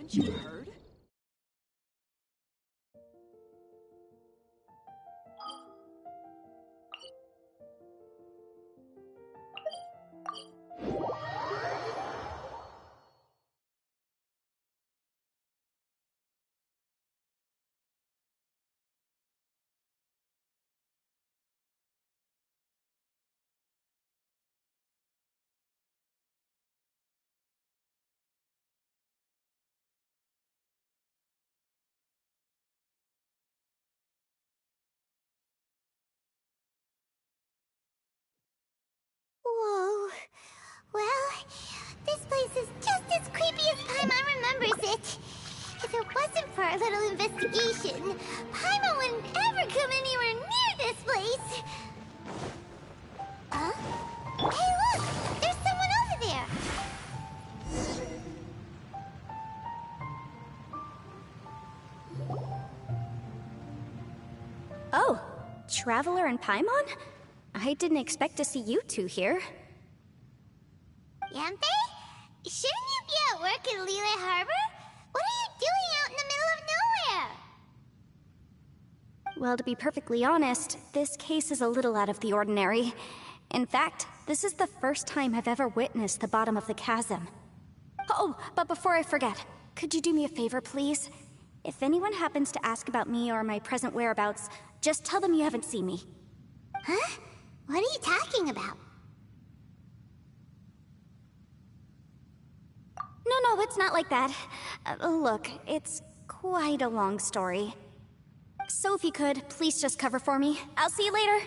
Haven't you heard? Whoa. Well, this place is just as creepy as Paimon remembers it. If it wasn't for our little investigation, Paimon wouldn't ever come anywhere near this place. Huh? Hey, look! There's someone over there! Oh, Traveler and Paimon? I didn't expect to see you two here. Yampe? Shouldn't you be at work in Liyue Harbor? What are you doing out in the middle of nowhere? Well, to be perfectly honest, this case is a little out of the ordinary. In fact, this is the first time I've ever witnessed the bottom of the chasm. Oh, but before I forget, could you do me a favor, please? If anyone happens to ask about me or my present whereabouts, just tell them you haven't seen me. Huh? What are you talking about? No, it's not like that. Look, it's quite a long story. So if you could, please just cover for me. I'll see you later.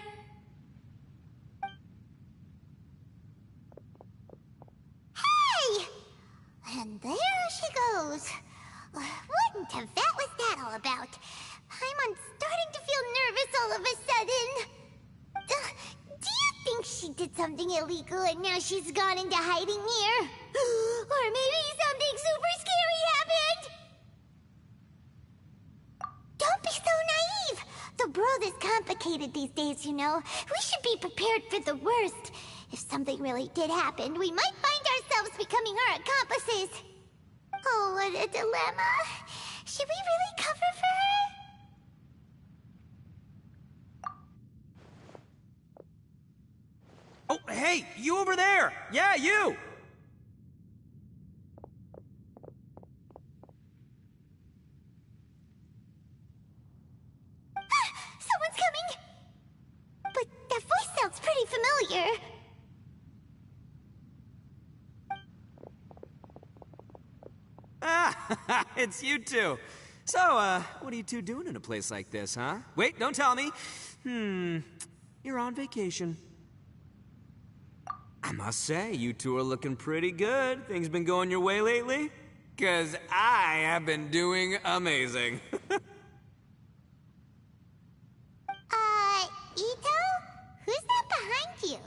Hey! And there she goes. What in Tibet was that all about? Paimon's starting to feel nervous all of a sudden. Do you think she did something illegal and now she's gone into hiding here? Or maybe something super scary happened? Don't be so naive! The world is complicated these days, you know. We should be prepared for the worst. If something really did happen, we might find ourselves becoming her accomplices. Oh, what a dilemma. Should we really cover for her? Oh, hey, you over there! Yeah, you! Someone's coming! But that voice sounds pretty familiar. Ah, it's you two. So, what are you two doing in a place like this, huh? Wait, don't tell me. You're on vacation. I must say, you two are looking pretty good. Things been going your way lately? 'Cause I have been doing amazing. Ito? Who's that behind you?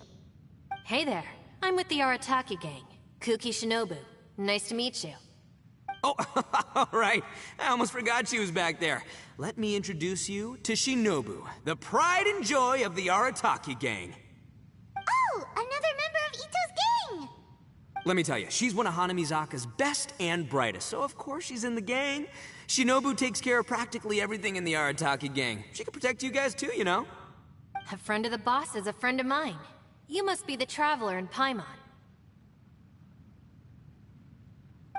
Hey there, I'm with the Arataki gang. Kuki Shinobu. Nice to meet you. Oh, all right. I almost forgot she was back there. Let me introduce you to Shinobu, the pride and joy of the Arataki gang. Oh, another member of Ito's gang! Let me tell you, she's one of Hanamizaka's best and brightest, so of course she's in the gang. Shinobu takes care of practically everything in the Arataki gang. She can protect you guys too, you know? A friend of the boss is a friend of mine. You must be the Traveler in Paimon.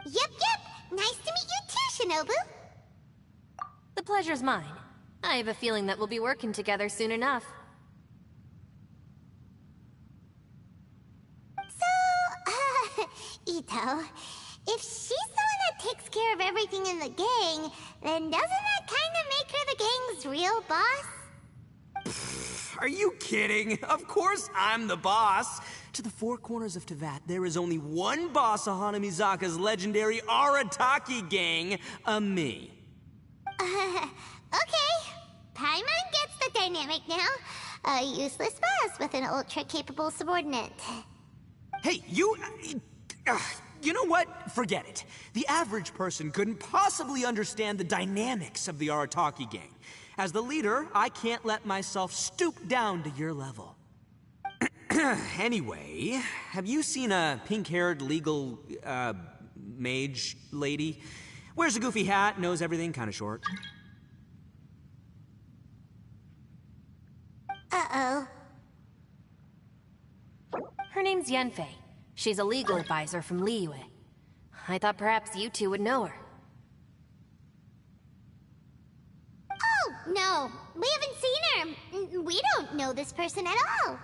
Yep. Nice to meet you too, Shinobu. The pleasure's mine. I have a feeling that we'll be working together soon enough. So, Ito, if she's the one that takes care of everything in the gang, then doesn't that kind of make her the gang's real boss? Are you kidding? Of course I'm the boss. To the four corners of Teyvat, there is only one boss of Hanamizaka's legendary Arataki gang, me. Okay. Paimon gets the dynamic now. A useless boss with an ultra-capable subordinate. Hey, you know what? Forget it. The average person couldn't possibly understand the dynamics of the Arataki gang. As the leader, I can't let myself stoop down to your level. Anyway, have you seen a pink-haired legal, mage lady? Wears a goofy hat, knows everything, kinda short. Uh-oh. Her name's Yenfei. She's a legal advisor from Liyue. I thought perhaps you two would know her. Oh, no. We haven't seen her. We don't know this person at all.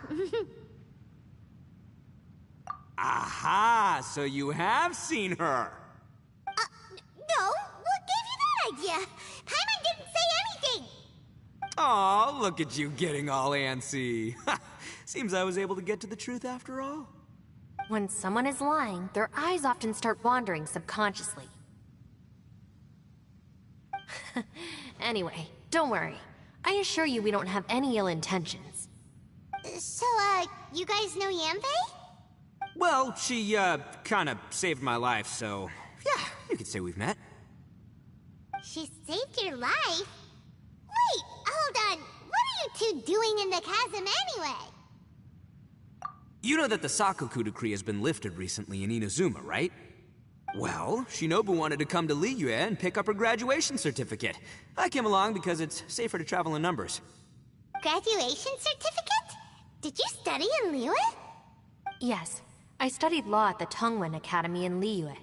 Aha! So you have seen her! No, what gave you that idea? Paimon didn't say anything. Aw, look at you getting all antsy. Seems I was able to get to the truth after all. When someone is lying, their eyes often start wandering subconsciously. Anyway, don't worry. I assure you we don't have any ill intentions. So, you guys know Yanfei? Well, she, kinda saved my life, so... yeah, you could say we've met. She saved your life? Wait, hold on. What are you two doing in the chasm anyway? You know that the Sakoku decree has been lifted recently in Inazuma, right? Well, Shinobu wanted to come to Liyue and pick up her graduation certificate. I came along because it's safer to travel in numbers. Graduation certificate? Did you study in Liyue? Yes, I studied law at the Tongwen Academy in Liyue.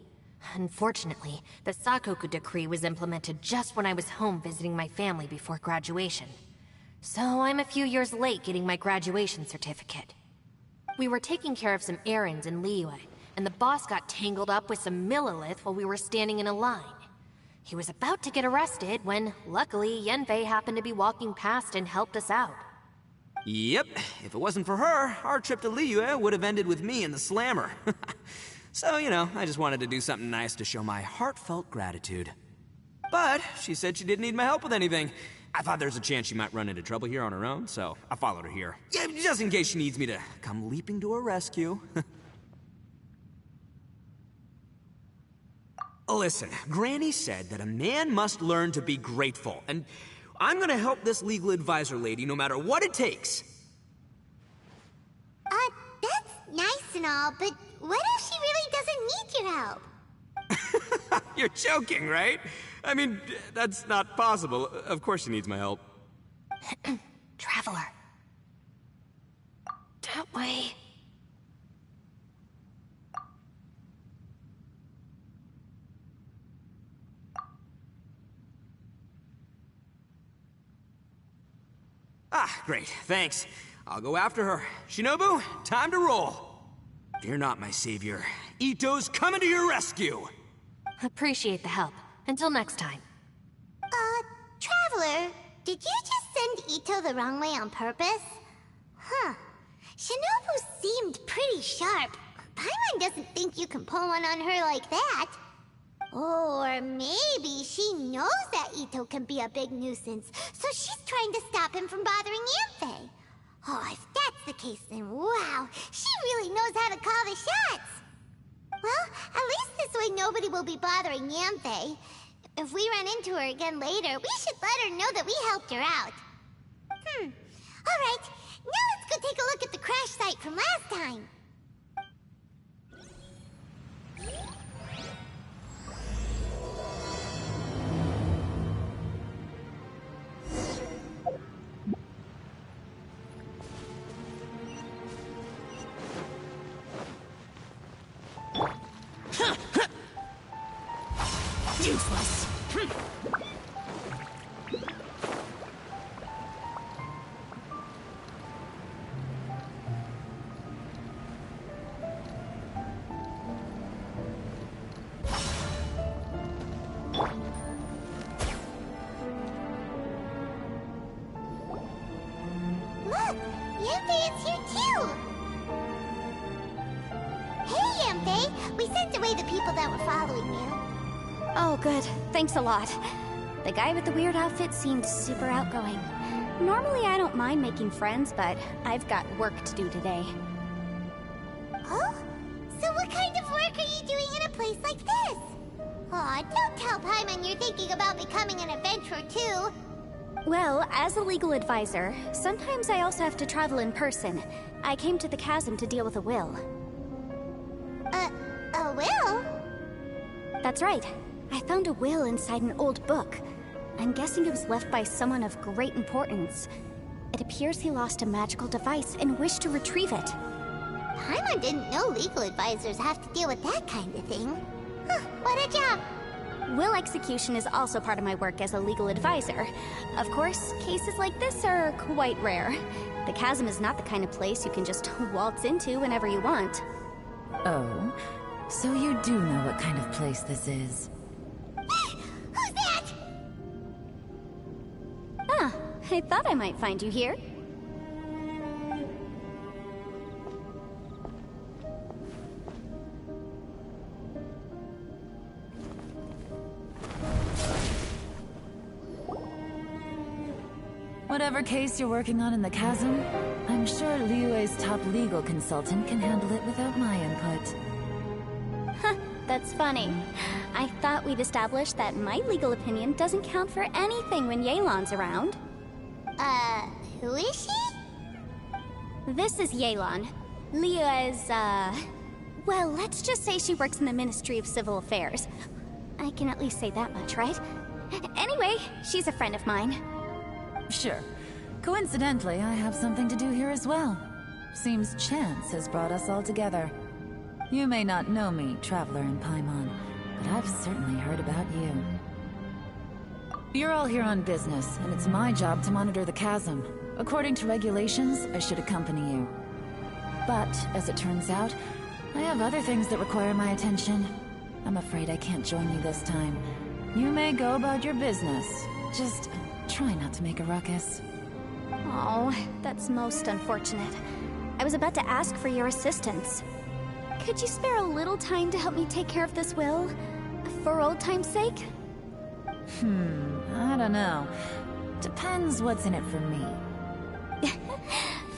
Unfortunately, the Sakoku decree was implemented just when I was home visiting my family before graduation. So I'm a few years late getting my graduation certificate. We were taking care of some errands in Liyue, and the boss got tangled up with some Millilith while we were standing in a line. He was about to get arrested when, luckily, Yenfei happened to be walking past and helped us out. Yep, if it wasn't for her, our trip to Liyue would have ended with me in the slammer. So, you know, I just wanted to do something nice to show my heartfelt gratitude. But she said she didn't need my help with anything. I thought there's a chance she might run into trouble here on her own, so I followed her here. Yeah, just in case she needs me to come leaping to her rescue. Listen, Granny said that a man must learn to be grateful, and I'm gonna help this legal advisor lady no matter what it takes. That's nice and all, but what if she really doesn't need your help? You're joking, right? I mean, that's not possible. Of course she needs my help. Traveler. That way. Ah, great, thanks. I'll go after her. Shinobu, time to roll. Fear not, my savior. Ito's coming to your rescue! Appreciate the help. Until next time. Traveler, did you just send Ito the wrong way on purpose? Huh. Shinobu seemed pretty sharp. Paimon doesn't think you can pull one on her like that. Or maybe she knows that Ito can be a big nuisance, so she's trying to stop him from bothering Yanfei. Oh, if that's the case, then wow, she really knows how to call the shots. Well, at least this way nobody will be bothering Yanfei. If we run into her again later, we should let her know that we helped her out. Alright, now let's go take a look at the crash site from last time. Useless. Look, Yanfei is here too! Hey, Yanfei! We sent away the people that were following you. Oh, good. Thanks a lot. The guy with the weird outfit seemed super outgoing. Normally I don't mind making friends, but I've got work to do today. Oh? So what kind of work are you doing in a place like this? Aw, don't tell Paimon you're thinking about becoming an adventurer too. Well, as a legal advisor, sometimes I also have to travel in person. I came to the chasm to deal with a will. A will? That's right. I found a will inside an old book. I'm guessing it was left by someone of great importance. It appears he lost a magical device and wished to retrieve it. Paimon didn't know legal advisors have to deal with that kind of thing. Huh, what a job! Will execution is also part of my work as a legal advisor. Of course, cases like this are quite rare. The chasm is not the kind of place you can just waltz into whenever you want. Oh, so you do know what kind of place this is. Who's that? Ah, I thought I might find you here. Whatever case you're working on in the chasm, I'm sure Liyue's top legal consultant can handle it without my input. Huh, that's funny. I thought we'd established that my legal opinion doesn't count for anything when Yelan's around. Who is she? This is Yelan. Liyue's, well, let's just say she works in the Ministry of Civil Affairs. I can at least say that much, right? Anyway, she's a friend of mine. Sure. Coincidentally, I have something to do here as well. Seems chance has brought us all together. You may not know me, Traveler in Paimon, but I've certainly heard about you. You're all here on business, and it's my job to monitor the chasm. According to regulations, I should accompany you. But, as it turns out, I have other things that require my attention. I'm afraid I can't join you this time. You may go about your business. Just try not to make a ruckus. Oh, that's most unfortunate. I was about to ask for your assistance. Could you spare a little time to help me take care of this will? For old time's sake? I don't know. Depends what's in it for me.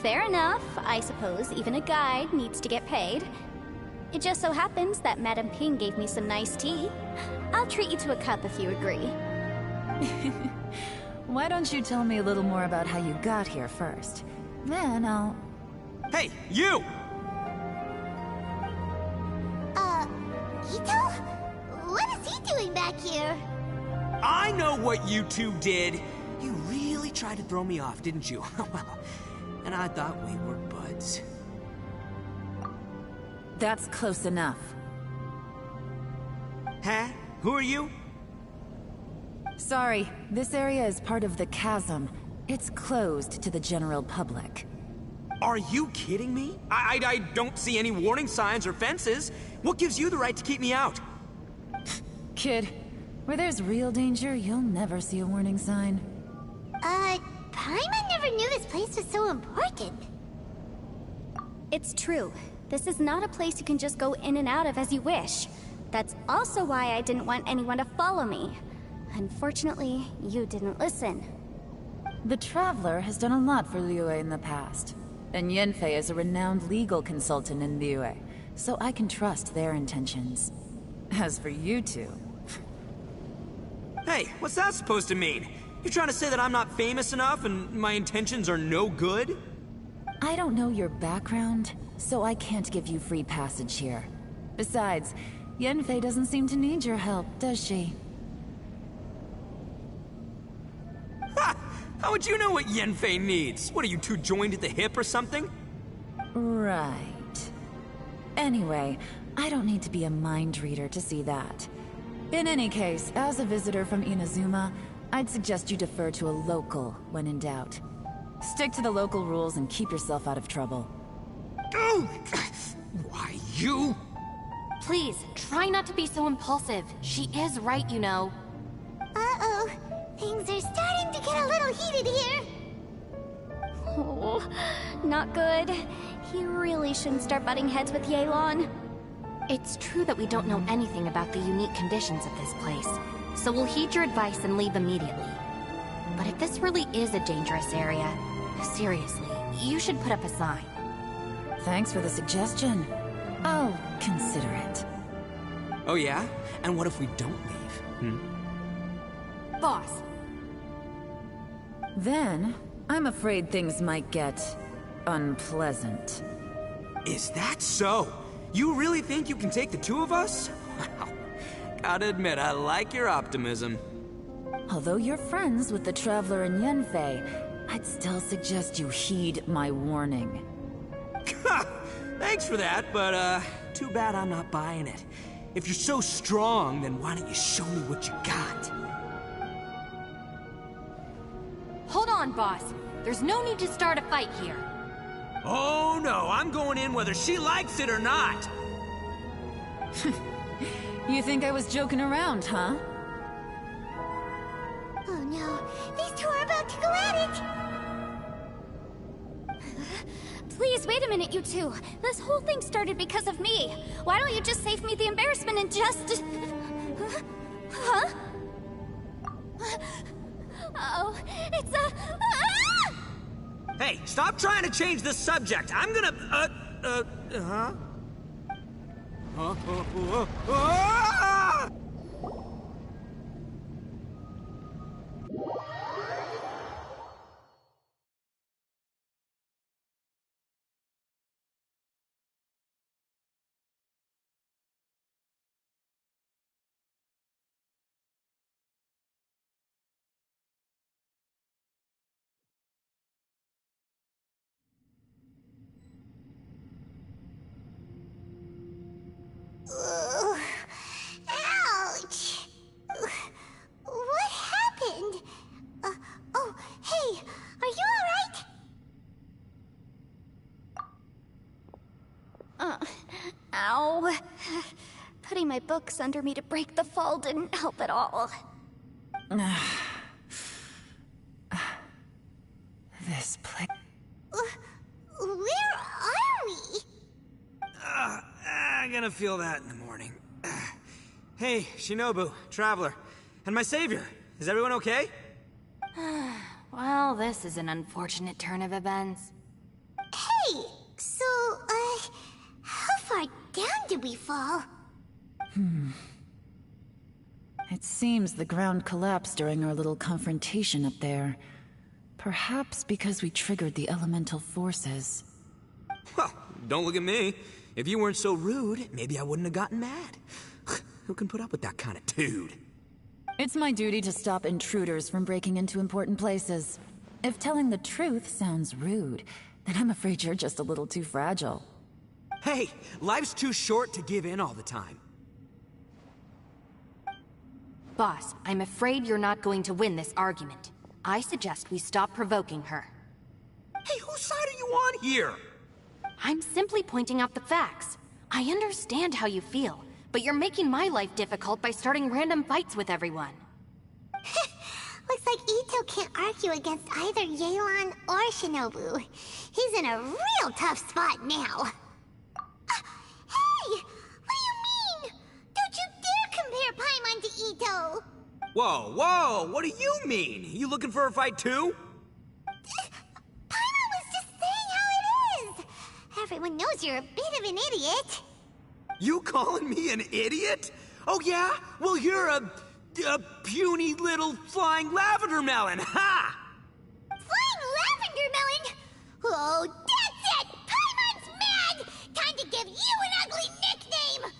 Fair enough. I suppose even a guide needs to get paid. It just so happens that Madame Ping gave me some nice tea. I'll treat you to a cup if you agree. Why don't you tell me a little more about how you got here first? Then I'll... Hey, you! Ito? What is he doing back here? I know what you two did. You really tried to throw me off, didn't you? Well, and I thought we were buds. That's close enough. Huh? Who are you? Sorry, this area is part of the chasm. It's closed to the general public. Are you kidding me? I don't see any warning signs or fences. What gives you the right to keep me out? Kid, where there's real danger, you'll never see a warning sign. Paimon never knew this place was so important. It's true. This is not a place you can just go in and out of as you wish. That's also why I didn't want anyone to follow me. Unfortunately, you didn't listen. The Traveler has done a lot for Liyue in the past. And Yanfei is a renowned legal consultant in Liyue, so I can trust their intentions. As for you two... Hey, what's that supposed to mean? You trying to say that I'm not famous enough and my intentions are no good? I don't know your background, so I can't give you free passage here. Besides, Yanfei doesn't seem to need your help, does she? Ha! How would you know what Yanfei needs? What, are you two joined at the hip or something? Right. Anyway, I don't need to be a mind reader to see that. In any case, as a visitor from Inazuma, I'd suggest you defer to a local when in doubt. Stick to the local rules and keep yourself out of trouble. Oh! Why, you? Please, try not to be so impulsive. She is right, you know. Uh-oh. Things are starting to get a little heated here. Oh, not good. He really shouldn't start butting heads with Yelan. It's true that we don't know anything about the unique conditions of this place, so we'll heed your advice and leave immediately. But if this really is a dangerous area, seriously, you should put up a sign. Thanks for the suggestion. I'll consider it. Oh yeah? And what if we don't leave? Boss, Then, I'm afraid things might get... unpleasant. Is that so? You really think you can take the two of us? Wow. Gotta admit, I like your optimism. Although you're friends with the Traveler and Yenfei, I'd still suggest you heed my warning. Thanks for that, but too bad I'm not buying it. If you're so strong, then why don't you show me what you got? Hold on, boss. There's no need to start a fight here. Oh no, I'm going in whether she likes it or not. You think I was joking around, huh? Oh no, these two are about to go at it! Please, wait a minute, you two. This whole thing started because of me. Why don't you just save me the embarrassment and just... Huh? Oh, it's a... Ah! Hey, stop trying to change the subject. I'm gonna, huh? Ah! Ugh. Ouch! What happened? Oh, hey, are you alright? Ow. Putting my books under me to break the fall didn't help at all. This place... Where are we? I'm gonna feel that in the morning. Hey, Shinobu, Traveler, and my savior. Is everyone okay? Well, this is an unfortunate turn of events. Hey, so, how far down did we fall? It seems the ground collapsed during our little confrontation up there. Perhaps because we triggered the elemental forces. Well, don't look at me. If you weren't so rude, maybe I wouldn't have gotten mad. Who can put up with that kind of dude? It's my duty to stop intruders from breaking into important places. If telling the truth sounds rude, then I'm afraid you're just a little too fragile. Hey, life's too short to give in all the time. Boss, I'm afraid you're not going to win this argument. I suggest we stop provoking her. Hey, whose side are you on here? I'm simply pointing out the facts. I understand how you feel, but you're making my life difficult by starting random fights with everyone. Looks like Ito can't argue against either Yelan or Shinobu. He's in a real tough spot now. Hey! What do you mean? Don't you dare compare Paimon to Ito! Whoa, whoa, what do you mean? You looking for a fight too? Paimon was just saying how it is! Everyone knows you're a bit of an idiot. You calling me an idiot? Oh yeah? Well, you're a puny little flying lavender melon, ha! Flying lavender melon? Oh, that's it! Paimon's mad! Time to give you an ugly nickname!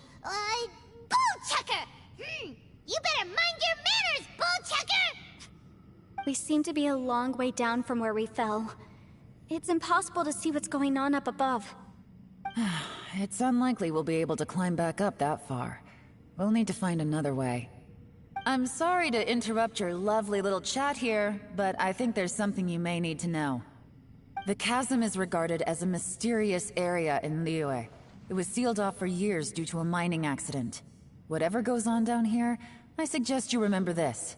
Bullchucker! You better mind your manners, Bullchucker! We seem to be a long way down from where we fell. It's impossible to see what's going on up above. It's unlikely we'll be able to climb back up that far. We'll need to find another way. I'm sorry to interrupt your lovely little chat here, but I think there's something you may need to know. The chasm is regarded as a mysterious area in Liyue. It was sealed off for years due to a mining accident. Whatever goes on down here, I suggest you remember this.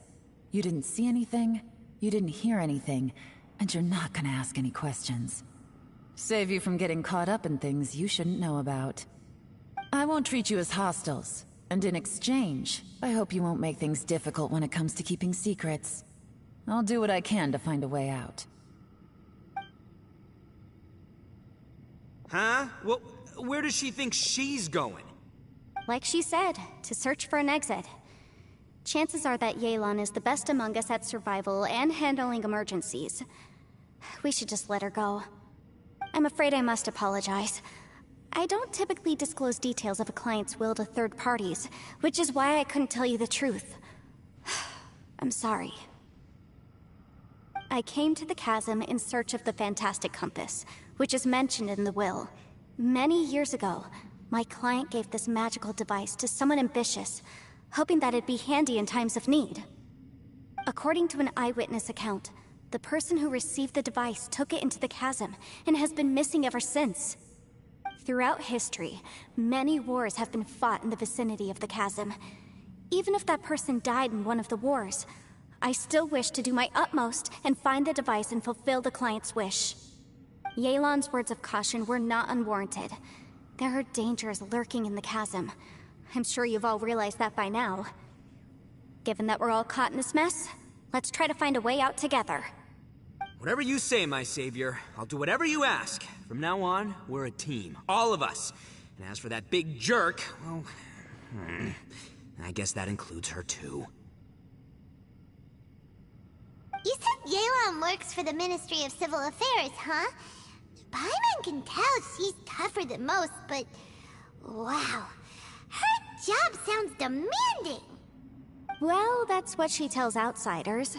You didn't see anything, you didn't hear anything, and you're not gonna ask any questions. Save you from getting caught up in things you shouldn't know about. I won't treat you as hostiles, and in exchange, I hope you won't make things difficult when it comes to keeping secrets. I'll do what I can to find a way out. Huh? Well, where does she think she's going? Like she said, to search for an exit. Chances are that Yelan is the best among us at survival and handling emergencies. We should just let her go. I'm afraid I must apologize. I don't typically disclose details of a client's will to third parties, which is why I couldn't tell you the truth. I'm sorry. I came to the chasm in search of the Fantastic Compass, which is mentioned in the will. Many years ago, my client gave this magical device to someone ambitious, hoping that it'd be handy in times of need. According to an eyewitness account, the person who received the device took it into the chasm and has been missing ever since. Throughout history, many wars have been fought in the vicinity of the chasm. Even if that person died in one of the wars, I still wish to do my utmost and find the device and fulfill the client's wish. Yelan's words of caution were not unwarranted. There are dangers lurking in the chasm. I'm sure you've all realized that by now. Given that we're all caught in this mess, let's try to find a way out together. Whatever you say, my savior. I'll do whatever you ask. From now on, we're a team. All of us. And as for that big jerk, well... I guess that includes her too. You said Yelan works for the Ministry of Civil Affairs, huh? Paimon can tell she's tougher than most, but... wow. Her job sounds demanding! Well, that's what she tells outsiders.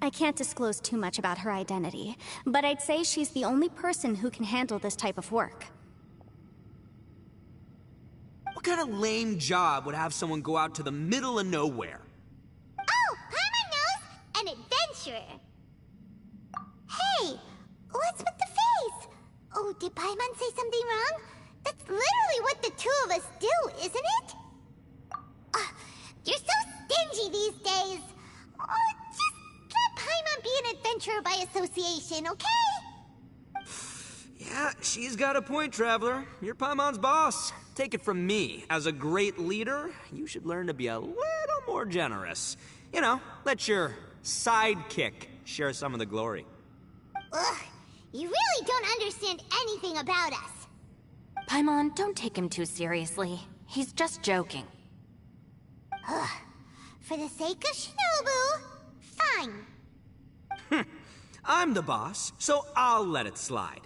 I can't disclose too much about her identity, but I'd say she's the only person who can handle this type of work. What kind of lame job would have someone go out to the middle of nowhere? Oh, Paimon knows! An adventurer! Hey! What's with the face? Oh, did Paimon say something wrong? That's literally what the two of us do, isn't it? You're so stingy these days! Oh, just let Paimon be an adventurer by association, okay? Yeah, she's got a point, Traveler. You're Paimon's boss. Take it from me. As a great leader, you should learn to be a little more generous. You know, let your sidekick share some of the glory. Ugh, you really don't understand anything about us. Paimon, don't take him too seriously. He's just joking. Ugh, for the sake of Shinobu, fine. I'm the boss, so I'll let it slide.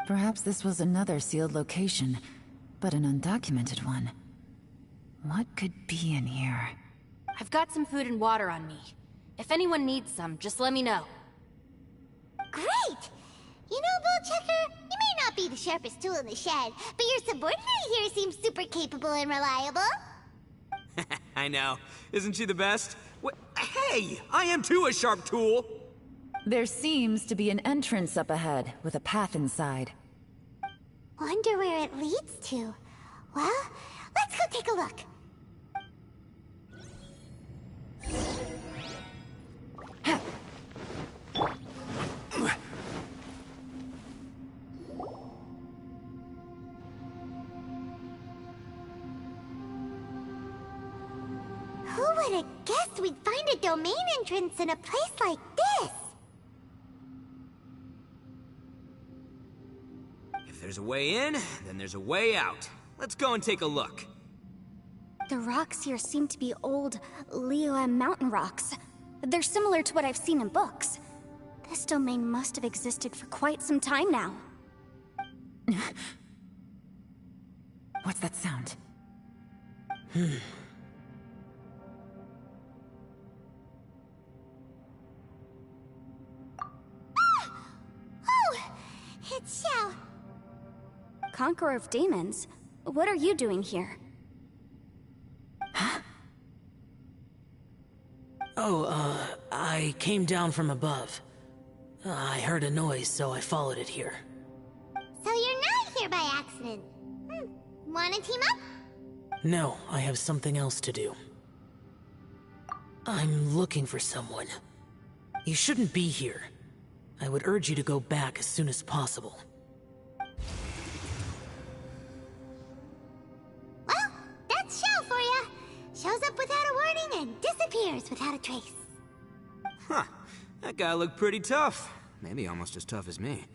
Perhaps this was another sealed location, but an undocumented one. What could be in here? I've got some food and water on me. If anyone needs some, just let me know. Great! You know, Bullchecker, you may not be the sharpest tool in the shed, but your subordinate here seems super capable and reliable. I know. Isn't she the best? Hey! I am too a sharp tool! There seems to be an entrance up ahead, with a path inside. Wonder where it leads to. Well, let's go take a look. Who would have guessed we'd find a domain entrance in a place like this? If there's a way in, then there's a way out. Let's go and take a look. The rocks here seem to be old Liyue mountain rocks. They're similar to what I've seen in books. This domain must have existed for quite some time now. What's that sound? Oh, it's Xiao. Conqueror of Demons? What are you doing here? I came down from above. I heard a noise, so I followed it here. So you're not here by accident. Wanna team up? No, I have something else to do. I'm looking for someone. You shouldn't be here. I would urge you to go back as soon as possible. Well, that's Xiao for ya. Shows up without a warning and disappears without a trace. Huh. That guy looked pretty tough. Maybe almost as tough as me.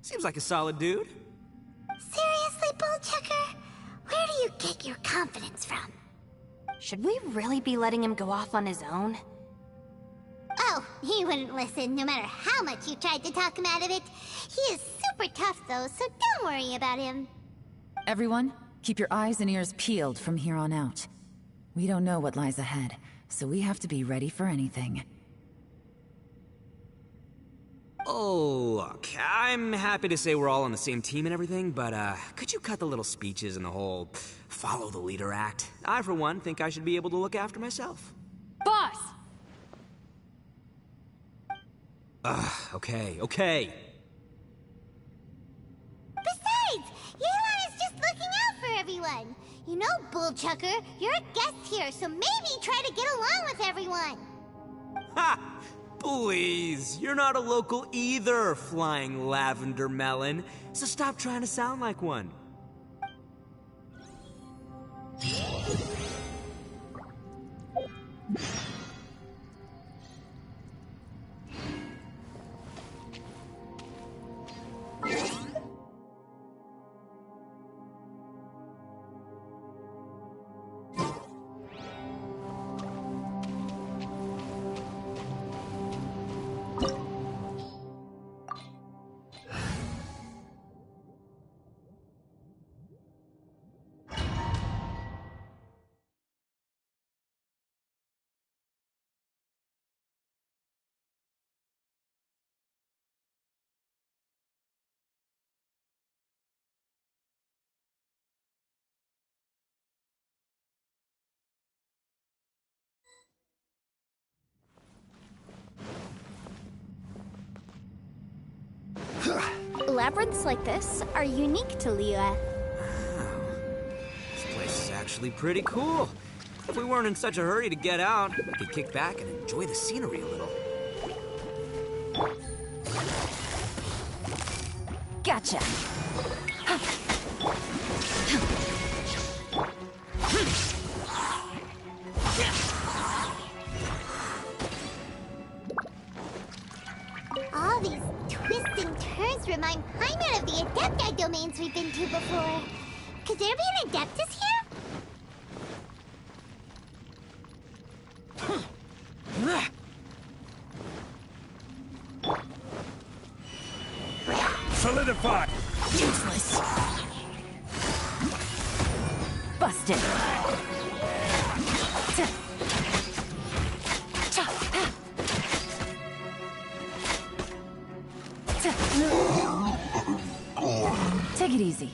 Seems like a solid dude. Seriously, Bullchecker? Where do you get your confidence from? Should we really be letting him go off on his own? No, he wouldn't listen, no matter how much you tried to talk him out of it. He is super tough, though, so don't worry about him. Everyone, keep your eyes and ears peeled from here on out. We don't know what lies ahead, so we have to be ready for anything. Oh, look, I'm happy to say we're all on the same team and everything, but, could you cut the little speeches and the whole follow the leader act? I, for one, think I should be able to look after myself. Boss! Okay. Besides, Yelan is just looking out for everyone. You know, Bullchucker, you're a guest here, so maybe try to get along with everyone. Ha! Please, you're not a local either, flying lavender melon, so stop trying to sound like one. Labyrinths like this are unique to Liyue. This place is actually pretty cool. If we weren't in such a hurry to get out, we could kick back and enjoy the scenery a little. Gotcha! All these twists and turns remind Paimon of the Adepti domains we've been to before. Could there be an Adeptus here? Solidify! Useless! Busted! Take it easy.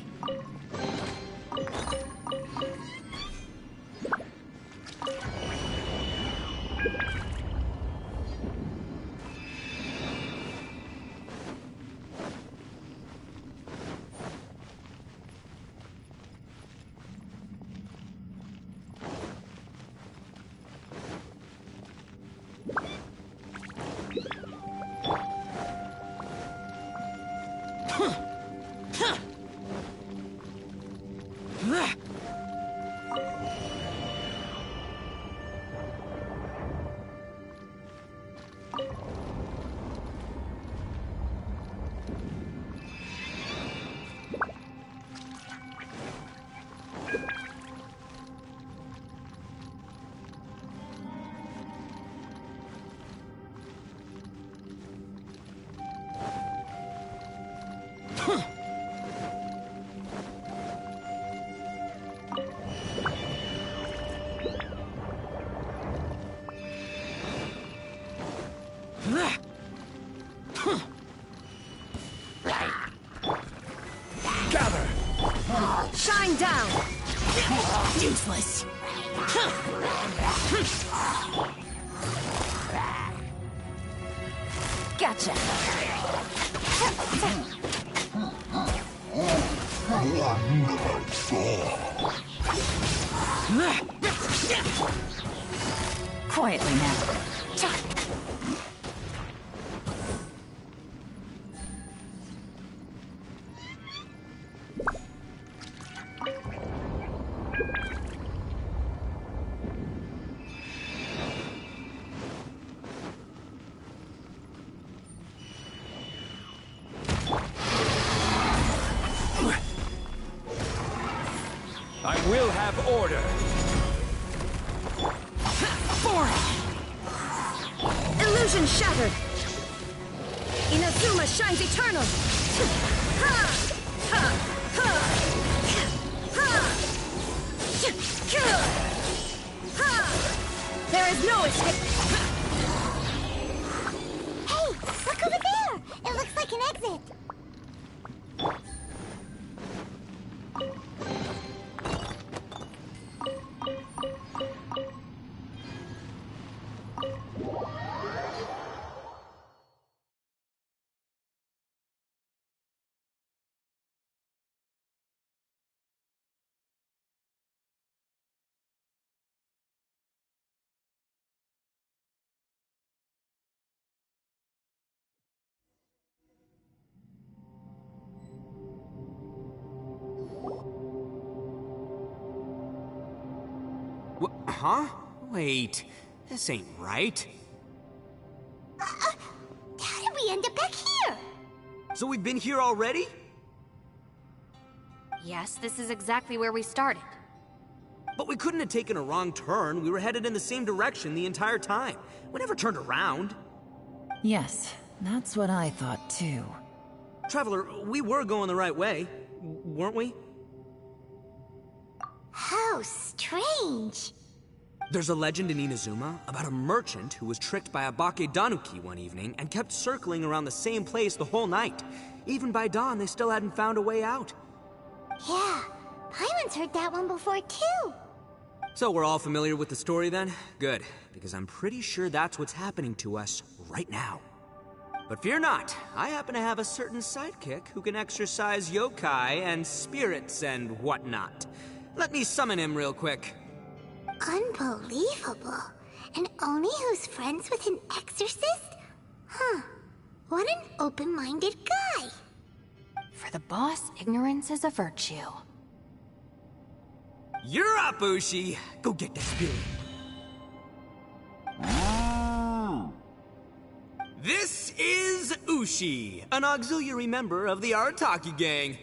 Gather! Shine down! Useless! Gotcha! Quietly now. I will have order! Illusion! Illusion shattered! Inazuma shines eternal! Ha! Ha! Ha! Ha! Ha! There is no escape! Hey, look over there! It looks like an exit. Huh? Wait, this ain't right. How did we end up back here? So we've been here already? Yes, this is exactly where we started. But we couldn't have taken a wrong turn. We were headed in the same direction the entire time. We never turned around. Yes, that's what I thought too. Traveler, we were going the right way, weren't we? How strange. There's a legend in Inazuma about a merchant who was tricked by a Bakedanuki one evening and kept circling around the same place the whole night. Even by dawn, they still hadn't found a way out. Yeah, Paimon's heard that one before too. So we're all familiar with the story then? Good, because I'm pretty sure that's what's happening to us right now. But fear not, I happen to have a certain sidekick who can exercise yokai and spirits and whatnot. Let me summon him real quick. Unbelievable. And Oni who's friends with an exorcist? Huh. What an open-minded guy. For the boss, ignorance is a virtue. You're up, Ushi! Go get that spirit. This is Ushi, an auxiliary member of the Arataki gang.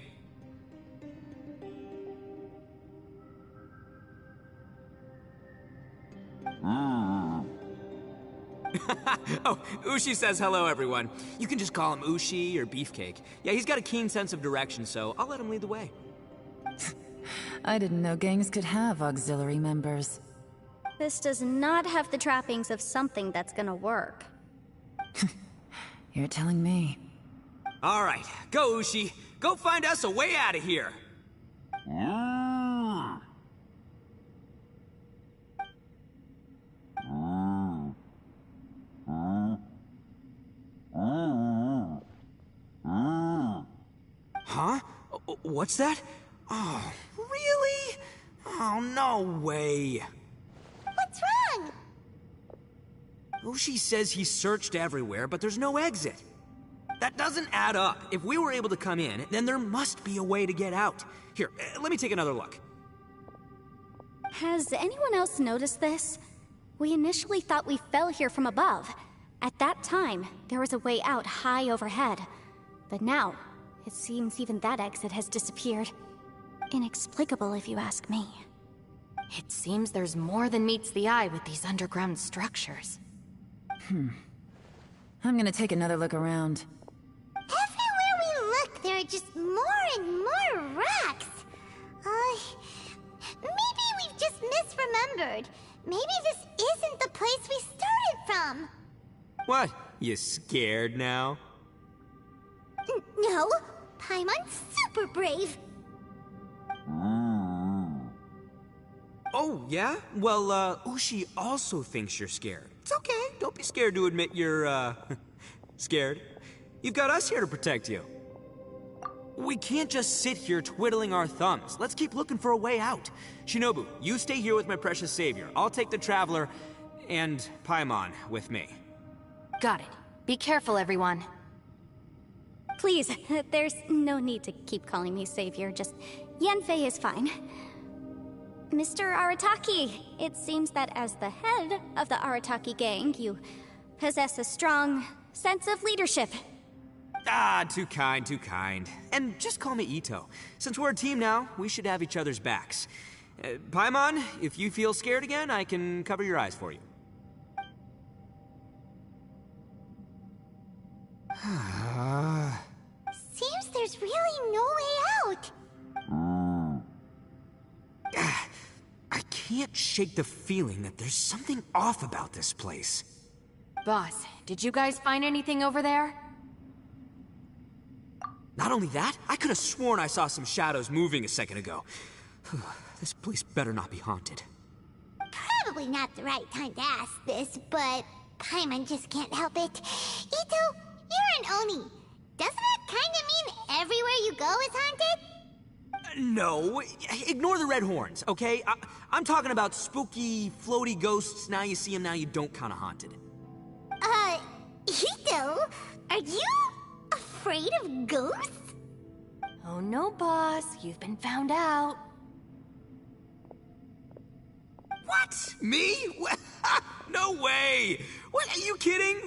Oh, Ushi says hello, everyone. You can just call him Ushi or Beefcake. Yeah, he's got a keen sense of direction, so I'll let him lead the way. I didn't know gangs could have auxiliary members. This does not have the trappings of something that's gonna work. You're telling me. All right, go, Ushi. Go find us a way out of here. Huh? What's that? Oh, really? Oh, no way. What's wrong? Ushi says he searched everywhere, but there's no exit. That doesn't add up. If we were able to come in, then there must be a way to get out. Here, let me take another look. Has anyone else noticed this? We initially thought we fell here from above. At that time, there was a way out high overhead. But now, it seems even that exit has disappeared. Inexplicable, if you ask me. It seems there's more than meets the eye with these underground structures. I'm gonna take another look around. Everywhere we look, there are just more and more rocks. Maybe we've just misremembered. Maybe this isn't the place we started from. What? You scared now? No, Paimon's super brave. Oh, yeah? Well, Ushi also thinks you're scared. It's okay. Don't be scared to admit you're, scared. You've got us here to protect you. We can't just sit here twiddling our thumbs. Let's keep looking for a way out. Shinobu, you stay here with my precious savior. I'll take the Traveler and Paimon with me. Got it. Be careful, everyone. Please, there's no need to keep calling me savior, just Yanfei is fine. Mr. Arataki, it seems that as the head of the Arataki gang, you possess a strong sense of leadership. Ah, too kind, too kind. And just call me Ito. Since we're a team now, we should have each other's backs. Paimon, if you feel scared again, I can cover your eyes for you. Seems there's really no way out. I can't shake the feeling that there's something off about this place. Boss, did you guys find anything over there? Not only that, I could have sworn I saw some shadows moving a second ago. This place better not be haunted. Probably not the right time to ask this, but Paimon just can't help it. Ito, you're an Oni. Doesn't it kinda mean everywhere you go is haunted? No, ignore the red horns, okay? I'm talking about spooky, floaty ghosts. Now you see them, now you don't kinda haunted. Ito, are you afraid of ghosts? Oh no, boss. You've been found out. What? Me? No way! What, are you kidding?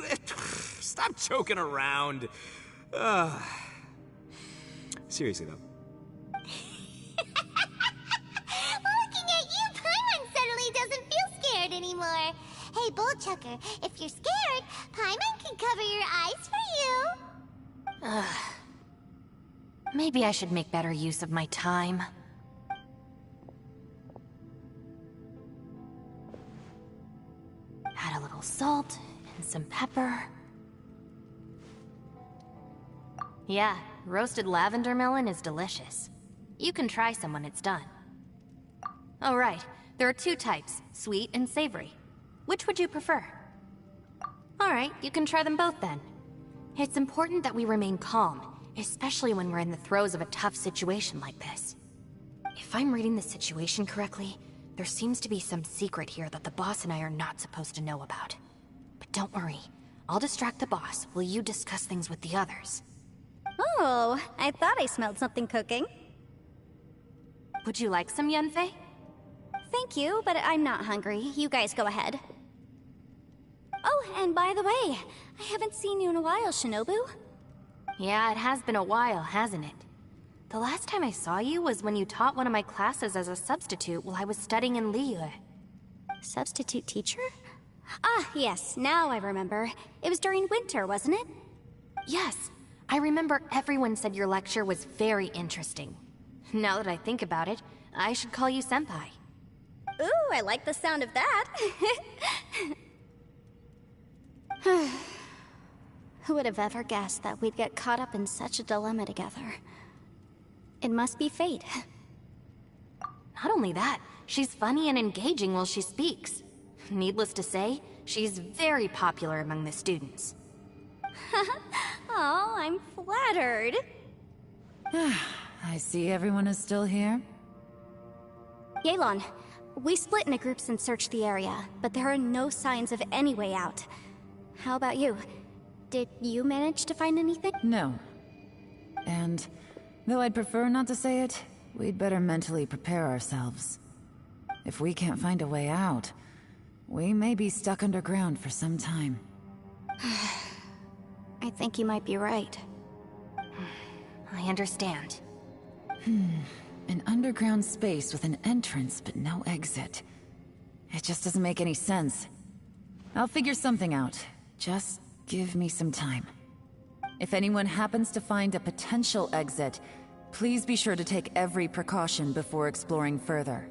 Stop joking around. Seriously, though. Looking at you, Paimon suddenly doesn't feel scared anymore. Hey, Bullchucker, if you're scared, Paimon can cover your eyes for you. Maybe I should make better use of my time. Add a little salt and some pepper. Yeah, roasted lavender melon is delicious. You can try some when it's done. Oh right, there are two types, sweet and savory. Which would you prefer? Alright, you can try them both then. It's important that we remain calm, especially when we're in the throes of a tough situation like this. If I'm reading the situation correctly, there seems to be some secret here that the boss and I are not supposed to know about. But don't worry, I'll distract the boss while you discuss things with the others. Oh, I thought I smelled something cooking. Would you like some, Yunfei? Thank you, but I'm not hungry. You guys go ahead. Oh, and by the way, I haven't seen you in a while, Shinobu. Yeah, it has been a while, hasn't it? The last time I saw you was when you taught one of my classes as a substitute while I was studying in Liyue. Substitute teacher? Ah, yes, now I remember. It was during winter, wasn't it? Yes, I remember everyone said your lecture was very interesting. Now that I think about it, I should call you Senpai. Ooh, I like the sound of that. Who would have ever guessed that we'd get caught up in such a dilemma together? It must be fate. Not only that, she's funny and engaging while she speaks. Needless to say, she's very popular among the students. Oh, I'm flattered. I see everyone is still here. Yelan, we split into groups and searched the area, but there are no signs of any way out. How about you? Did you manage to find anything? No. And, though I'd prefer not to say it, we'd better mentally prepare ourselves. If we can't find a way out, we may be stuck underground for some time. I think you might be right. I understand. An underground space with an entrance but no exit. It just doesn't make any sense. I'll figure something out. Just give me some time. If anyone happens to find a potential exit, please be sure to take every precaution before exploring further.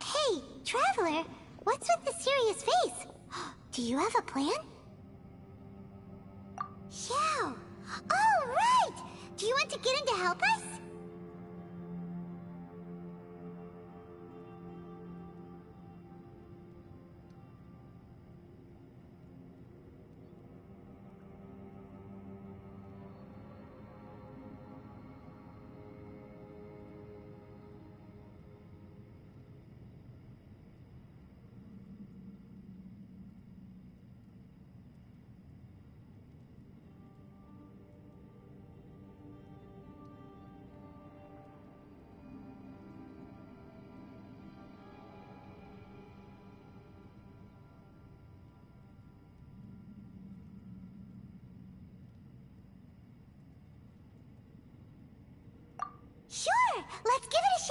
Hey, Traveler, what's with the serious face? Do you have a plan? Yeah. Oh, right! Do you want to get in to help us?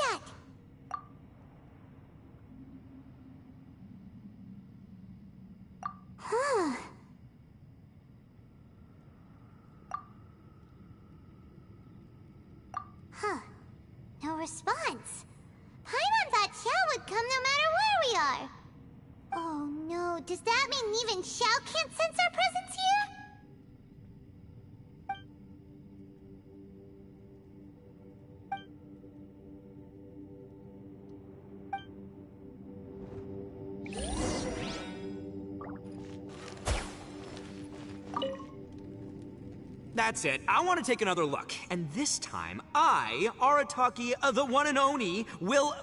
that? Huh. Huh. No response. Paimon thought Xiao would come no matter where we are. Oh no, does that mean even Xiao can't sense our presence here? That's it. I want to take another look. And this time, I, Arataki, the one and only, will...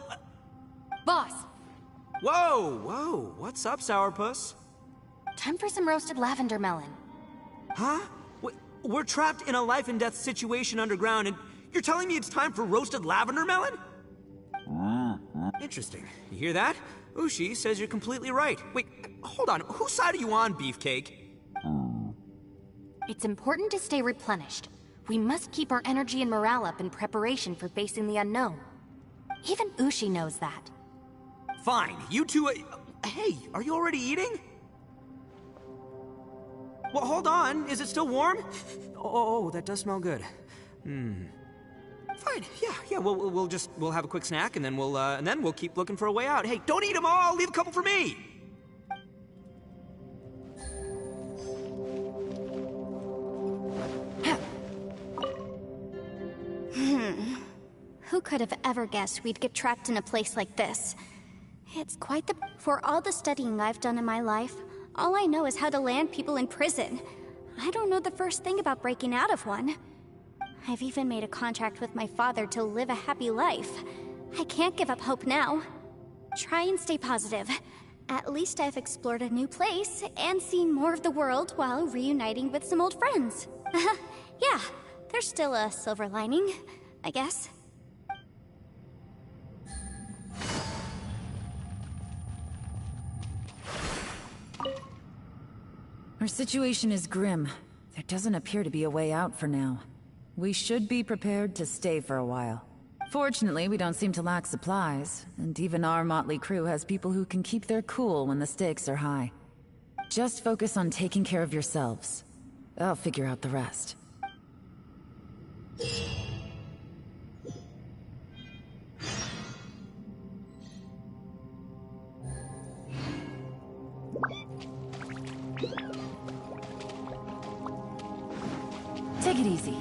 Boss, Whoa, whoa. What's up, Sourpuss? time for some roasted lavender melon. Huh? We're trapped in a life and death situation underground, and you're telling me it's time for roasted lavender melon? Interesting. You hear that? Ushi says you're completely right. Wait, hold on. Whose side are you on, Beefcake? It's important to stay replenished. We must keep our energy and morale up in preparation for facing the unknown. Even Ushi knows that. Fine, you two... Hey, are you already eating? Well, hold on. Is it still warm? Oh, that does smell good. Fine. Yeah. We'll have a quick snack, and then we'll keep looking for a way out. Hey, don't eat them all. Leave a couple for me. Who could have ever guessed we'd get trapped in a place like this? It's quite the... For all the studying I've done in my life, all I know is how to land people in prison. I don't know the first thing about breaking out of one. I've even made a contract with my father to live a happy life. I can't give up hope now. Try and stay positive. At least I've explored a new place and seen more of the world while reuniting with some old friends. Yeah, there's still a silver lining, I guess. Our situation is grim. There doesn't appear to be a way out for now. We should be prepared to stay for a while. Fortunately, we don't seem to lack supplies, and even our motley crew has people who can keep their cool when the stakes are high. Just focus on taking care of yourselves. I'll figure out the rest. Take it easy.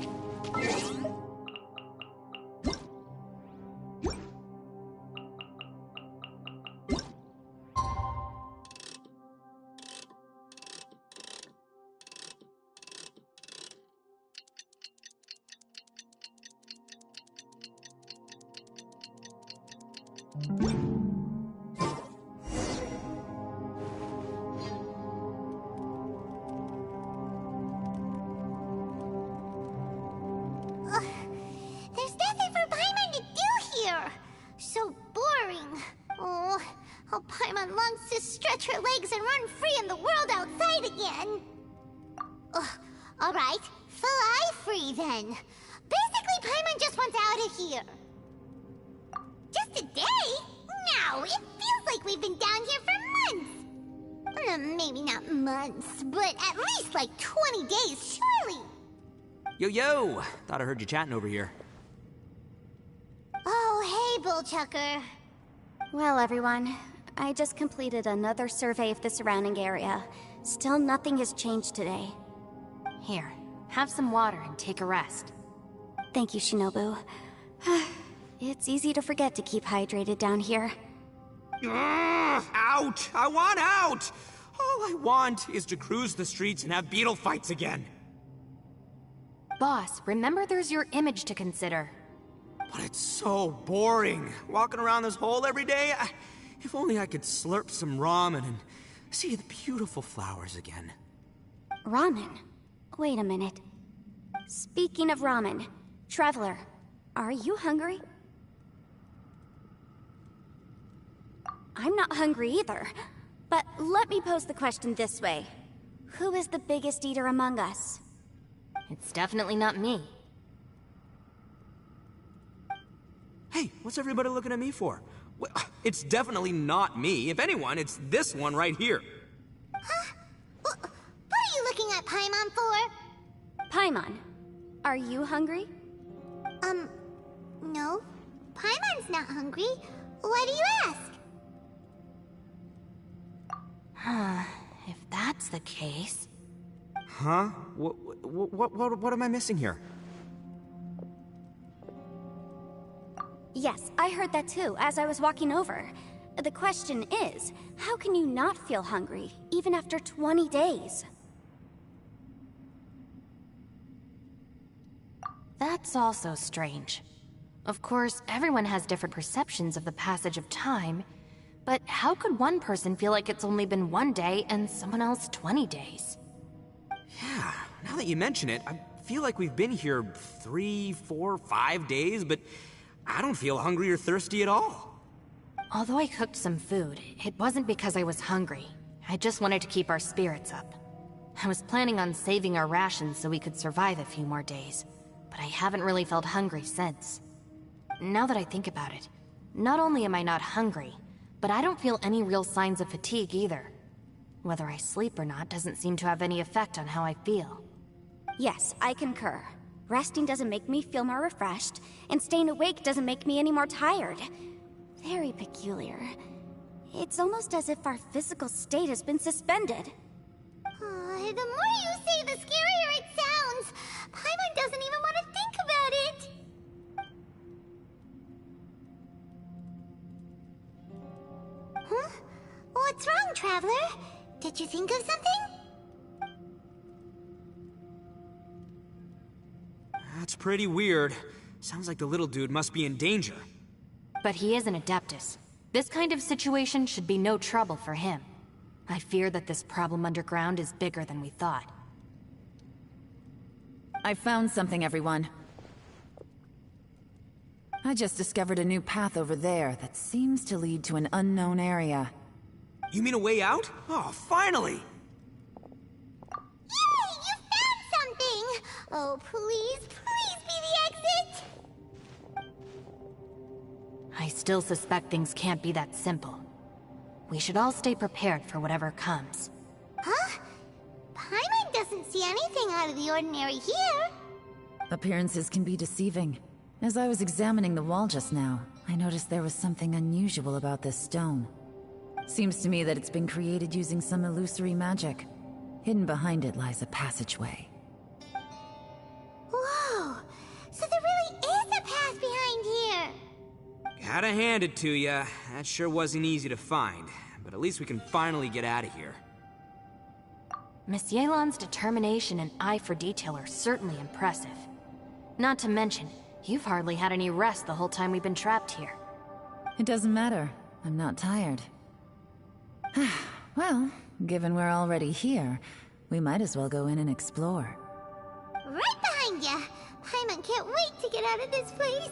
There's nothing for Paimon to do here. So boring. Oh, how Paimon longs to stretch her legs and run free in the world outside again. All right, fly free then. Basically, Paimon just wants out of here. Just a day? No, it feels like we've been down here for months. Maybe not months, but at least like 20 days, surely. Yo! Thought I heard you chatting over here. Oh, hey, Bullchucker. Well, everyone, I just completed another survey of the surrounding area. Still nothing has changed today. Here, have some water and take a rest. Thank you, Shinobu. It's easy to forget to keep hydrated down here. Out! I want out! All I want is to cruise the streets and have beetle fights again. Boss, remember there's your image to consider. But it's so boring, walking around this hole every day. If only I could slurp some ramen and see the beautiful flowers again. Ramen? Wait a minute. Speaking of ramen, Traveler, are you hungry? I'm not hungry either. But let me pose the question this way. Who is the biggest eater among us? It's definitely not me. Hey, what's everybody looking at me for? It's definitely not me. If anyone, it's this one right here. Huh? What are you looking at Paimon for? Paimon, are you hungry? No. Paimon's not hungry. Why do you ask? If that's the case... Huh? What am I missing here? Yes, I heard that too, as I was walking over. The question is, how can you not feel hungry, even after 20 days? That's also strange. Of course, everyone has different perceptions of the passage of time, but how could one person feel like it's only been 1 day and someone else 20 days? Yeah, now that you mention it, I feel like we've been here 3, 4, 5 days, but I don't feel hungry or thirsty at all. Although I cooked some food, it wasn't because I was hungry. I just wanted to keep our spirits up. I was planning on saving our rations so we could survive a few more days, but I haven't really felt hungry since. Now that I think about it, not only am I not hungry, but I don't feel any real signs of fatigue either. Whether I sleep or not doesn't seem to have any effect on how I feel. Yes, I concur. Resting doesn't make me feel more refreshed, and staying awake doesn't make me any more tired. Very peculiar. It's almost as if our physical state has been suspended. The more you say, the scarier it sounds. Paimon doesn't even want to think about it. Huh? What's wrong, Traveler? Did you think of something? That's pretty weird. Sounds like the little dude must be in danger. But he is an Adeptus. This kind of situation should be no trouble for him. I fear that this problem underground is bigger than we thought. I found something, everyone. I just discovered a new path over there that seems to lead to an unknown area. You mean a way out? Oh, finally! Yay! You found something! Oh, please be the exit! I still suspect things can't be that simple. We should all stay prepared for whatever comes. Huh? Paimon doesn't see anything out of the ordinary here. Appearances can be deceiving. As I was examining the wall just now, I noticed there was something unusual about this stone. Seems to me that it's been created using some illusory magic. Hidden behind it lies a passageway. Whoa! So there really is a path behind here! Gotta hand it to ya. That sure wasn't easy to find. But at least we can finally get out of here. Miss Yelan's determination and eye for detail are certainly impressive. Not to mention, you've hardly had any rest the whole time we've been trapped here. It doesn't matter. I'm not tired. Well, given we're already here, we might as well go in and explore. Right behind ya! Paimon can't wait to get out of this place!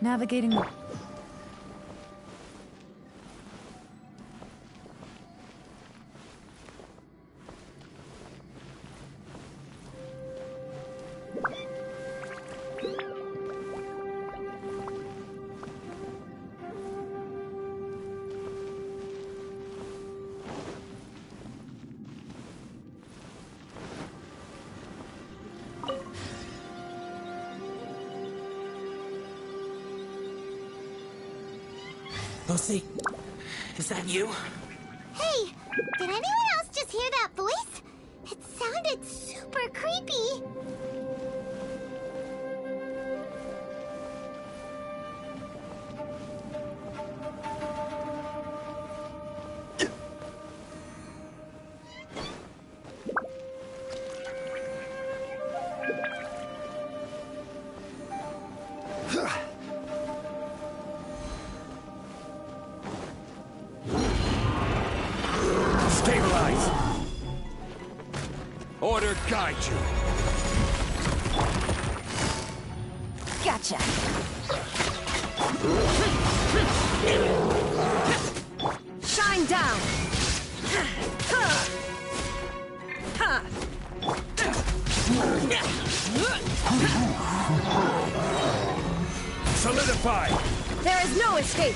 Navigating the... Lucy, is that you? Hey, did anyone else just hear that voice? It sounded super creepy. Stabilize! Order guide you. Gotcha. Shine down! Solidify! There is no escape!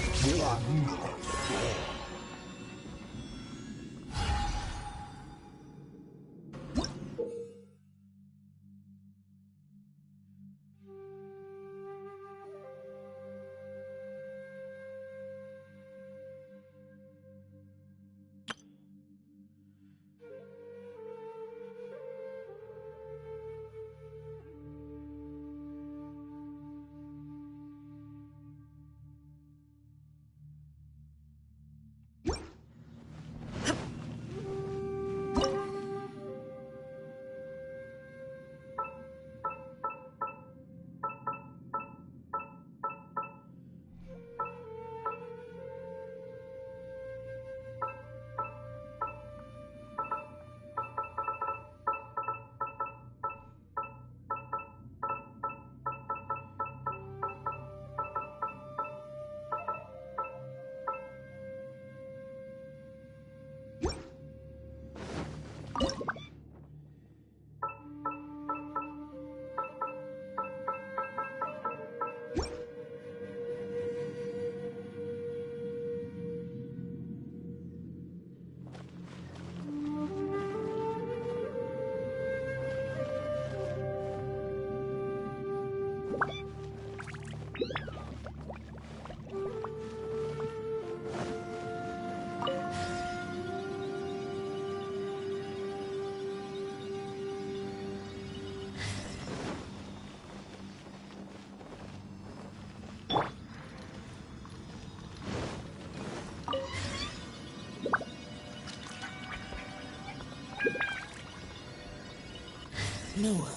No.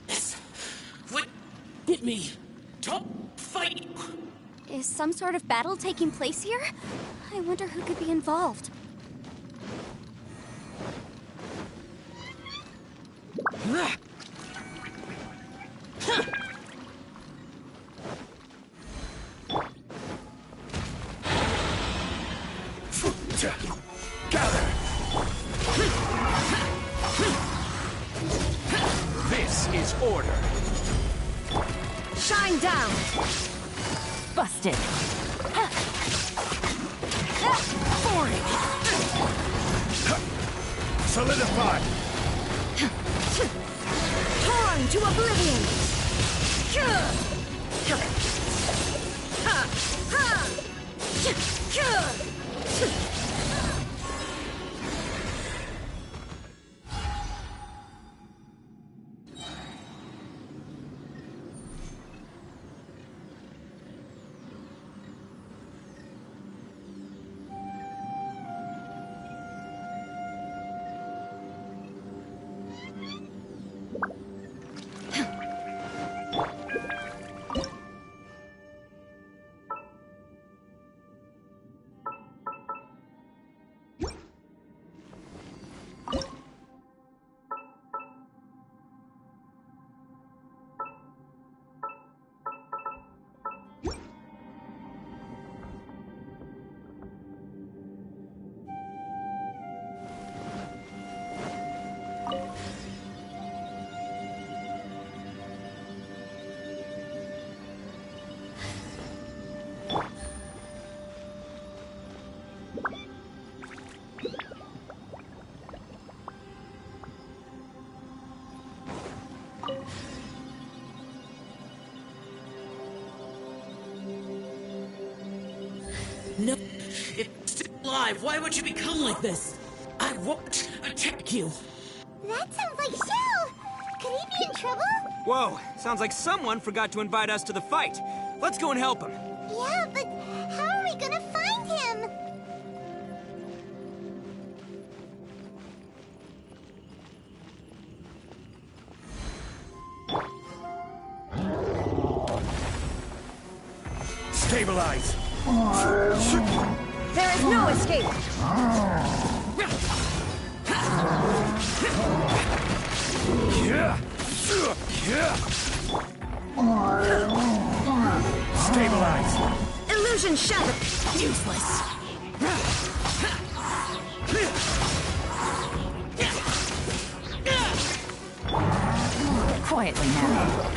This would get me. Don't fight. Is some sort of battle taking place here? I wonder who could be involved. Gather! This is order. Shine down! Busted. Solidify! Torn to oblivion! alive! Why would you become like this? I won't attack you. That sounds like Shell! Could he be in trouble? Whoa, sounds like someone forgot to invite us to the fight. Let's go and help him. Yeah, but how are we gonna find him? Stabilize! There is no escape! Stabilize! Illusion shattered! Useless. Quietly now.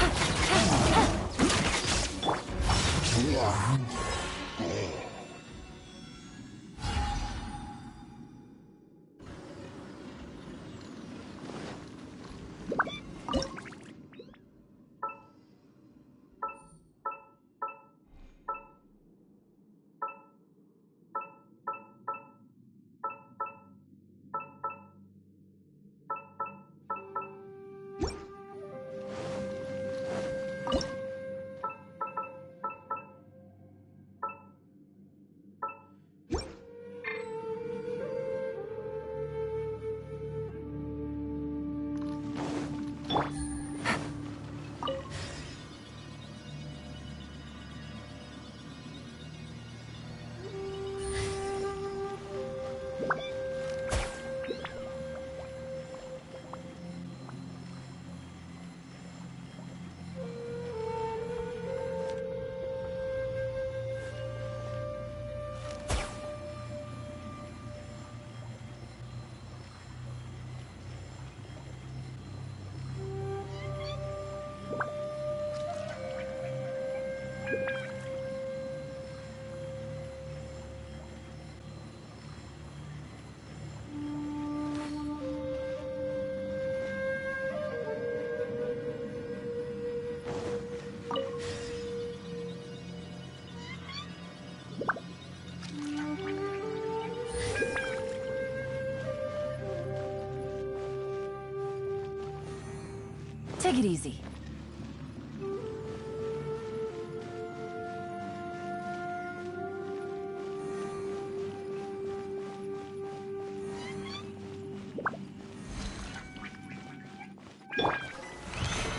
Take it easy.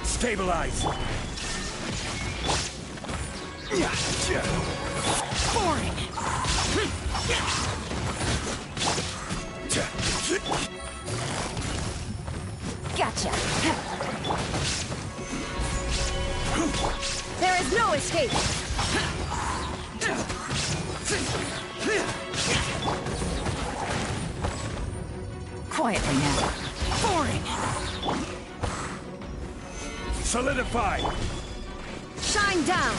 Stabilize! Boring. Gotcha. There is no escape! Quietly now. Boring. Solidify! Shine down!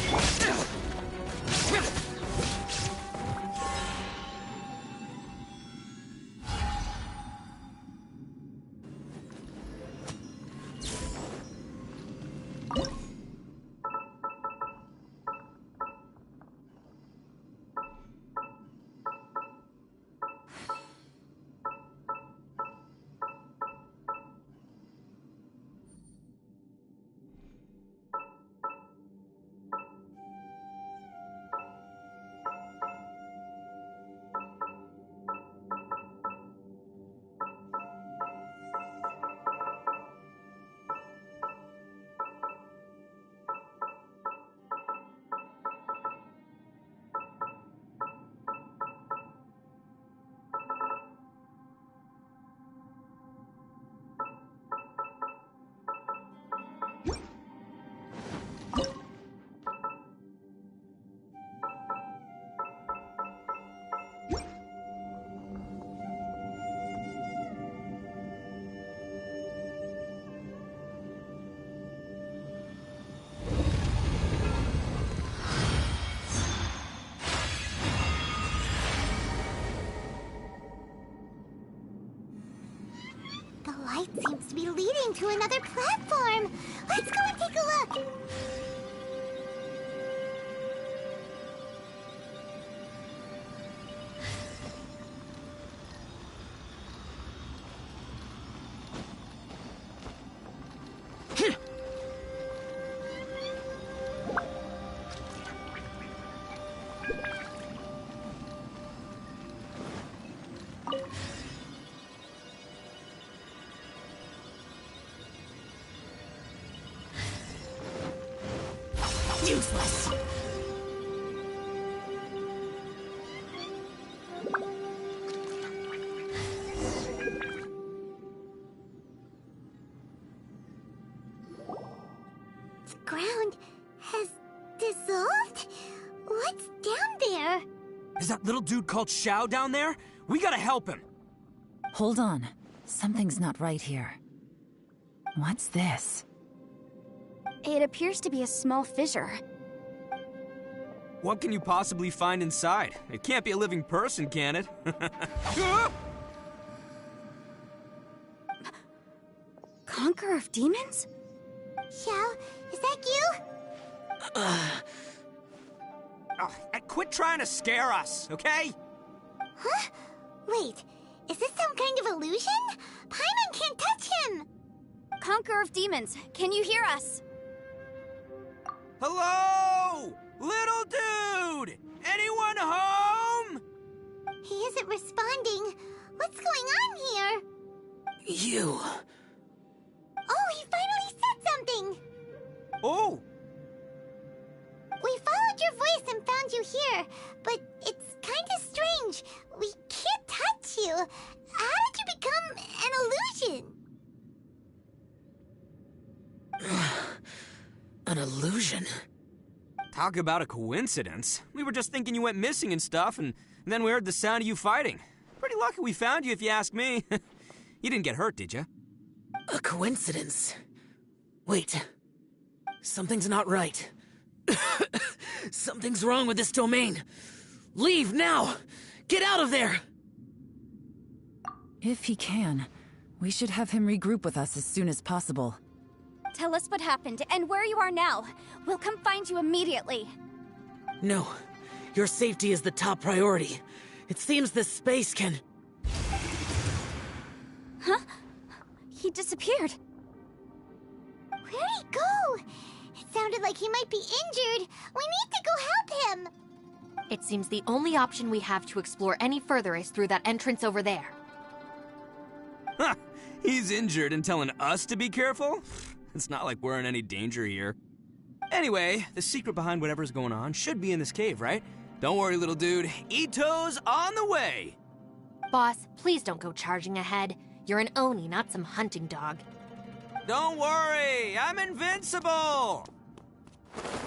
The light seems to be leading to another platform. Let's go and take a look. us. The ground has dissolved? What's down there? Is that little dude called Xiao down there? We gotta help him. Hold on. Something's not right here. What's this? It appears to be a small fissure. What can you possibly find inside? It can't be a living person, can it? Conqueror of demons? Xiao, is that you? Quit trying to scare us, okay? Huh? Wait, is this some kind of illusion? Paimon can't touch him! Conqueror of demons, can you hear us? Hello? Little dude! Anyone home? He isn't responding. What's going on here? You. Oh, he finally said something! Oh! We followed your voice and found you here, but it's kinda strange. We can't touch you. How did you become an illusion? An illusion? Talk about a coincidence. We were just thinking you went missing and stuff, and then we heard the sound of you fighting. Pretty lucky we found you, if you ask me. You didn't get hurt, did you? A coincidence? Wait. Something's not right. Something's wrong with this domain. Leave now! Get out of there! If he can, we should have him regroup with us as soon as possible. Tell us what happened and where you are now. We'll come find you immediately. No. Your safety is the top priority. It seems this space can... Huh? He disappeared. Where'd he go? It sounded like he might be injured. We need to go help him. It seems the only option we have to explore any further is through that entrance over there. Huh. He's injured and telling us to be careful? It's not like we're in any danger here. Anyway, the secret behind whatever's going on should be in this cave, right? Don't worry, little dude. Ito's on the way! Boss, please don't go charging ahead. You're an Oni, not some hunting dog. Don't worry, I'm invincible!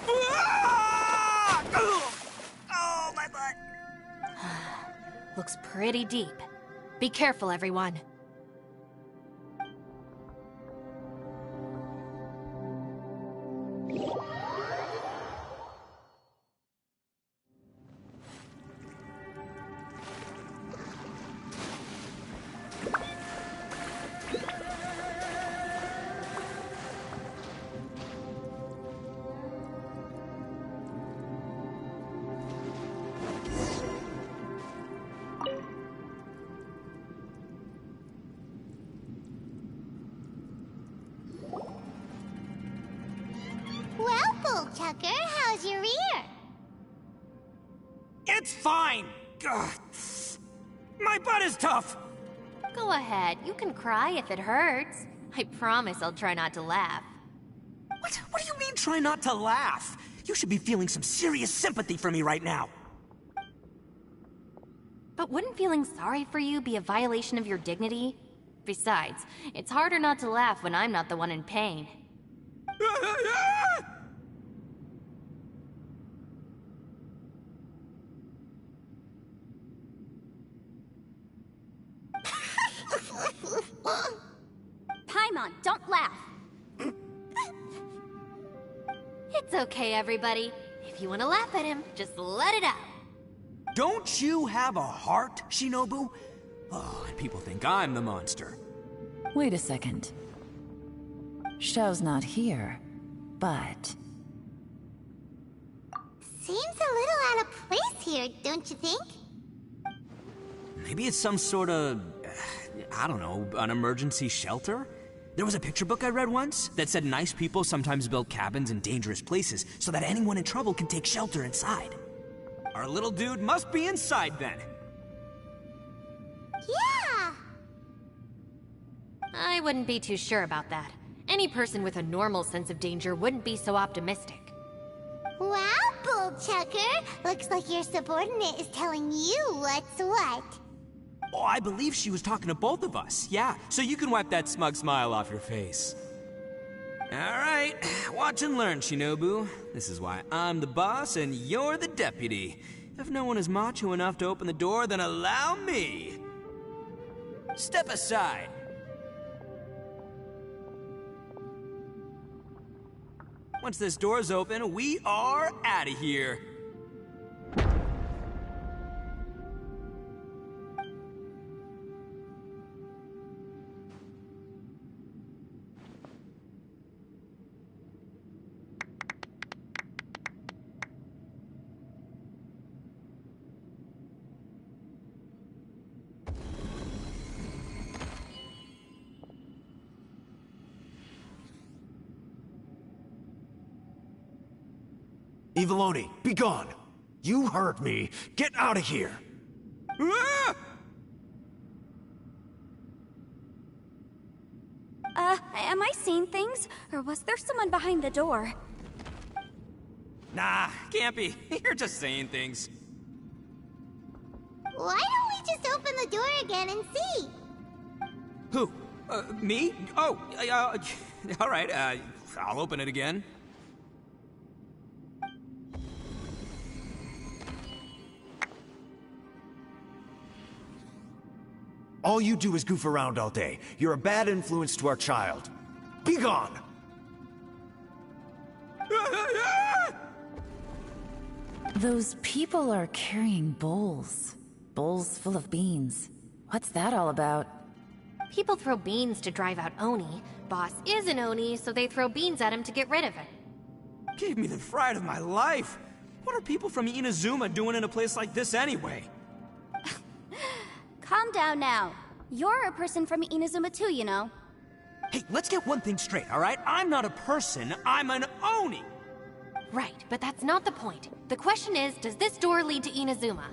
Ah! Oh, my butt! Looks pretty deep. Be careful, everyone. Well, Bullchucker, how's your ear? It's fine! Ugh. My butt is tough! Go ahead, you can cry if it hurts. I promise I'll try not to laugh. What do you mean, try not to laugh? You should be feeling some serious sympathy for me right now. But wouldn't feeling sorry for you be a violation of your dignity? Besides, it's harder not to laugh when I'm not the one in pain. Paimon, don't laugh. It's okay, everybody. If you want to laugh at him, just let it out. Don't you have a heart, Shinobu? Oh, and people think I'm the monster. Wait a second. Xiao's not here, but... Seems a little out of place here, don't you think? Maybe it's some sort of, I don't know, an emergency shelter? There was a picture book I read once that said nice people sometimes build cabins in dangerous places so that anyone in trouble can take shelter inside. Our little dude must be inside then. Yeah! I wouldn't be too sure about that. Any person with a normal sense of danger wouldn't be so optimistic. Well, Chucker. Looks like your subordinate is telling you what's what. Oh, I believe she was talking to both of us. Yeah, so you can wipe that smug smile off your face. All right, watch and learn, Shinobu. This is why I'm the boss and you're the deputy. If no one is macho enough to open the door, then allow me. Step aside. Once this door's open, we are out of here. Eviloni, be gone! You heard me! Get out of here! Ah! Am I seeing things? Or was there someone behind the door? Nah, can't be. You're just saying things. Why don't we just open the door again and see? Who? Me? Oh, all right, I'll open it again. All you do is goof around all day. You're a bad influence to our child. Be gone! Those people are carrying bowls. Bowls full of beans. What's that all about? People throw beans to drive out Oni. Boss is an Oni, so they throw beans at him to get rid of it. Gave me the fright of my life. What are people from Inazuma doing in a place like this anyway? Calm down now. You're a person from Inazuma too, you know. Hey, let's get one thing straight, all right? I'm not a person, I'm an Oni! Right, but that's not the point. The question is, does this door lead to Inazuma?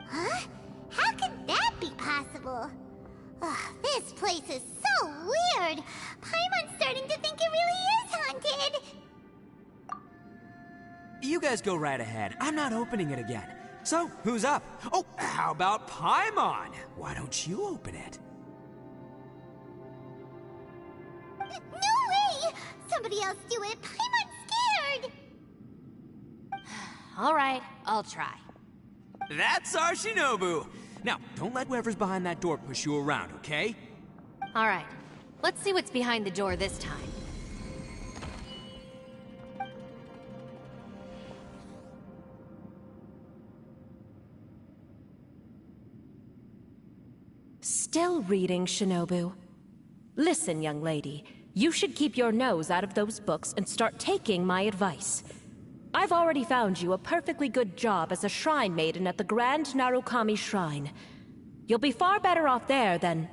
Huh? How could that be possible? Ugh, this place is so weird. Paimon's starting to think it really is haunted. You guys go right ahead. I'm not opening it again. So, who's up? Oh, how about Paimon? Why don't you open it? No way! Somebody else do it. Paimon's scared. All right, I'll try. That's our Shinobu! Now, don't let whoever's behind that door push you around, okay? All right, let's see what's behind the door this time. Still reading, Shinobu. Listen, young lady. You should keep your nose out of those books and start taking my advice. I've already found you a perfectly good job as a shrine maiden at the Grand Narukami Shrine. You'll be far better off there than...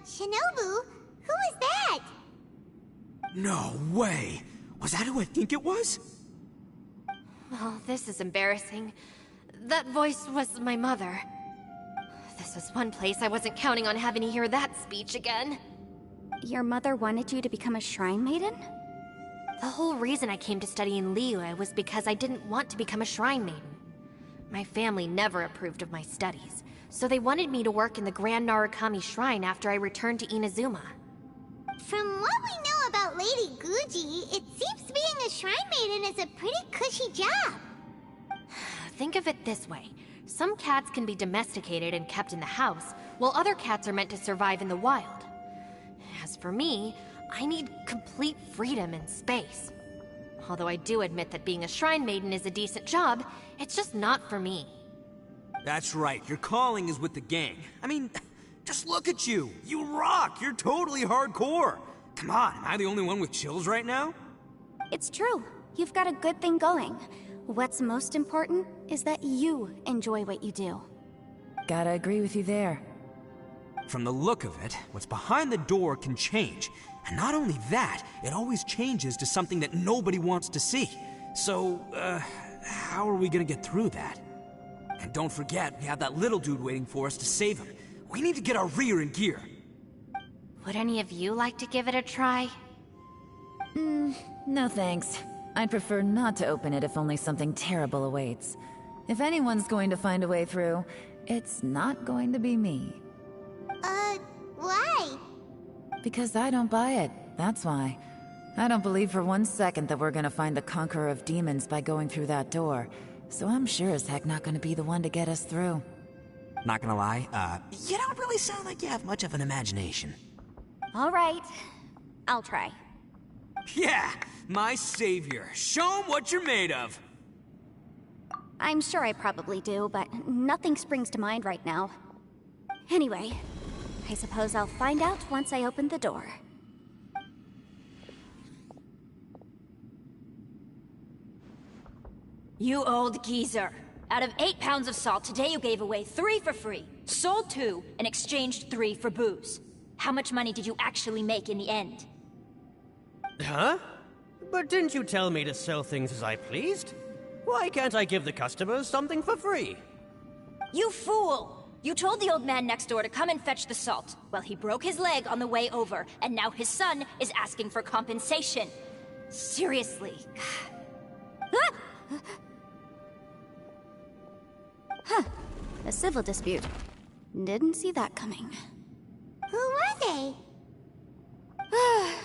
Shinobu? Who is that? No way! Was that who I think it was? Oh, this is embarrassing. That voice was my mother. This was one place I wasn't counting on having to hear that speech again. Your mother wanted you to become a shrine maiden? The whole reason I came to study in Liyue was because I didn't want to become a shrine maiden. My family never approved of my studies, so they wanted me to work in the Grand Narukami Shrine after I returned to Inazuma. From what we know about Lady Guji, it seems being a shrine maiden is a pretty cushy job. Think of it this way. Some cats can be domesticated and kept in the house, while other cats are meant to survive in the wild. As for me, I need complete freedom and space. Although I do admit that being a shrine maiden is a decent job, it's just not for me. That's right, your calling is with the gang. I mean, just look at you. You rock, you're totally hardcore. Come on, am I the only one with chills right now? It's true. You've got a good thing going. What's most important is that you enjoy what you do. Gotta agree with you there. From the look of it, what's behind the door can change. And not only that, it always changes to something that nobody wants to see. So, how are we gonna get through that? And don't forget, we have that little dude waiting for us to save him. We need to get our rear in gear. Would any of you like to give it a try? No thanks. I'd prefer not to open it if only something terrible awaits. If anyone's going to find a way through, it's not going to be me. Why? Because I don't buy it, that's why. I don't believe for 1 second that we're gonna find the Conqueror of Demons by going through that door, so I'm sure as heck not gonna be the one to get us through. Not gonna lie, you don't really sound like you have much of an imagination. All right, I'll try. Yeah, my savior. Show 'em what you're made of. I'm sure I probably do, but nothing springs to mind right now. Anyway, I suppose I'll find out once I open the door. You old geezer. Out of 8 pounds of salt, today you gave away 3 for free, sold 2, and exchanged 3 for booze. How much money did you actually make in the end? Huh? But didn't you tell me to sell things as I pleased? Why can't I give the customers something for free? You fool! You told the old man next door to come and fetch the salt. Well, he broke his leg on the way over, and now his son is asking for compensation. Seriously. A civil dispute. Didn't see that coming. Who were they?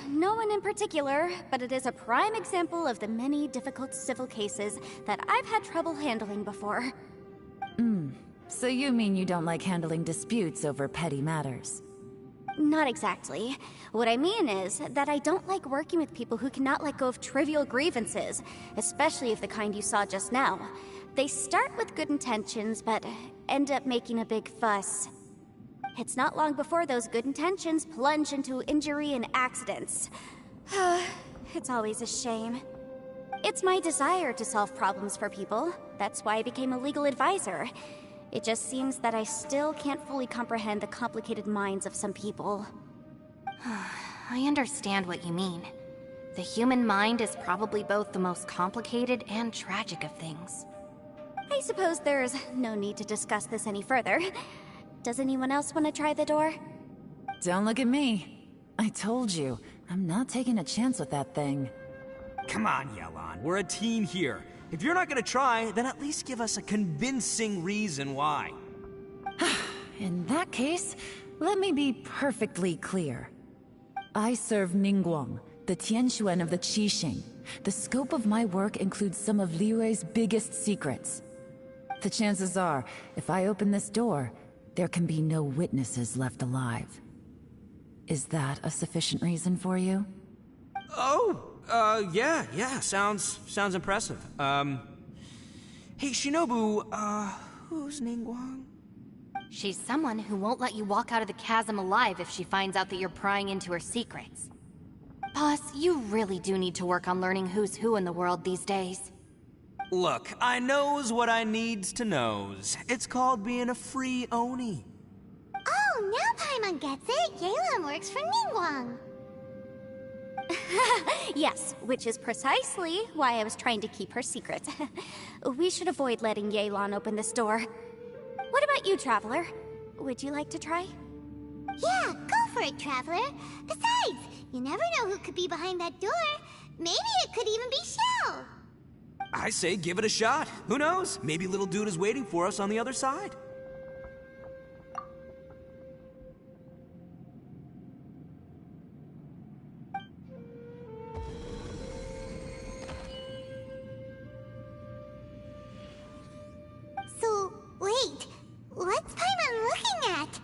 No one in particular, but it is a prime example of the many difficult civil cases that I've had trouble handling before. So you mean you don't like handling disputes over petty matters? Not exactly. What I mean is that I don't like working with people who cannot let go of trivial grievances, especially of the kind you saw just now. They start with good intentions, but end up making a big fuss. It's not long before those good intentions plunge into injury and accidents. It's always a shame. It's my desire to solve problems for people. That's why I became a legal advisor. It just seems that I still can't fully comprehend the complicated minds of some people. I understand what you mean. The human mind is probably both the most complicated and tragic of things. I suppose there's no need to discuss this any further. Does anyone else want to try the door? Don't look at me. I told you, I'm not taking a chance with that thing. Come on, Yelan. We're a team here. If you're not gonna try, then at least give us a convincing reason why. In that case, let me be perfectly clear. I serve Ningguang, the Tianquan of the Qixing. The scope of my work includes some of Liyue's biggest secrets. The chances are, if I open this door, there can be no witnesses left alive. Is that a sufficient reason for you? Yeah, sounds impressive. Hey, Shinobu, who's Ningguang? She's someone who won't let you walk out of the chasm alive if she finds out that you're prying into her secrets. Boss, you really do need to work on learning who's who in the world these days. Look, I knows what I needs to knows. It's called being a free Oni. Oh, now Paimon gets it. Yelan works for Ningguang. Yes, which is precisely why I was trying to keep her secret. We should avoid letting Yelan open this door. What about you, Traveler? Would you like to try? Yeah, go for it, Traveler. Besides, you never know who could be behind that door. Maybe it could even be Shell. I say give it a shot. Who knows? Maybe little dude is waiting for us on the other side. So, wait. What's Paimon looking at?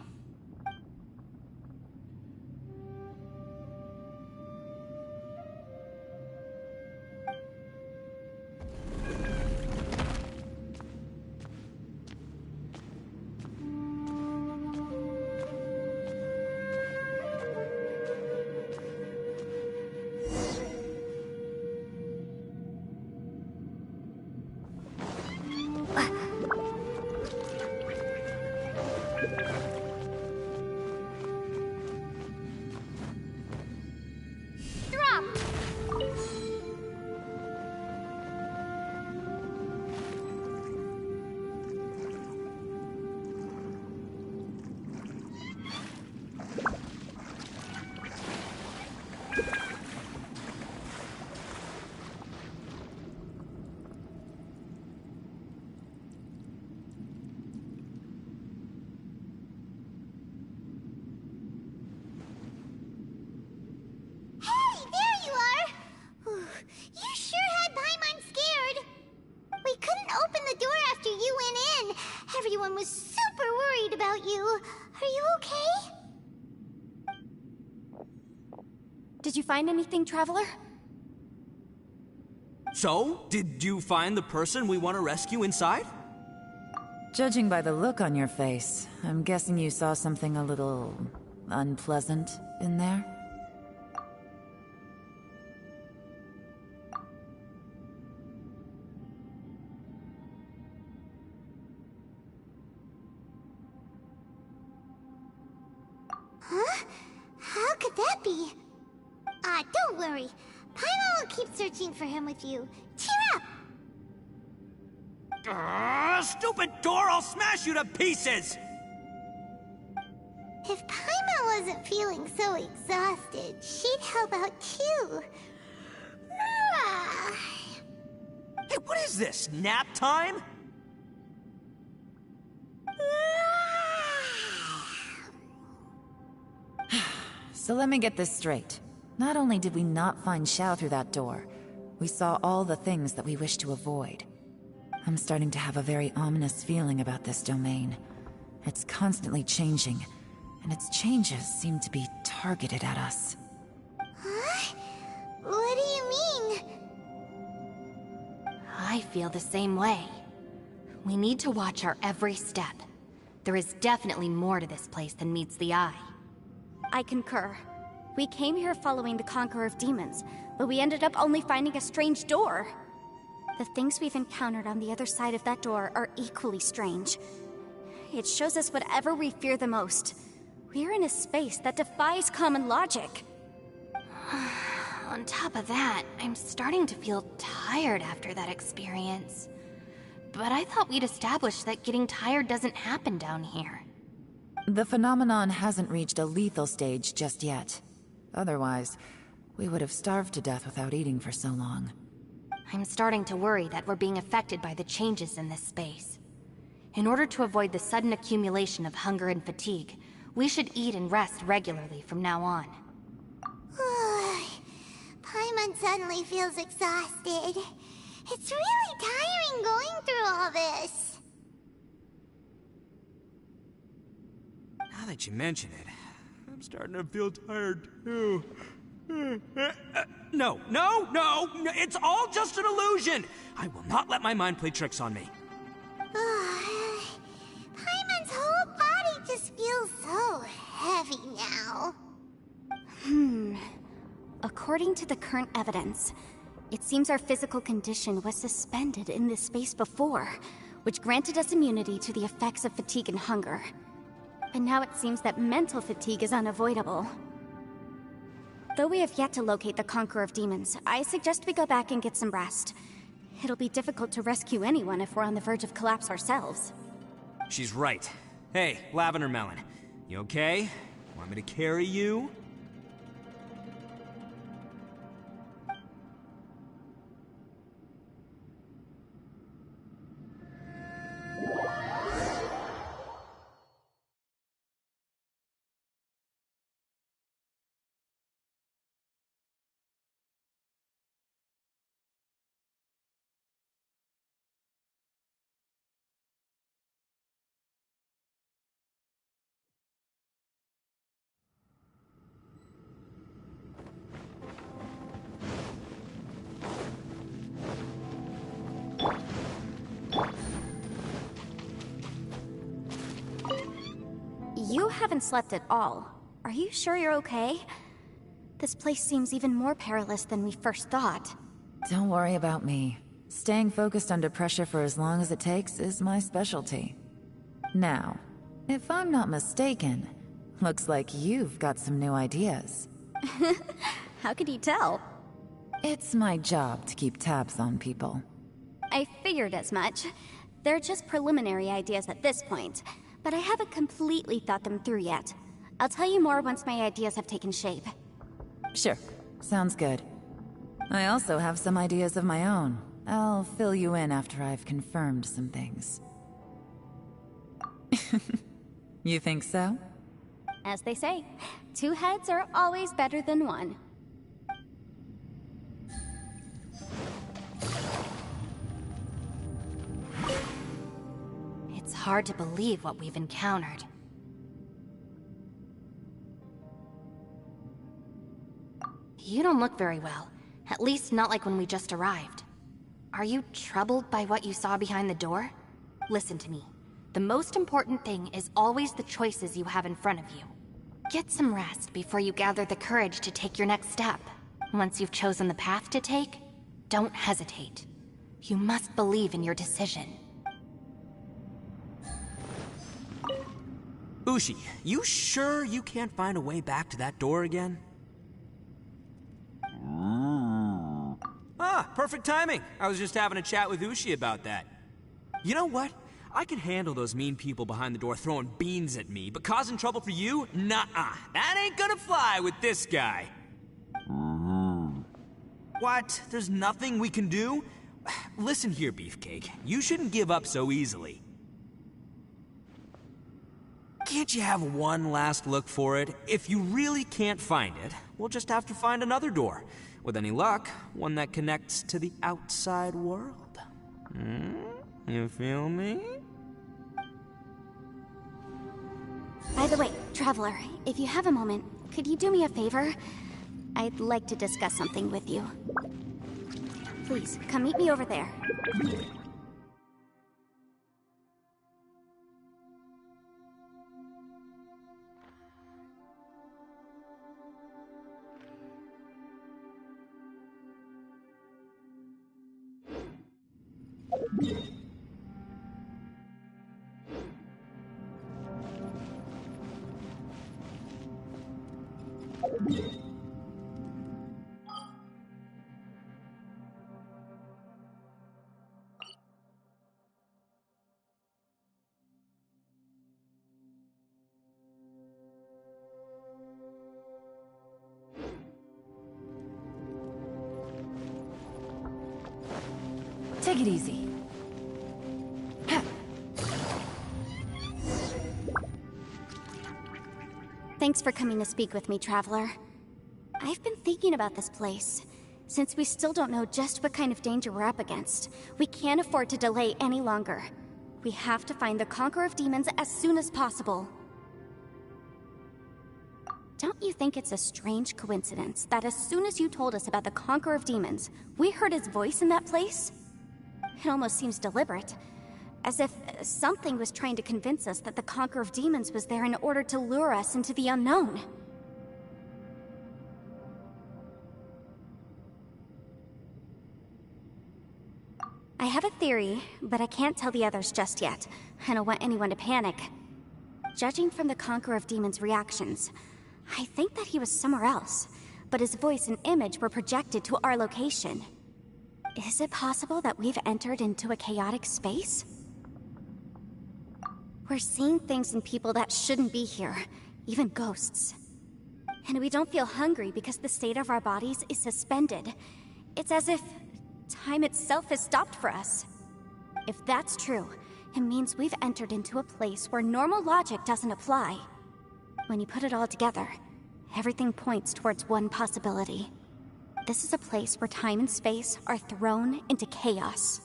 everyone was super worried about you. Are you okay? Did you find anything, Traveler? So, did you find the person we want to rescue inside? Judging by the look on your face, I'm guessing you saw something a little unpleasant in there? Huh? How could that be? Don't worry. Paimon will keep searching for him with you. Cheer up! Stupid door! I'll smash you to pieces! If Paimon wasn't feeling so exhausted, she'd help out too. Hey, what is this? Nap time? So let me get this straight. Not only did we not find Xiao through that door, we saw all the things that we wish to avoid. I'm starting to have a very ominous feeling about this domain. It's constantly changing, and its changes seem to be targeted at us. Huh? What do you mean? I feel the same way. We need to watch our every step. There is definitely more to this place than meets the eye. I concur. We came here following the Conqueror of Demons, but we ended up only finding a strange door. The things we've encountered on the other side of that door are equally strange. It shows us whatever we fear the most. We're in a space that defies common logic. On top of that, I'm starting to feel tired after that experience. But I thought we'd established that getting tired doesn't happen down here. The phenomenon hasn't reached a lethal stage just yet. Otherwise, we would have starved to death without eating for so long. I'm starting to worry that we're being affected by the changes in this space. In order to avoid the sudden accumulation of hunger and fatigue, we should eat and rest regularly from now on. Paimon suddenly feels exhausted. It's really tiring going through all this. Now that you mention it, I'm starting to feel tired too. No, it's all just an illusion! I will not let my mind play tricks on me. Paimon's whole body just feels so heavy now. According to the current evidence, it seems our physical condition was suspended in this space before, which granted us immunity to the effects of fatigue and hunger. But now it seems that mental fatigue is unavoidable. Though we have yet to locate the Conqueror of Demons, I suggest we go back and get some rest. It'll be difficult to rescue anyone if we're on the verge of collapse ourselves. She's right. Hey, Lavender Melon, you okay? Want me to carry you? You haven't slept at all. Are you sure you're okay? This place seems even more perilous than we first thought. Don't worry about me. Staying focused under pressure for as long as it takes is my specialty. Now, if I'm not mistaken, looks like you've got some new ideas. How could you tell? It's my job to keep tabs on people. I figured as much. They're just preliminary ideas at this point, but I haven't completely thought them through yet. I'll tell you more once my ideas have taken shape. Sure. Sounds good. I also have some ideas of my own. I'll fill you in after I've confirmed some things. You think so? As they say, 2 heads are always better than 1. It's hard to believe what we've encountered. You don't look very well. At least not like when we just arrived. Are you troubled by what you saw behind the door? Listen to me. The most important thing is always the choices you have in front of you. Get some rest before you gather the courage to take your next step. Once you've chosen the path to take, don't hesitate. You must believe in your decision. Ushi, you sure you can't find a way back to that door again? Ah, perfect timing. I was just having a chat with Ushi about that. You know what? I can handle those mean people behind the door throwing beans at me, but causing trouble for you? Nuh-uh. That ain't gonna fly with this guy. What? There's nothing we can do? Listen here, Beefcake. You shouldn't give up so easily. Can't you have one last look for it? If you really can't find it, we'll just have to find another door. With any luck, one that connects to the outside world. You feel me? By the way, Traveler, if you have a moment, could you do me a favor? I'd like to discuss something with you. Please, come meet me over there. Take it easy. Thanks for coming to speak with me, Traveler. I've been thinking about this place. Since we still don't know just what kind of danger we're up against, we can't afford to delay any longer. We have to find the Conqueror of Demons as soon as possible. Don't you think it's a strange coincidence that as soon as you told us about the Conqueror of Demons, we heard his voice in that place? It almost seems deliberate. As if something was trying to convince us that the Conqueror of Demons was there in order to lure us into the unknown. I have a theory, but I can't tell the others just yet. I don't want anyone to panic. Judging from the Conqueror of Demons' reactions, I think that he was somewhere else, but his voice and image were projected to our location. Is it possible that we've entered into a chaotic space? We're seeing things in people that shouldn't be here, even ghosts. And we don't feel hungry because the state of our bodies is suspended. It's as if time itself has stopped for us. If that's true, it means we've entered into a place where normal logic doesn't apply. When you put it all together, everything points towards one possibility. This is a place where time and space are thrown into chaos.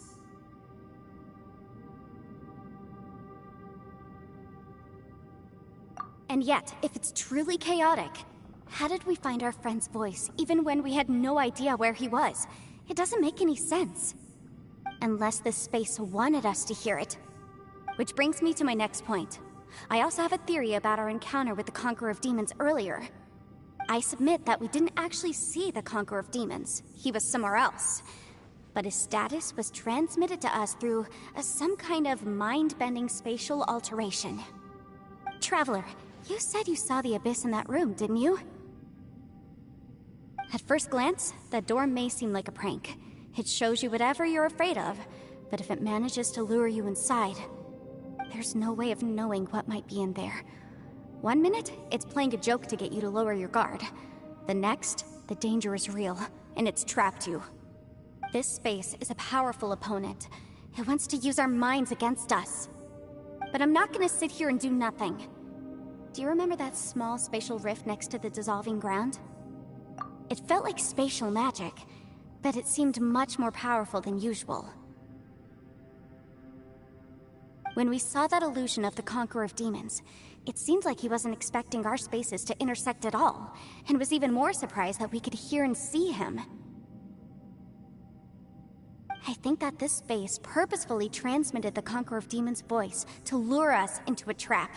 And yet, if it's truly chaotic, how did we find our friend's voice even when we had no idea where he was? It doesn't make any sense. Unless this space wanted us to hear it. Which brings me to my next point. I also have a theory about our encounter with the Conqueror of Demons earlier. I submit that we didn't actually see the Conqueror of Demons. He was somewhere else. But his status was transmitted to us through some kind of mind-bending spatial alteration. Traveler, you said you saw the abyss in that room, didn't you? At first glance, that door may seem like a prank. It shows you whatever you're afraid of, but if it manages to lure you inside, there's no way of knowing what might be in there. 1 minute, it's playing a joke to get you to lower your guard. The next, the danger is real, and it's trapped you. This space is a powerful opponent. It wants to use our minds against us. But I'm not gonna sit here and do nothing. Do you remember that small spatial rift next to the dissolving ground? It felt like spatial magic, but it seemed much more powerful than usual. When we saw that illusion of the Conqueror of Demons, it seemed like he wasn't expecting our spaces to intersect at all, and was even more surprised that we could hear and see him. I think that this space purposefully transmitted the Conqueror of Demons' voice to lure us into a trap.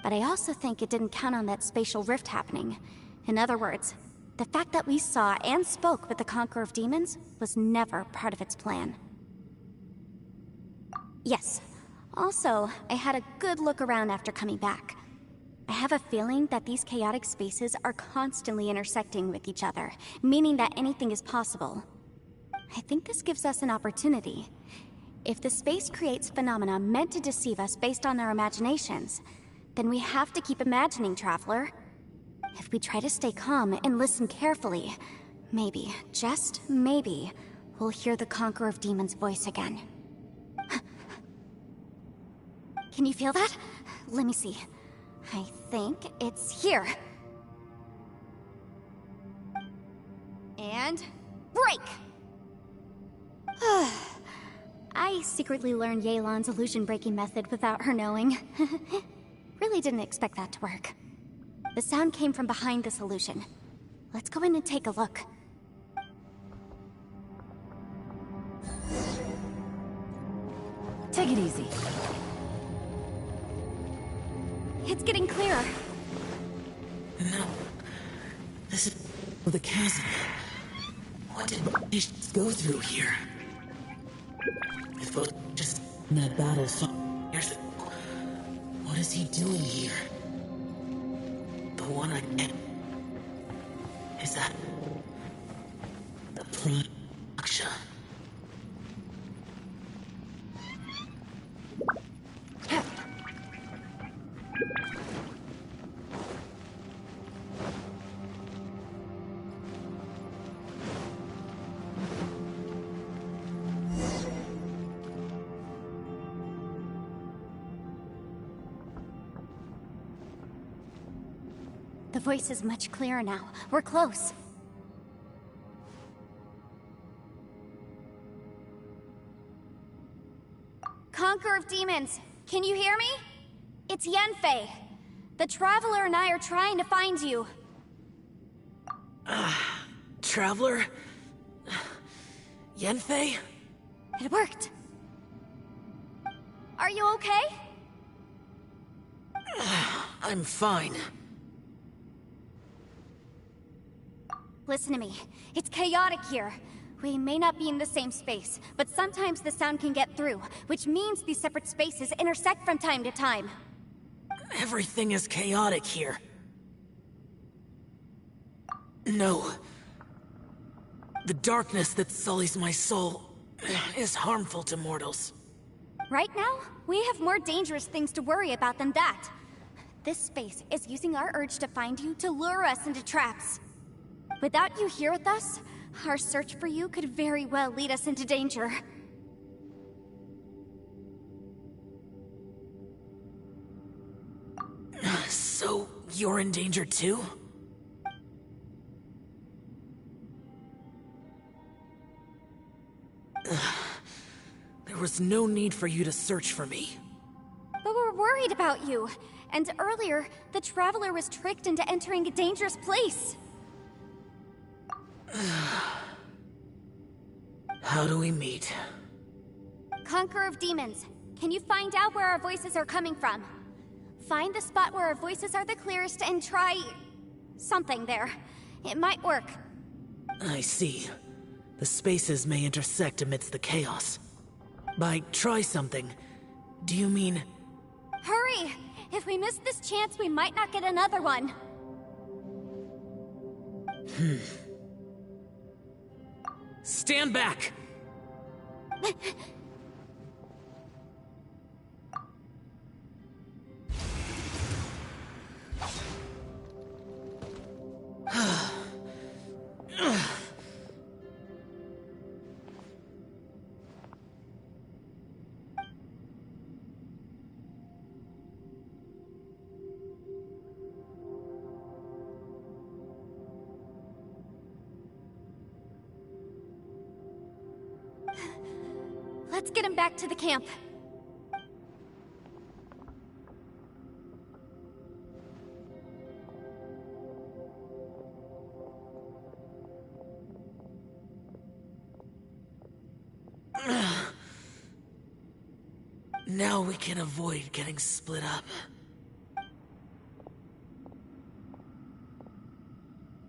But I also think it didn't count on that spatial rift happening. In other words, the fact that we saw and spoke with the Conqueror of Demons was never part of its plan. Yes. Also, I had a good look around after coming back. I have a feeling that these chaotic spaces are constantly intersecting with each other, meaning that anything is possible. I think this gives us an opportunity. If the space creates phenomena meant to deceive us based on our imaginations, then we have to keep imagining, Traveler. If we try to stay calm and listen carefully, maybe, just maybe, we'll hear the Conqueror of Demons' voice again. Can you feel that? Let me see. I think it's here. And break! I secretly learned Yelan's illusion-breaking method without her knowing. Really didn't expect that to work. The sound came from behind this illusion. Let's go in and take a look. Take it easy. It's getting clearer. No. This is the chasm. What did he go through here? If it was just in that battle years ago, what is he doing here? The one I met. Is that the Aksha? The voice is much clearer now. We're close. Conqueror of Demons, can you hear me? It's Yenfei. The Traveler and I are trying to find you. Traveler? Yenfei? It worked. Are you okay? I'm fine. Listen to me. It's chaotic here. We may not be in the same space, but sometimes the sound can get through, which means these separate spaces intersect from time to time. Everything is chaotic here. No. The darkness that sullies my soul is harmful to mortals. Right now, we have more dangerous things to worry about than that. This space is using our urge to find you to lure us into traps. Without you here with us, our search for you could very well lead us into danger. So, you're in danger too? There was no need for you to search for me. But we're worried about you. And earlier, the Traveler was tricked into entering a dangerous place. How do we meet? Conqueror of Demons, can you find out where our voices are coming from? Find the spot where our voices are the clearest and try... something there. It might work. I see. The spaces may intersect amidst the chaos. By try something, do you mean... Hurry! If we miss this chance, we might not get another one. Stand back! Let's get him back to the camp. Now we can avoid getting split up.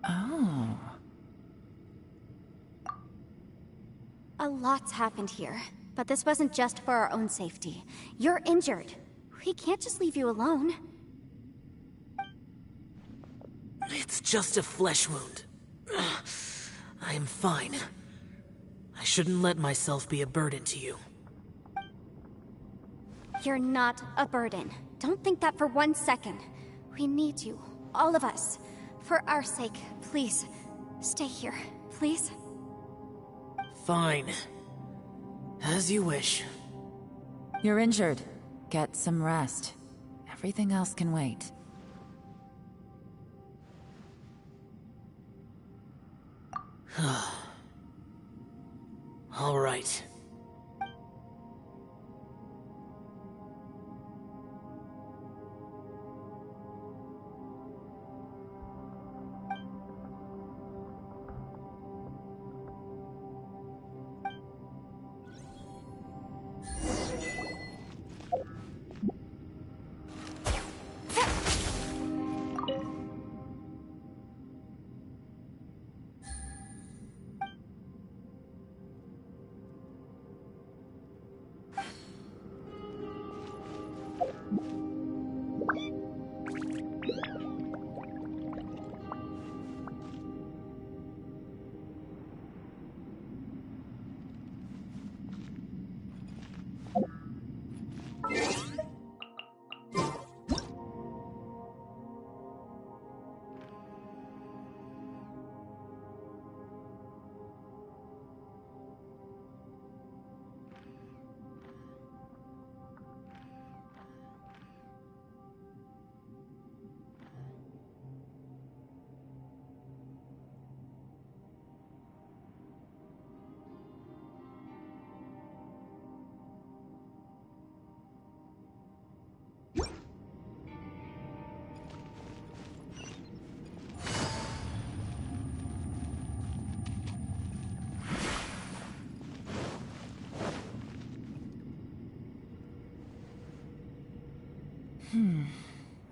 Oh. A lot's happened here, but this wasn't just for our own safety. You're injured. We can't just leave you alone. It's just a flesh wound. I am fine. I shouldn't let myself be a burden to you. You're not a burden. Don't think that for 1 second. We need you, all of us. For our sake, please, stay here, please. Fine. As you wish. You're injured. Get some rest. Everything else can wait. All right.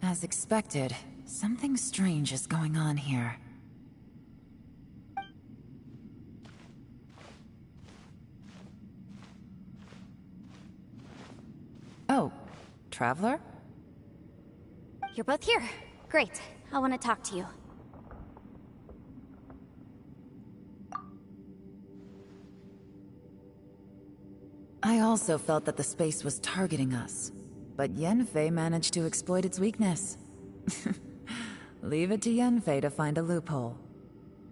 As expected, something strange is going on here. Oh, Traveler? You're both here. Great. I want to talk to you. I also felt that the space was targeting us, but Yenfei managed to exploit its weakness. Leave it to Yenfei to find a loophole.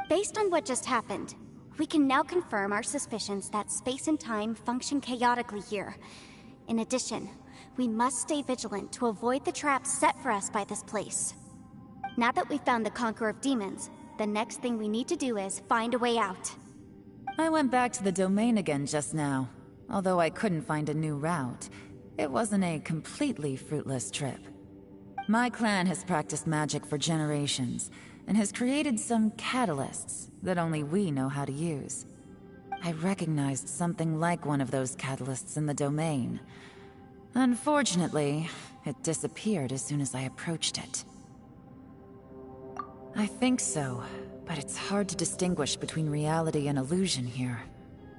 Based on what just happened, we can now confirm our suspicions that space and time function chaotically here. In addition, we must stay vigilant to avoid the traps set for us by this place. Now that we've found the Conqueror of Demons, the next thing we need to do is find a way out. I went back to the domain again just now. Although I couldn't find a new route, it wasn't a completely fruitless trip. My clan has practiced magic for generations, and has created some catalysts that only we know how to use. I recognized something like one of those catalysts in the domain. Unfortunately, it disappeared as soon as I approached it. I think so, but it's hard to distinguish between reality and illusion here.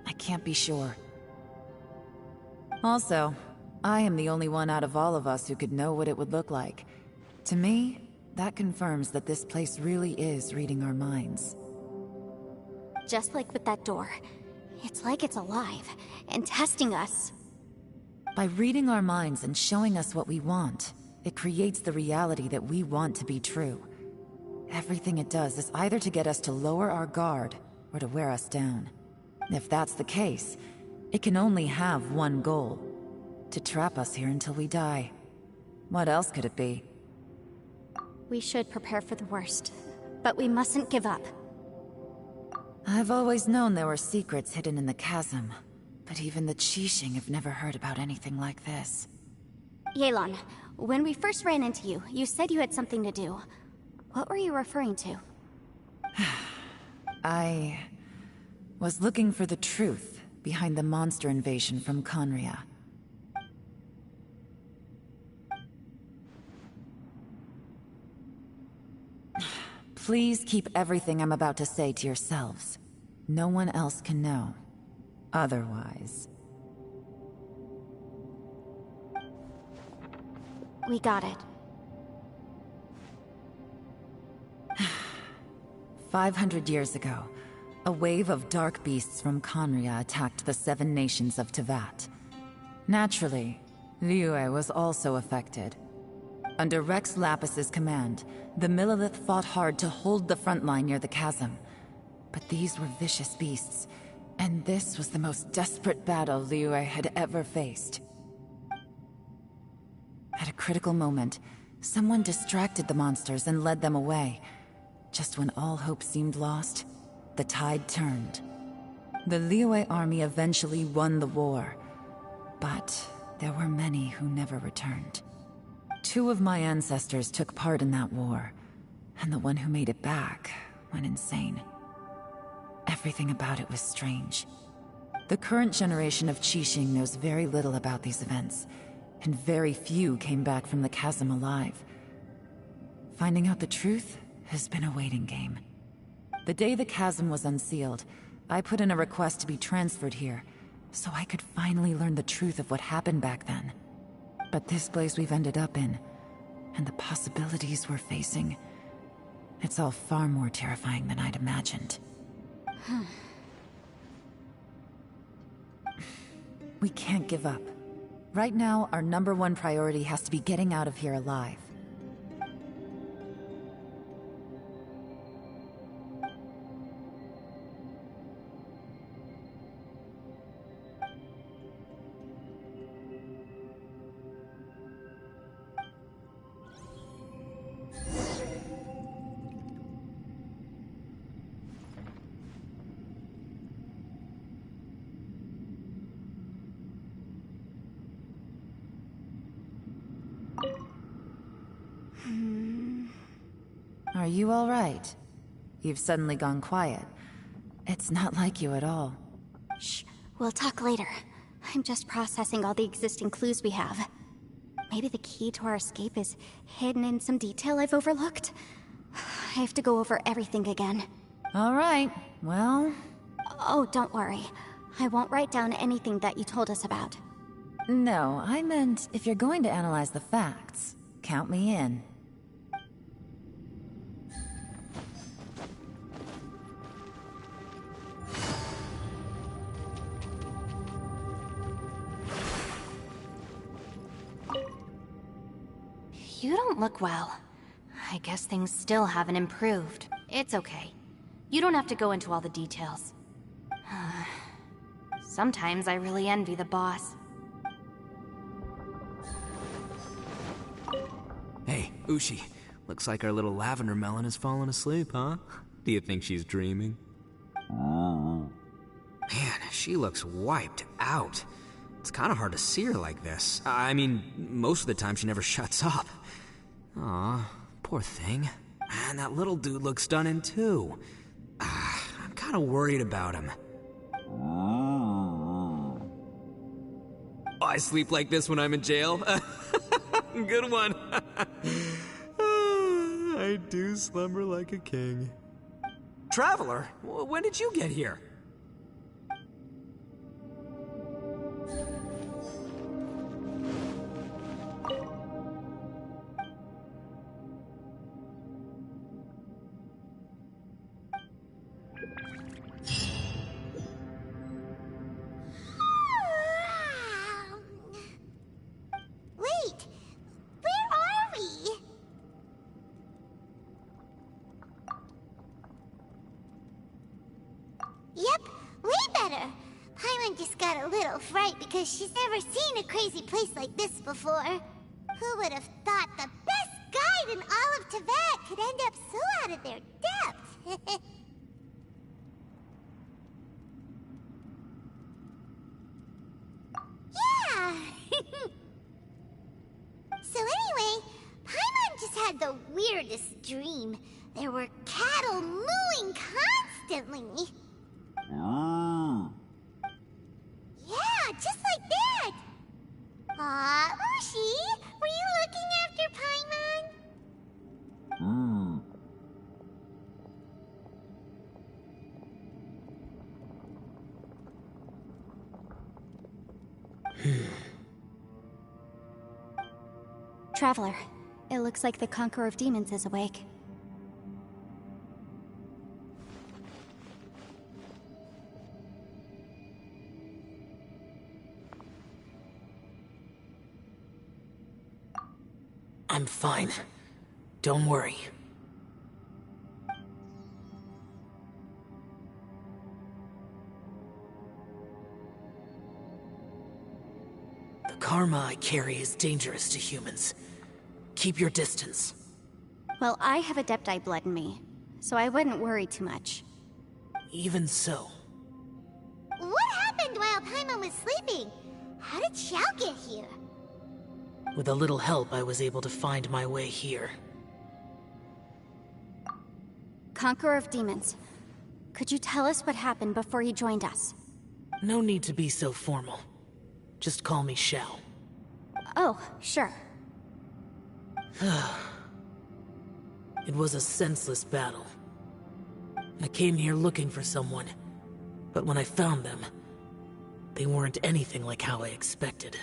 I can't be sure. Also, I am the only one out of all of us who could know what it would look like. To me, that confirms that this place really is reading our minds. Just like with that door, it's like it's alive and testing us. By reading our minds and showing us what we want, it creates the reality that we want to be true. Everything it does is either to get us to lower our guard or to wear us down. If that's the case, it can only have one goal: to trap us here until we die. What else could it be? We should prepare for the worst, but we mustn't give up. I've always known there were secrets hidden in the chasm, but even the Qixing have never heard about anything like this. Yelan, when we first ran into you, you said you had something to do. What were you referring to? I was looking for the truth behind the monster invasion from Conria. Please keep everything I'm about to say to yourselves. No one else can know. Otherwise... We got it. 500 years ago, a wave of dark beasts from Conria attacked the 7 nations of Tevat. Naturally, Liyue was also affected. Under Rex Lapis's command, the Millelith fought hard to hold the front line near the chasm. But these were vicious beasts, and this was the most desperate battle Liyue had ever faced. At a critical moment, someone distracted the monsters and led them away. Just when all hope seemed lost, the tide turned. The Liyue army eventually won the war, but there were many who never returned. 2 of my ancestors took part in that war, and the one who made it back went insane. Everything about it was strange. The current generation of Qixing knows very little about these events, and very few came back from the chasm alive. Finding out the truth has been a waiting game. The day the chasm was unsealed, I put in a request to be transferred here, so I could finally learn the truth of what happened back then. But this place we've ended up in, and the possibilities we're facing, it's all far more terrifying than I'd imagined. We can't give up. Right now, our #1 priority has to be getting out of here alive. Are you all right? You've suddenly gone quiet. It's not like you at all. Shh, we'll talk later. I'm just processing all the existing clues we have. Maybe the key to our escape is hidden in some detail I've overlooked? I have to go over everything again. All right, well... Oh, don't worry. I won't write down anything that you told us about. No, I meant if you're going to analyze the facts, count me in. You don't look well. I guess things still haven't improved. It's okay. You don't have to go into all the details. Sometimes I really envy the boss. Hey, Ushi. Looks like our little lavender melon has fallen asleep, huh? Do you think she's dreaming? Man, she looks wiped out. It's kind of hard to see her like this. I mean, most of the time she never shuts up. Aw, poor thing. Man, that little dude looks stunning too. I'm kind of worried about him. Oh, I sleep like this when I'm in jail? Good one. I do slumber like a king. Traveler, when did you get here? Wait, where are we? Yep, way better. Paimon just got a little fright because she's never seen a crazy place like this before. Who would have thought the best guide in all of Tevat could end up so out of their depth? Yeah! So anyway, Paimon just had the weirdest dream. There were cattle mooing constantly. Yeah, just like that. Aw, Ushi, were you looking after Paimon? Traveler, it looks like the Conqueror of Demons is awake. I'm fine. Don't worry. The karma I carry is dangerous to humans. Keep your distance. Well, I have Adepti blood in me, so I wouldn't worry too much. Even so. What happened while Paimon was sleeping? How did Xiao get here? With a little help, I was able to find my way here. Conqueror of Demons, could you tell us what happened before you joined us? No need to be so formal. Just call me Xiao. Oh, sure. It was a senseless battle. I came here looking for someone, but when I found them, they weren't anything like how I expected.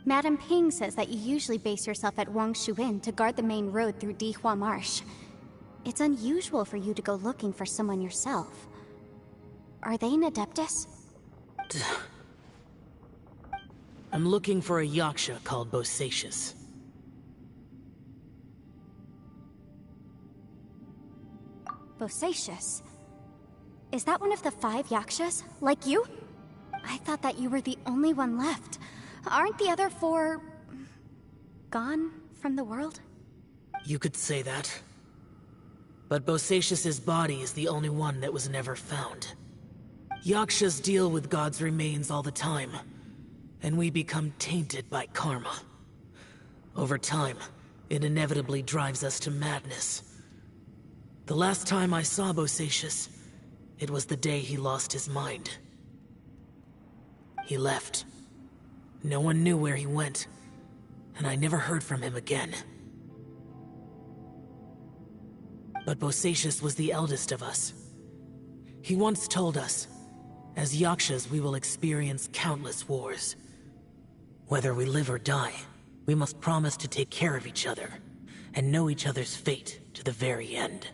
Madame Ping says that you usually base yourself at Wangshu Inn to guard the main road through Dihua Marsh. It's unusual for you to go looking for someone yourself. Are they an Adeptus? I'm looking for a Yaksha called Bosacius. Bosacius? Is that one of the 5 Yakshas? Like you? I thought that you were the only one left. Aren't the other 4... gone from the world? You could say that. But Bosacius's body is the only one that was never found. Yakshas deal with God's remains all the time, and we become tainted by karma. Over time, it inevitably drives us to madness. The last time I saw Bosacius, it was the day he lost his mind. He left. No one knew where he went, and I never heard from him again. But Bosacius was the eldest of us. He once told us, as Yakshas we will experience countless wars. Whether we live or die, we must promise to take care of each other, and know each other's fate to the very end.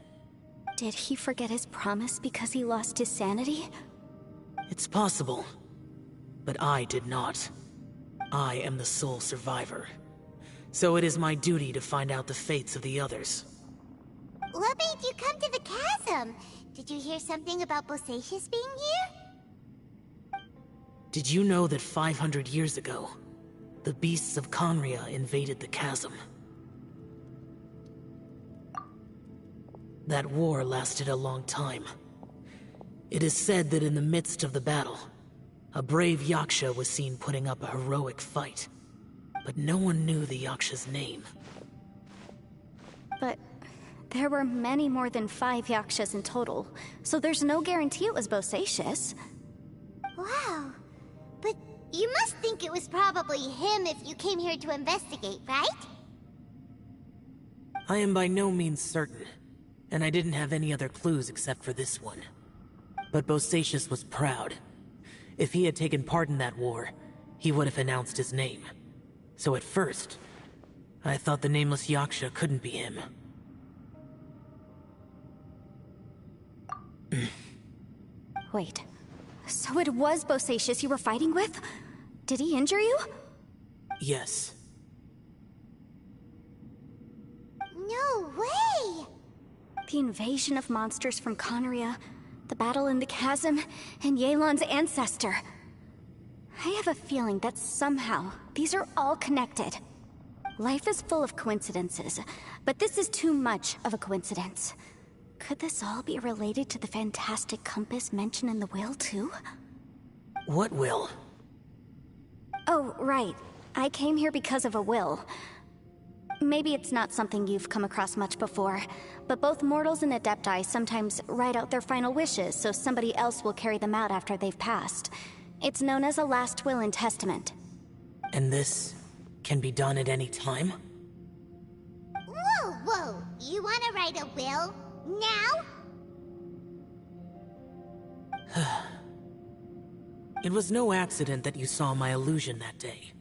Did he forget his promise because he lost his sanity? It's possible, but I did not. I am the sole survivor. So it is my duty to find out the fates of the others. What made you come to the chasm? Did you hear something about Bosacius being here? Did you know that 500 years ago, the beasts of Conria invaded the chasm? That war lasted a long time. It is said that in the midst of the battle, a brave Yaksha was seen putting up a heroic fight. But no one knew the Yaksha's name. But there were many more than 5 Yakshas in total, so there's no guarantee it was Bosacius. Wow. But you must think it was probably him if you came here to investigate, right? I am by no means certain, and I didn't have any other clues except for this one. But Bosacius was proud. If he had taken part in that war, he would have announced his name. So at first, I thought the nameless Yaksha couldn't be him. Wait, so it was Bosacius you were fighting with? Did he injure you? Yes. No way! The invasion of monsters from Conria, the battle in the chasm, and Yelan's ancestor. I have a feeling that somehow these are all connected. Life is full of coincidences, but this is too much of a coincidence. Could this all be related to the fantastic compass mentioned in the will, too? What will? Oh, right. I came here because of a will. Maybe it's not something you've come across much before, but both mortals and Adepti sometimes write out their final wishes so somebody else will carry them out after they've passed. It's known as a last will and testament. And this can be done at any time? Whoa, whoa! You wanna write a will? Now? It was no accident that you saw my illusion that day.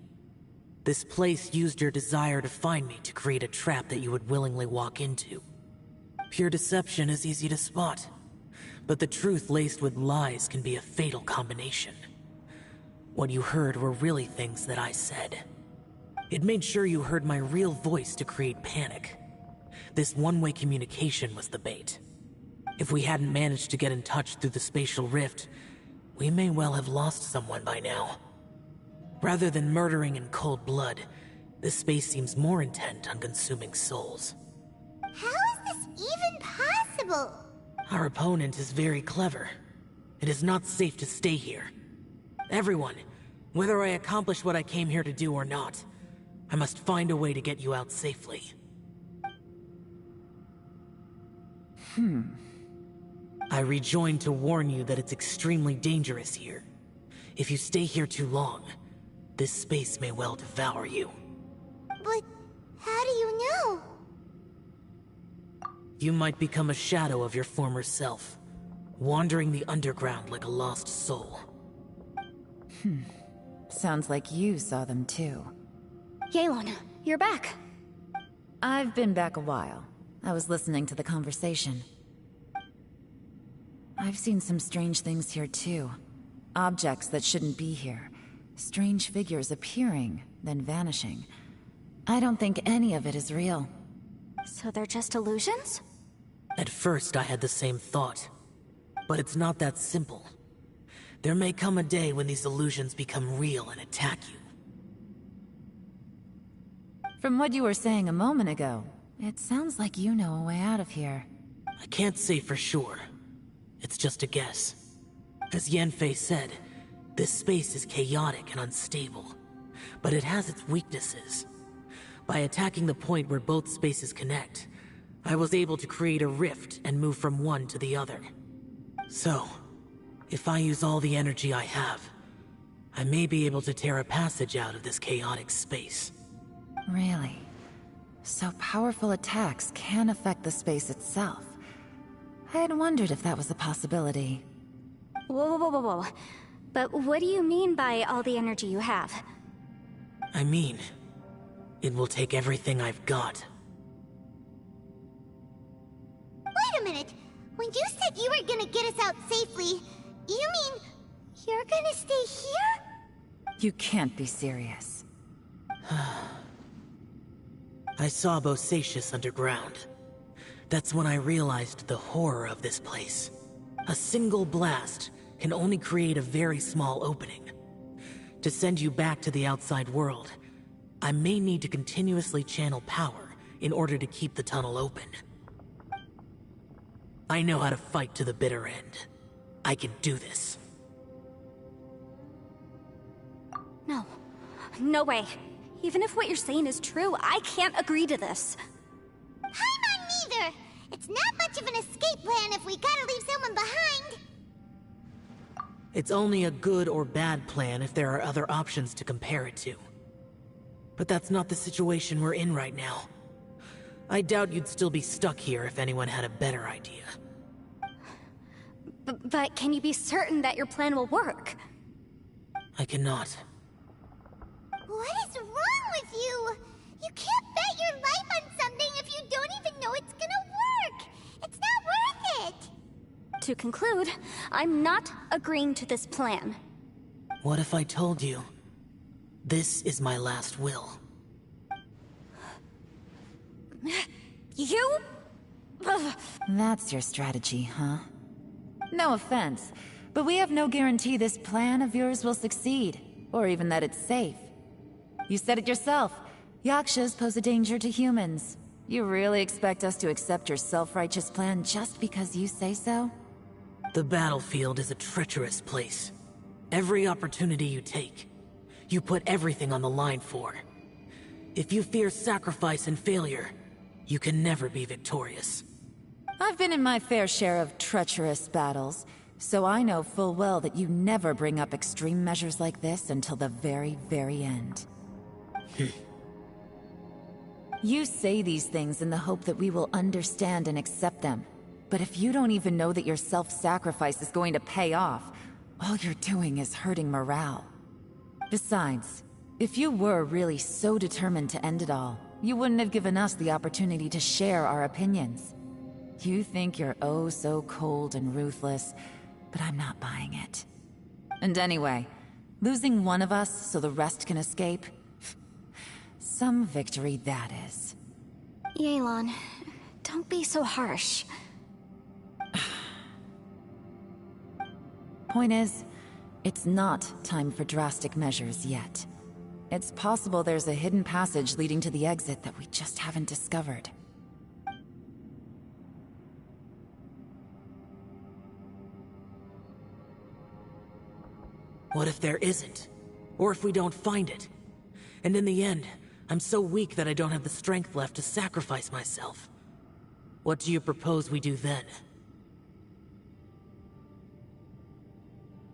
This place used your desire to find me to create a trap that you would willingly walk into. Pure deception is easy to spot, but the truth laced with lies can be a fatal combination. What you heard were really things that I said. It made sure you heard my real voice to create panic. This one-way communication was the bait. If we hadn't managed to get in touch through the spatial rift, we may well have lost someone by now. Rather than murdering in cold blood, this space seems more intent on consuming souls. How is this even possible? Our opponent is very clever. It is not safe to stay here. Everyone, whether I accomplish what I came here to do or not, I must find a way to get you out safely. I rejoined to warn you that it's extremely dangerous here. If you stay here too long, this space may well devour you. But how do you know? You might become a shadow of your former self, wandering the underground like a lost soul. Sounds like you saw them too. Yelan, you're back. I've been back a while. I was listening to the conversation. I've seen some strange things here too. Objects that shouldn't be here. Strange figures appearing, then vanishing. I don't think any of it is real. So they're just illusions? At first, I had the same thought. But it's not that simple. There may come a day when these illusions become real and attack you. From what you were saying a moment ago, it sounds like you know a way out of here. I can't say for sure. It's just a guess. As Yanfei said, this space is chaotic and unstable, but it has its weaknesses. By attacking the point where both spaces connect, I was able to create a rift and move from one to the other. So, if I use all the energy I have, I may be able to tear a passage out of this chaotic space. Really? So powerful attacks can affect the space itself. I had wondered if that was a possibility. Whoa, whoa, whoa, whoa, whoa. But what do you mean by all the energy you have? I mean, it will take everything I've got. Wait a minute! When you said you were gonna get us out safely, you mean you're gonna stay here? You can't be serious. I saw Bosacius underground. That's when I realized the horror of this place. A single blast can only create a very small opening. To send you back to the outside world, I may need to continuously channel power in order to keep the tunnel open. I know how to fight to the bitter end. I can do this. No. No way. Even if what you're saying is true, I can't agree to this. I'm neither! It's not much of an escape plan if we gotta leave someone behind! It's only a good or bad plan if there are other options to compare it to. But that's not the situation we're in right now. I doubt you'd still be stuck here if anyone had a better idea. But can you be certain that your plan will work? I cannot. What is wrong with you? You can't bet your life on something if you don't even know it's gonna work! It's not worth it! To conclude, I'm not agreeing to this plan. What if I told you, this is my last will? You? Ugh. That's your strategy, huh? No offense, but we have no guarantee this plan of yours will succeed, or even that it's safe. You said it yourself. Yakshas pose a danger to humans. You really expect us to accept your self-righteous plan just because you say so? The battlefield is a treacherous place. Every opportunity you take, you put everything on the line for. If you fear sacrifice and failure, you can never be victorious. I've been in my fair share of treacherous battles, so I know full well that you never bring up extreme measures like this until the very, very end. You say these things in the hope that we will understand and accept them. But if you don't even know that your self-sacrifice is going to pay off, all you're doing is hurting morale. Besides, If you were really so determined to end it all, you wouldn't have given us the opportunity to share our opinions. You think you're oh so cold and ruthless, but I'm not buying it. And anyway, losing one of us so the rest can escape? Some victory that is. Yelan, don't be so harsh. Point is, it's not time for drastic measures yet. It's possible there's a hidden passage leading to the exit that we just haven't discovered. What if there isn't? Or if we don't find it? And in the end, I'm so weak that I don't have the strength left to sacrifice myself. What do you propose we do then?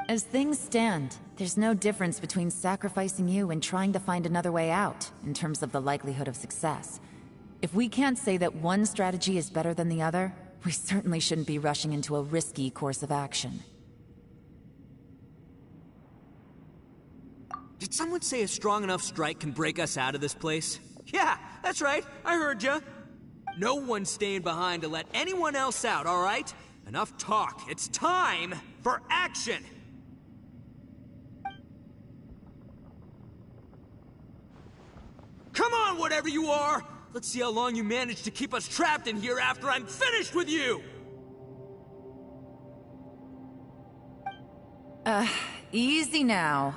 As things stand, there's no difference between sacrificing you and trying to find another way out, in terms of the likelihood of success. If we can't say that one strategy is better than the other, we certainly shouldn't be rushing into a risky course of action. Did someone say a strong enough strike can break us out of this place? Yeah, that's right. I heard ya. No one's staying behind to let anyone else out, all right? Enough talk. It's time for action! Come on, whatever you are! Let's see how long you manage to keep us trapped in here after I'm finished with you! Easy now.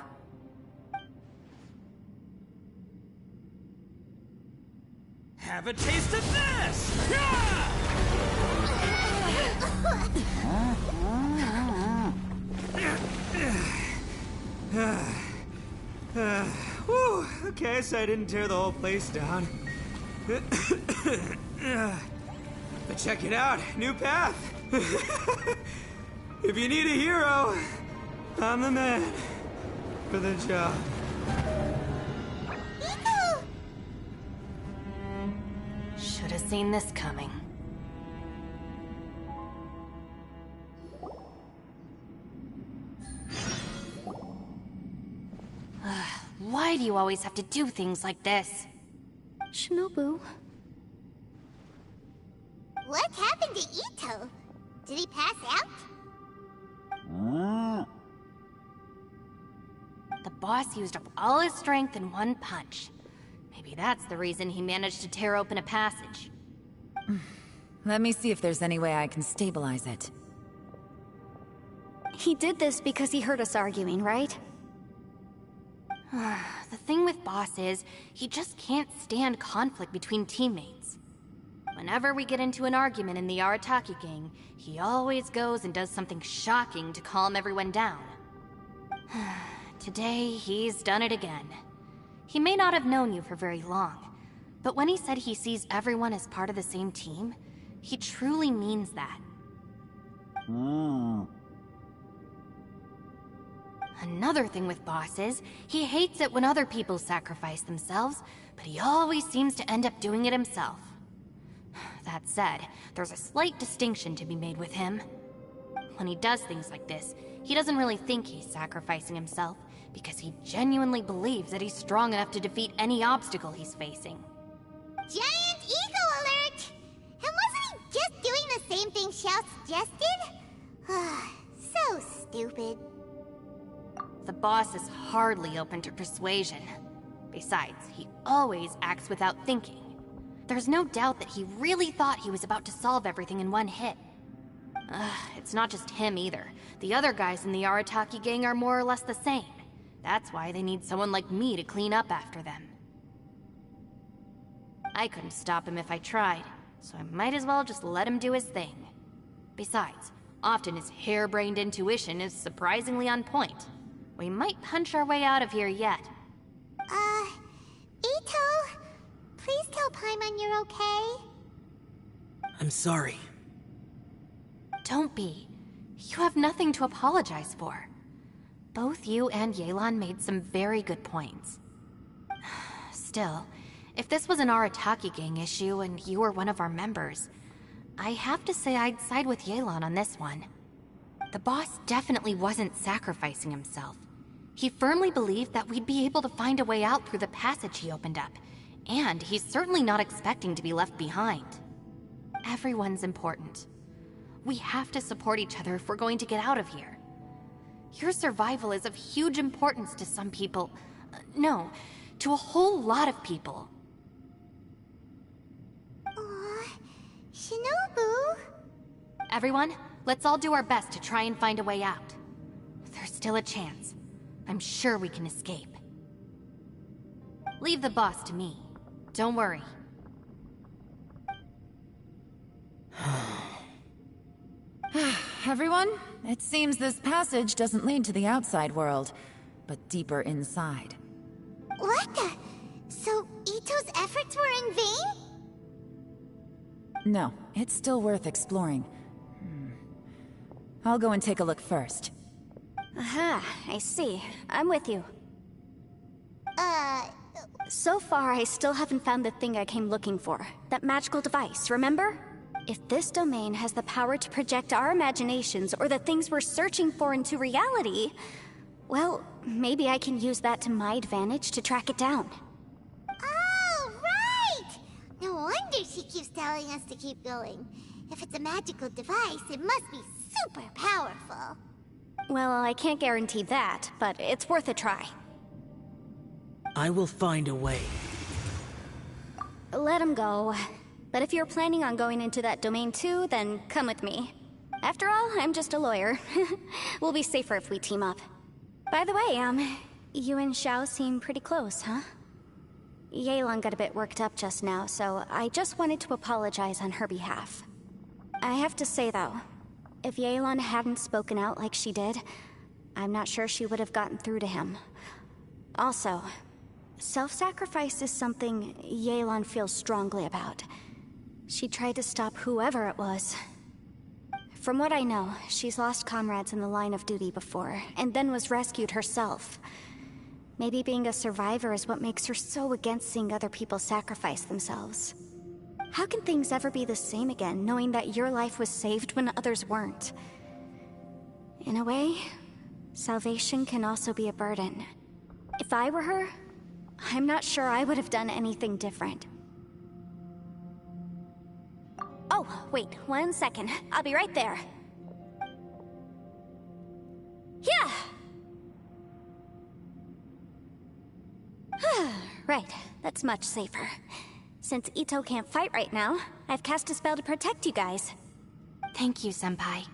Have a taste of this! Whew, okay, so I didn't tear the whole place down. But check it out, new path. If you need a hero, I'm the man for the job. Should have seen this coming. Why do you always have to do things like this? Shinobu. What happened to Ito? Did he pass out? The boss used up all his strength in one punch. Maybe that's the reason he managed to tear open a passage. Let me see if there's any way I can stabilize it. He did this because he heard us arguing, right? The thing with Boss is, he just can't stand conflict between teammates. Whenever we get into an argument in the Arataki gang, he always goes and does something shocking to calm everyone down. Today, he's done it again. He may not have known you for very long, but when he said he sees everyone as part of the same team, he truly means that. Another thing with Boss is, he hates it when other people sacrifice themselves, but he always seems to end up doing it himself. That said, there's a slight distinction to be made with him. When he does things like this, he doesn't really think he's sacrificing himself, because he genuinely believes that he's strong enough to defeat any obstacle he's facing. Giant ego alert! And wasn't he just doing the same thing Xiao suggested? So stupid. The boss is hardly open to persuasion. Besides, he always acts without thinking. There's no doubt that he really thought he was about to solve everything in one hit. It's not just him either. The other guys in the Arataki gang are more or less the same. That's why they need someone like me to clean up after them. I couldn't stop him if I tried, so I might as well just let him do his thing. Besides, often his harebrained intuition is surprisingly on point. We might punch our way out of here yet. Ito, please tell Paimon you're okay. I'm sorry. Don't be. You have nothing to apologize for. Both you and Yelan made some very good points. Still, if this was an Arataki gang issue and you were one of our members, I have to say I'd side with Yelan on this one. The boss definitely wasn't sacrificing himself. He firmly believed that we'd be able to find a way out through the passage he opened up. And he's certainly not expecting to be left behind. Everyone's important. We have to support each other if we're going to get out of here. Your survival is of huge importance to some people. No, to a whole lot of people. Aw, Shinobu. Everyone, let's all do our best to try and find a way out. There's still a chance. I'm sure we can escape. Leave the boss to me. Don't worry. Everyone, it seems this passage doesn't lead to the outside world, but deeper inside. What the? So Ito's efforts were in vain? No, it's still worth exploring. I'll go and take a look first. Aha, I see. I'm with you. So far, I still haven't found the thing I came looking for. That magical device, remember? If this domain has the power to project our imaginations or the things we're searching for into reality, well, maybe I can use that to my advantage to track it down. Oh, right! No wonder she keeps telling us to keep going. If it's a magical device, it must be super powerful. Well, I can't guarantee that, but it's worth a try. I will find a way. Let him go. But if you're planning on going into that domain too, then come with me. After all, I'm just a lawyer. We'll be safer if we team up. By the way, you and Xiao seem pretty close, huh? Yelan got a bit worked up just now, so I just wanted to apologize on her behalf. I have to say though, if Yelan hadn't spoken out like she did, I'm not sure she would have gotten through to him. Also, self-sacrifice is something Yelan feels strongly about. She tried to stop whoever it was. From what I know, she's lost comrades in the line of duty before, and then was rescued herself. Maybe being a survivor is what makes her so against seeing other people sacrifice themselves. How can things ever be the same again, knowing that your life was saved when others weren't? In a way, salvation can also be a burden. If I were her, I'm not sure I would have done anything different. Oh, wait, 1 second. I'll be right there. Yeah! Right, that's much safer. Since Ito can't fight right now, I've cast a spell to protect you guys. Thank you, Senpai.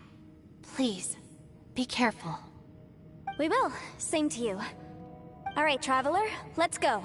Please, be careful. We will. Same to you. All right, Traveler, let's go.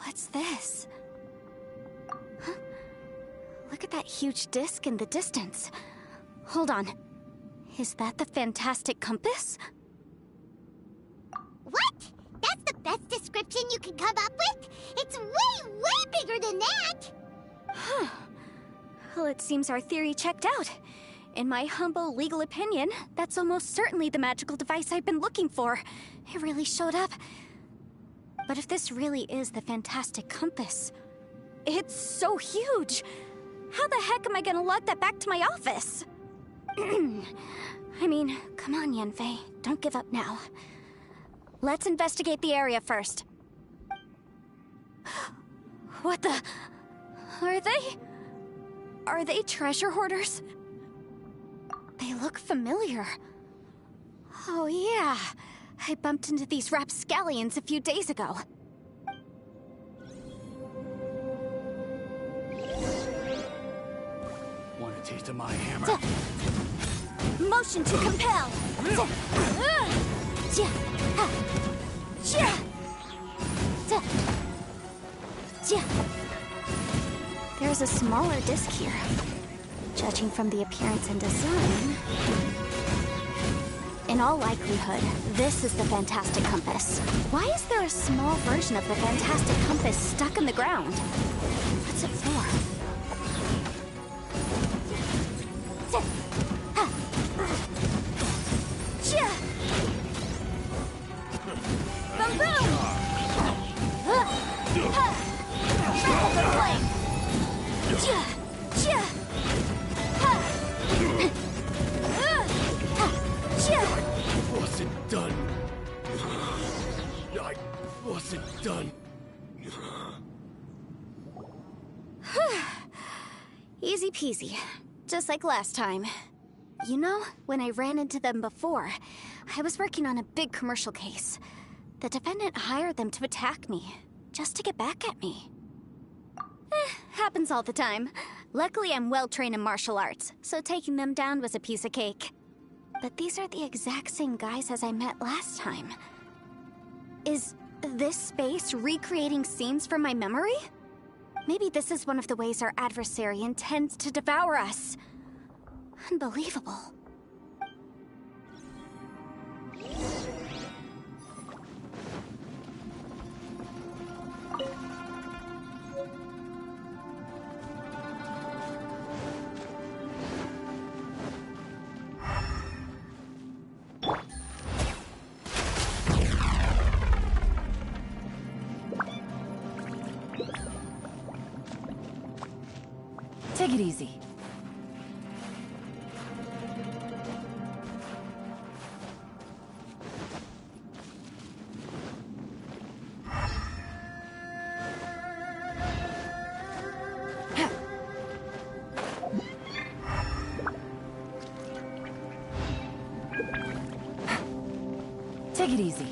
What's this? Huh? Look at that huge disc in the distance. Hold on. Is that the fantastic compass? What? That's the best description you can come up with? It's way, way bigger than that! Huh. Well, it seems our theory checked out. In my humble legal opinion, that's almost certainly the magical device I've been looking for. It really showed up. But if this really is the fantastic compass, it's so huge! How the heck am I gonna lug that back to my office? I mean, come on, Yanfei. Don't give up now. Let's investigate the area first. What the... Are they treasure hoarders? They look familiar. Oh yeah, I bumped into these rapscallions a few days ago. Want a taste of my hammer? Motion to compel! There's a smaller disc here. Judging from the appearance and design... In all likelihood, this is the Fantastic Compass. Why is there a small version of the Fantastic Compass stuck in the ground? What's it for? Boom boom! Triple flame! Wasn't done. I wasn't done. Easy peasy. Just like last time. You know, when I ran into them before, I was working on a big commercial case. The defendant hired them to attack me, just to get back at me. Happens all the time. Luckily, I'm well-trained in martial arts, so taking them down was a piece of cake. But these are the exact same guys as I met last time. Is this space recreating scenes from my memory? Maybe this is one of the ways our adversary intends to devour us. Unbelievable. Take it easy. Take it easy.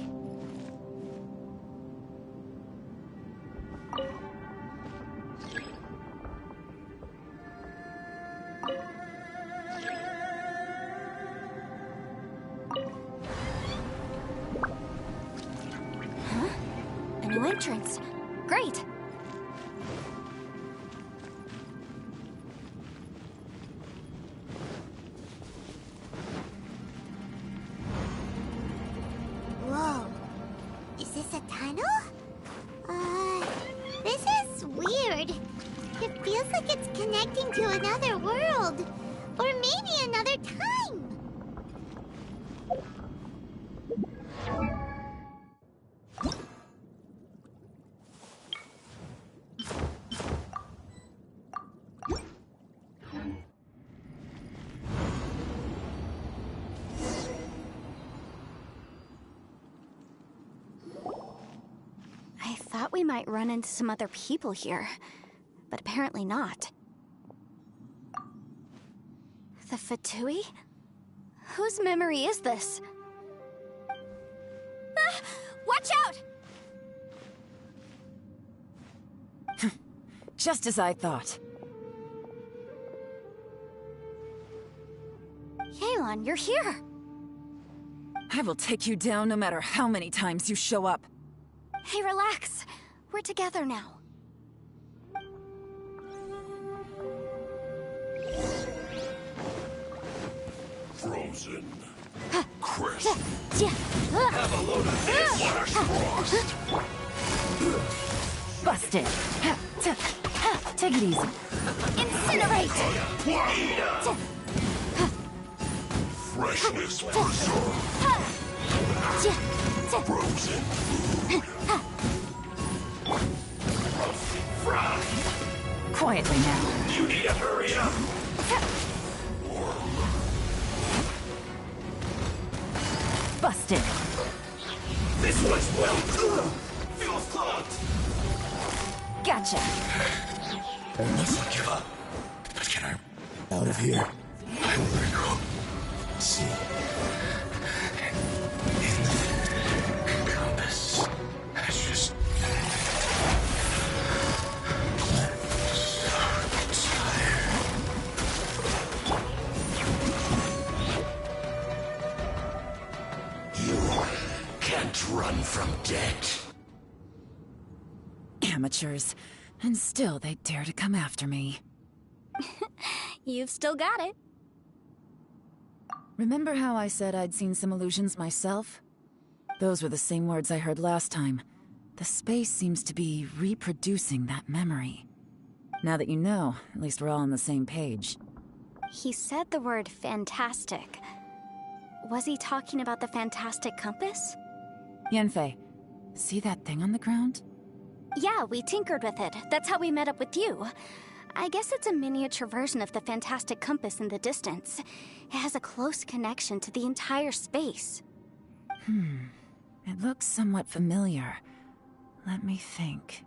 A new entrance. Great. Whoa. Is this a tunnel? This is weird. It feels like it's connecting to another world. Or maybe another time. I thought we might run into some other people here, but apparently not. The Fatui? Whose memory is this? Ah, watch out! Just as I thought. Yelan, you're here! I will take you down no matter how many times you show up. Hey, relax. We're together now. Frozen. Crisp. Have a load of this. Frost. Busted. Take it easy. Incinerate! Freshness preserved. Frozen food. Quietly now. You need to hurry up. Busted. This one's well. Feels clogged. Gotcha! I mustn't give up. But can I out of here? I will go see. In the compass. I just I'm so tired. You can't run from death. Amateurs. And still they dare to come after me. You've still got it. Remember how I said I'd seen some illusions myself? Those were the same words I heard last time. The space seems to be reproducing that memory. Now that you know, at least we're all on the same page. He said the word fantastic. Was he talking about the fantastic compass? Yanfei, see that thing on the ground? Yeah, we tinkered with it. That's how we met up with you. I guess it's a miniature version of the fantastic compass in the distance. It has a close connection to the entire space. It looks somewhat familiar. Let me think.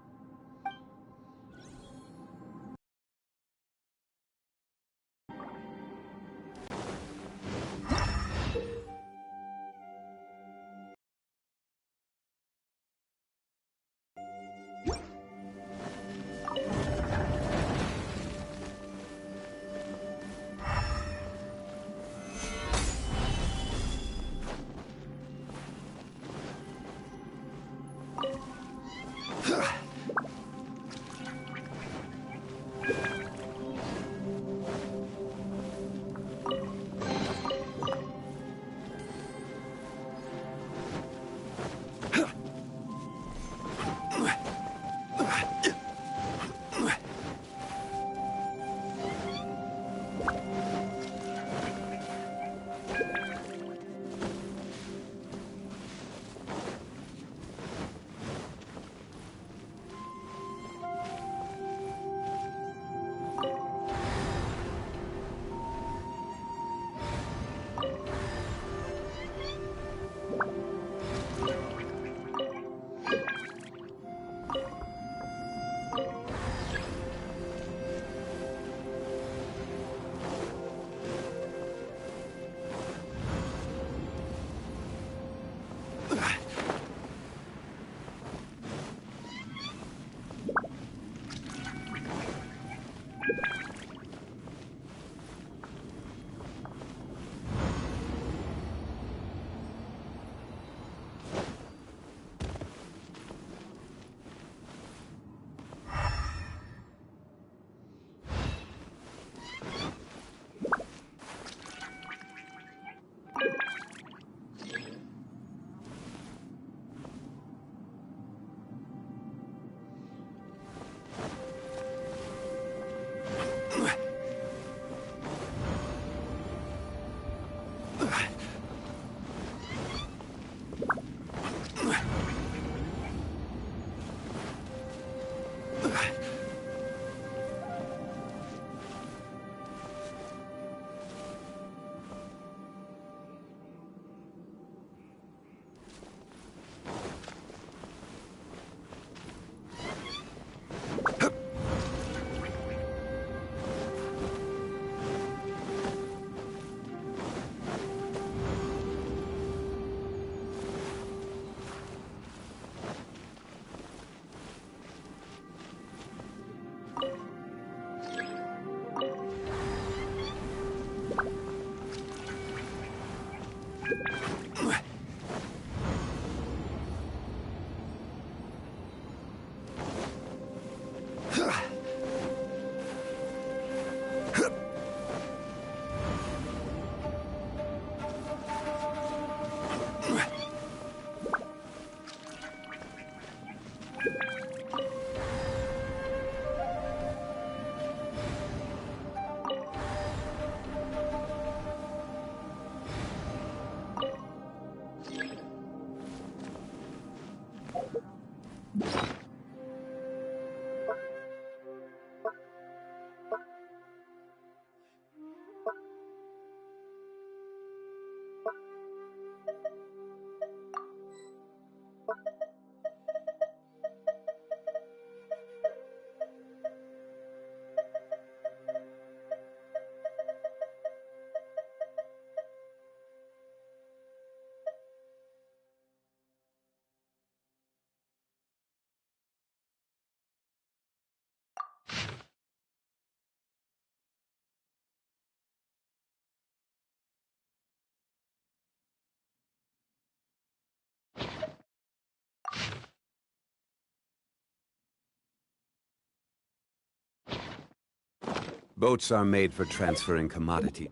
Boats are made for transferring commodity.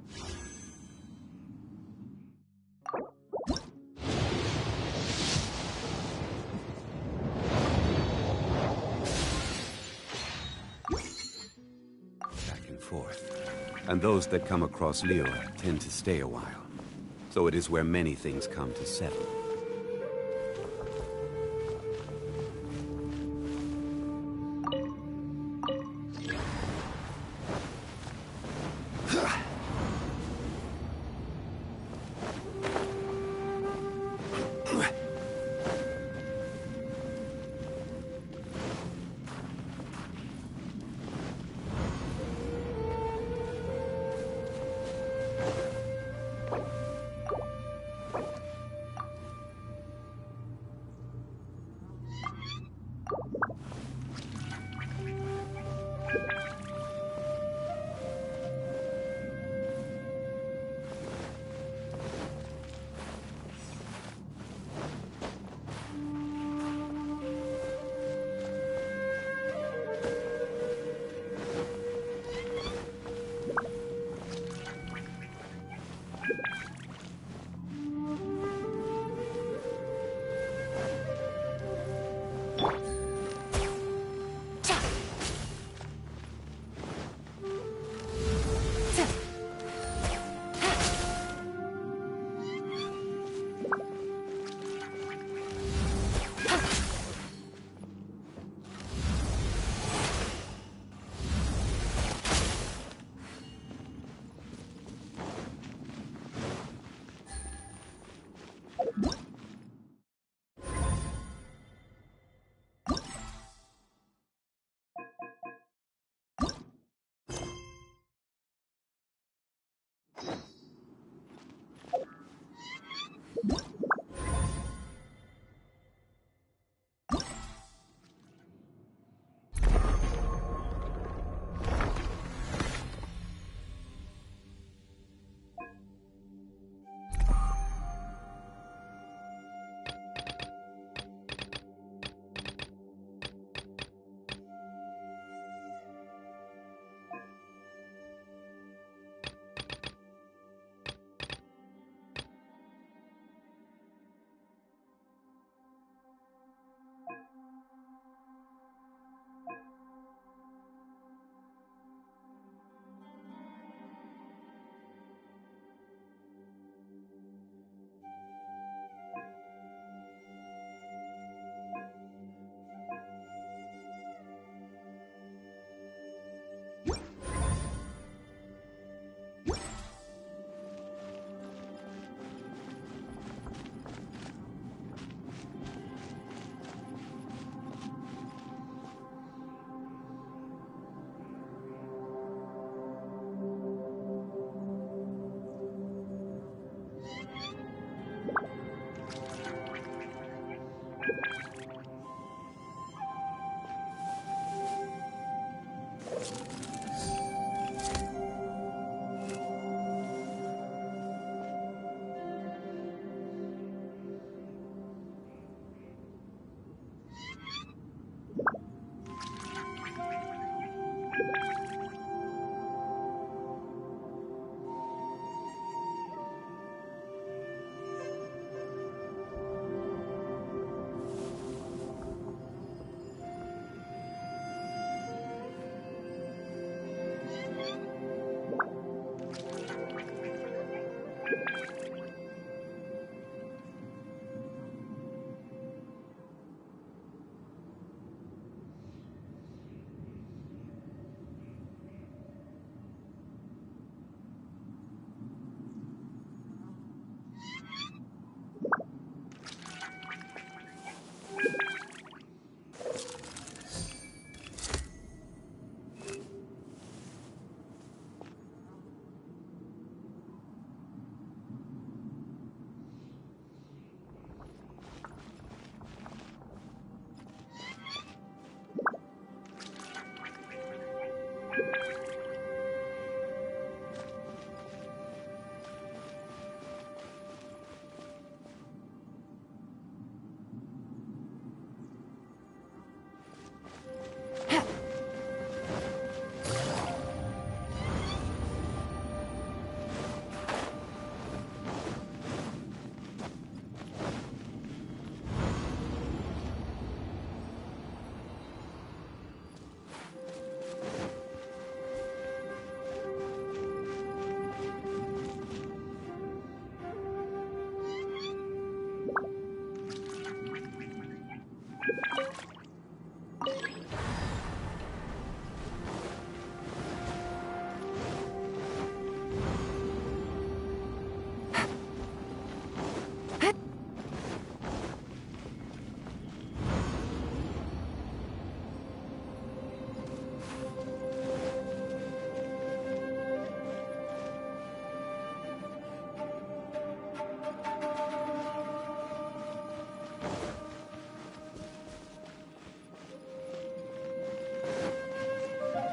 Back and forth. And those that come across Liyue tend to stay a while. So it is where many things come to settle.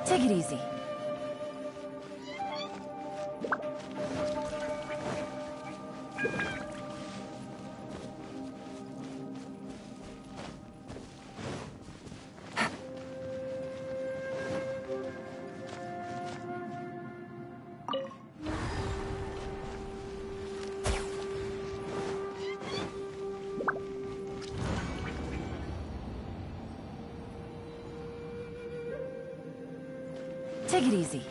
Take it easy. Take it easy.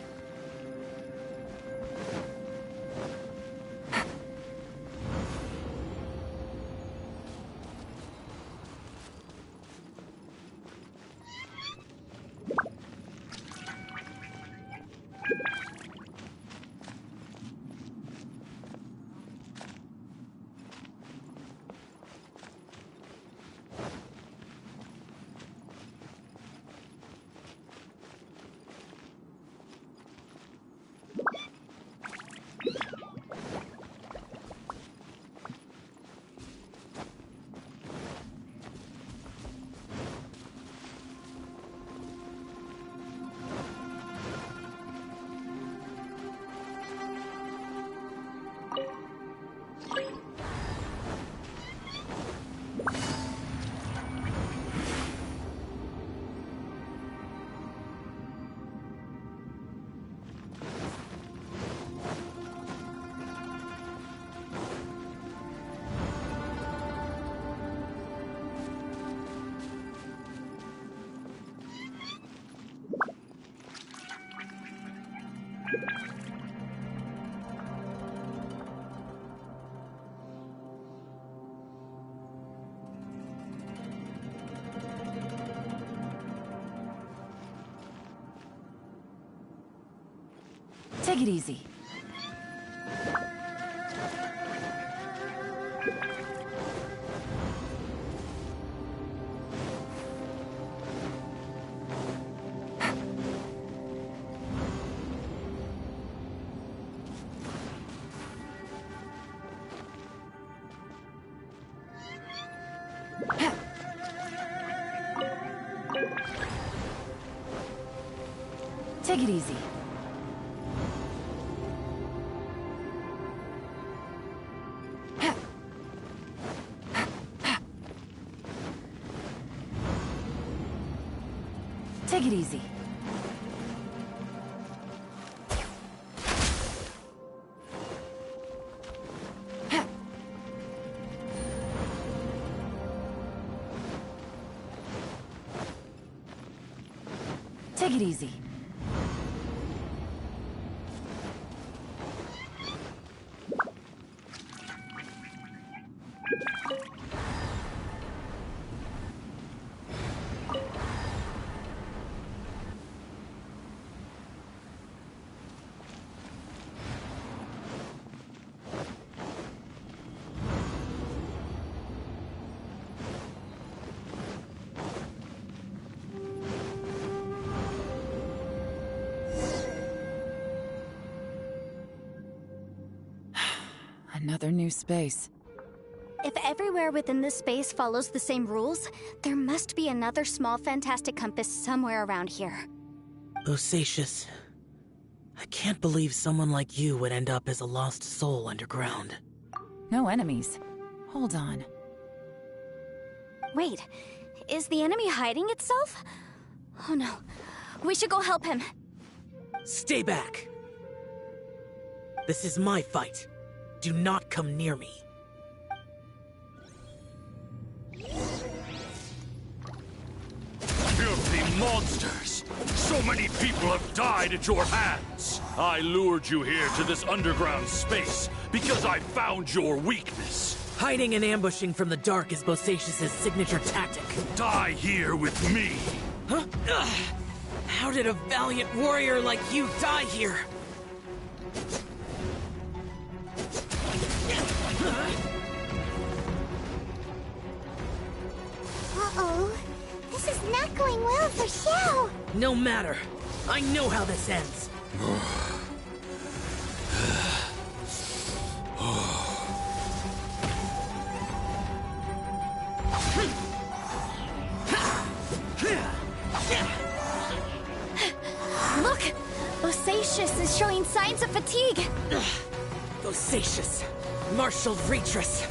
Take it easy. Take it easy. Take it easy. Take it easy. Another new space. If everywhere within this space follows the same rules, there must be another small fantastic compass somewhere around here. Bosacius, I can't believe someone like you would end up as a lost soul underground. No enemies. Hold on. Wait, is the enemy hiding itself? Oh no, we should go help him. Stay back! This is my fight. Do not come near me. Filthy monsters! So many people have died at your hands! I lured you here to this underground space because I found your weakness. Hiding and ambushing from the dark is Bosacius' signature tactic. Die here with me! Huh? Ugh. How did a valiant warrior like you die here? Uh-oh. This is not going well for Xiao. No matter. I know how this ends. signs of fatigue. Bosacious, Martial Retris.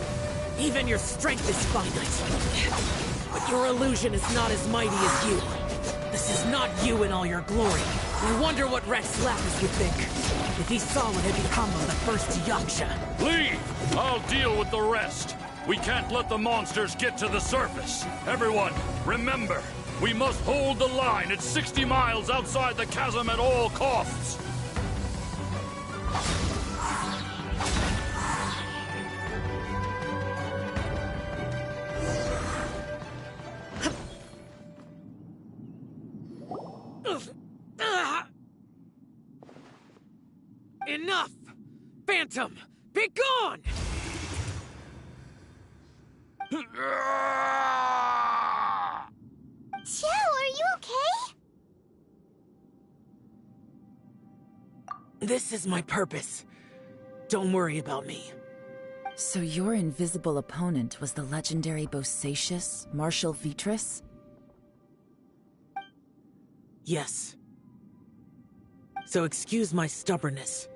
Even your strength is finite. But your illusion is not as mighty as you. This is not you in all your glory. I wonder what Rex Lapis would think if he saw what had become of the first Yaksha. Leave! I'll deal with the rest. We can't let the monsters get to the surface. Everyone, remember, we must hold the line at 60 miles outside the chasm at all costs. Enough! Phantom, be gone! Joe, are you okay? This is my purpose. Don't worry about me. So your invisible opponent was the legendary Bosacious, Martial Vitris? Yes. So excuse my stubbornness.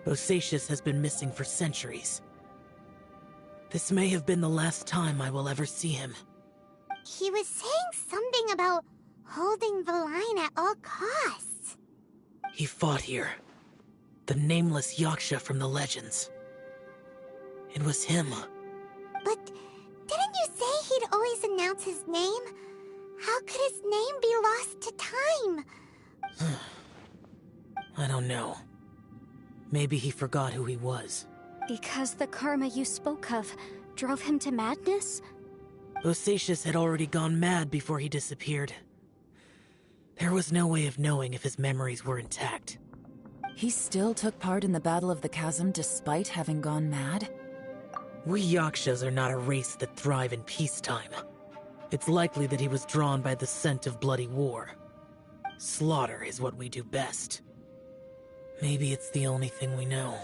Bosacious has been missing for centuries. This may have been the last time I will ever see him. He was saying something about holding the line at all costs. He fought here. The nameless Yaksha from the legends. It was him. But didn't you say he'd always announce his name? How could his name be lost to time? I don't know. Maybe he forgot who he was. Because the karma you spoke of drove him to madness? Bosacious had already gone mad before he disappeared. There was no way of knowing if his memories were intact. He still took part in the Battle of the Chasm despite having gone mad? We Yakshas are not a race that thrive in peacetime. It's likely that he was drawn by the scent of bloody war. Slaughter is what we do best. Maybe it's the only thing we know.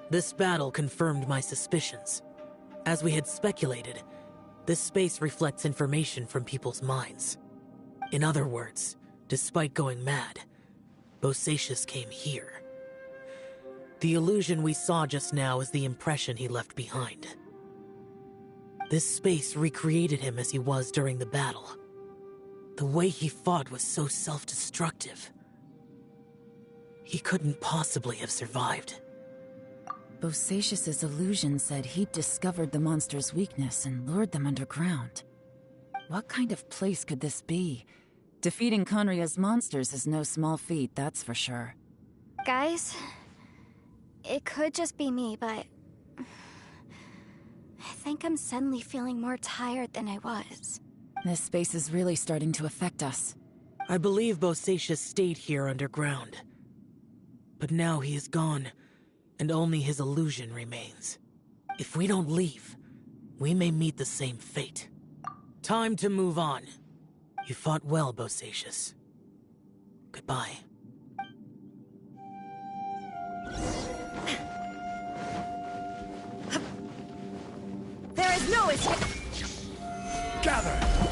This battle confirmed my suspicions. As we had speculated, this space reflects information from people's minds. In other words, despite going mad, Bosacious came here. The illusion we saw just now is the impression he left behind. This space recreated him as he was during the battle. The way he fought was so self-destructive. He couldn't possibly have survived. Bosacious's illusion said he'd discovered the monster's weakness and lured them underground. What kind of place could this be? Defeating Conria's monsters is no small feat, that's for sure. Guys, it could just be me, but I think I'm suddenly feeling more tired than I was. This space is really starting to affect us. I believe Bosacious stayed here underground. But now he is gone, and only his illusion remains. If we don't leave, we may meet the same fate. Time to move on. You fought well, Bosacious. Goodbye. There is no escape! Gather!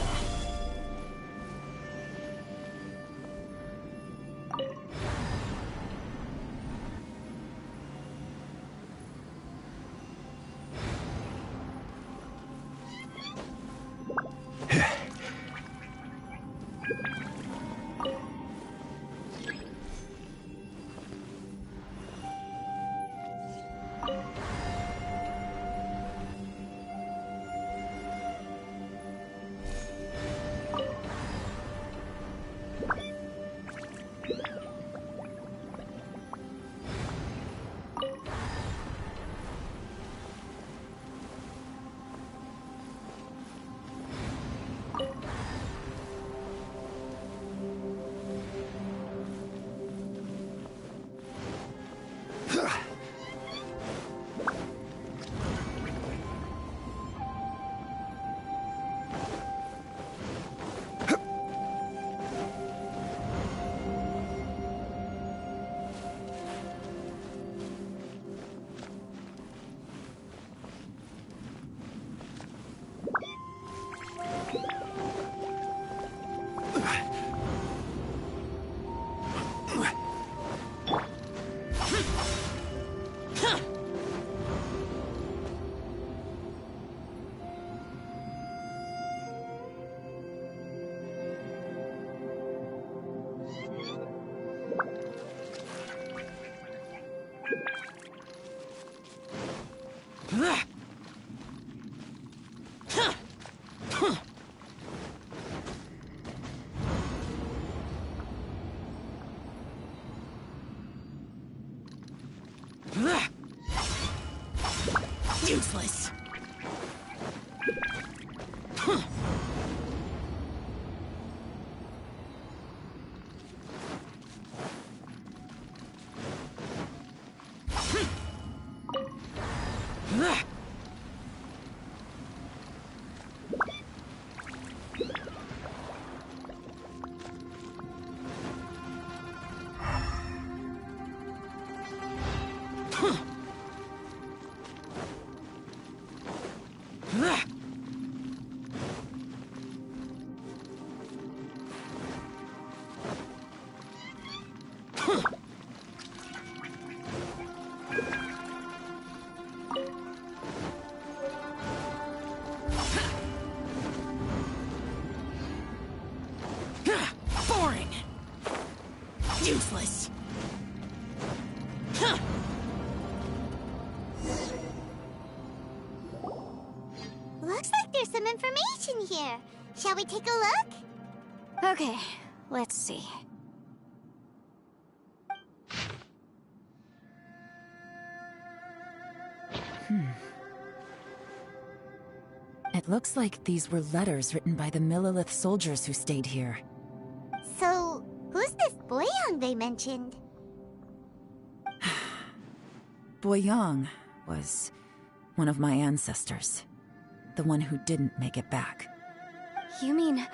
Useless. Boring. Useless. Looks like there's some information here. Shall we take a look? Okay, let's see. It looks like these were letters written by the Millilith soldiers who stayed here. So, who's this Boyang they mentioned? Boyang was one of my ancestors. The one who didn't make it back. You mean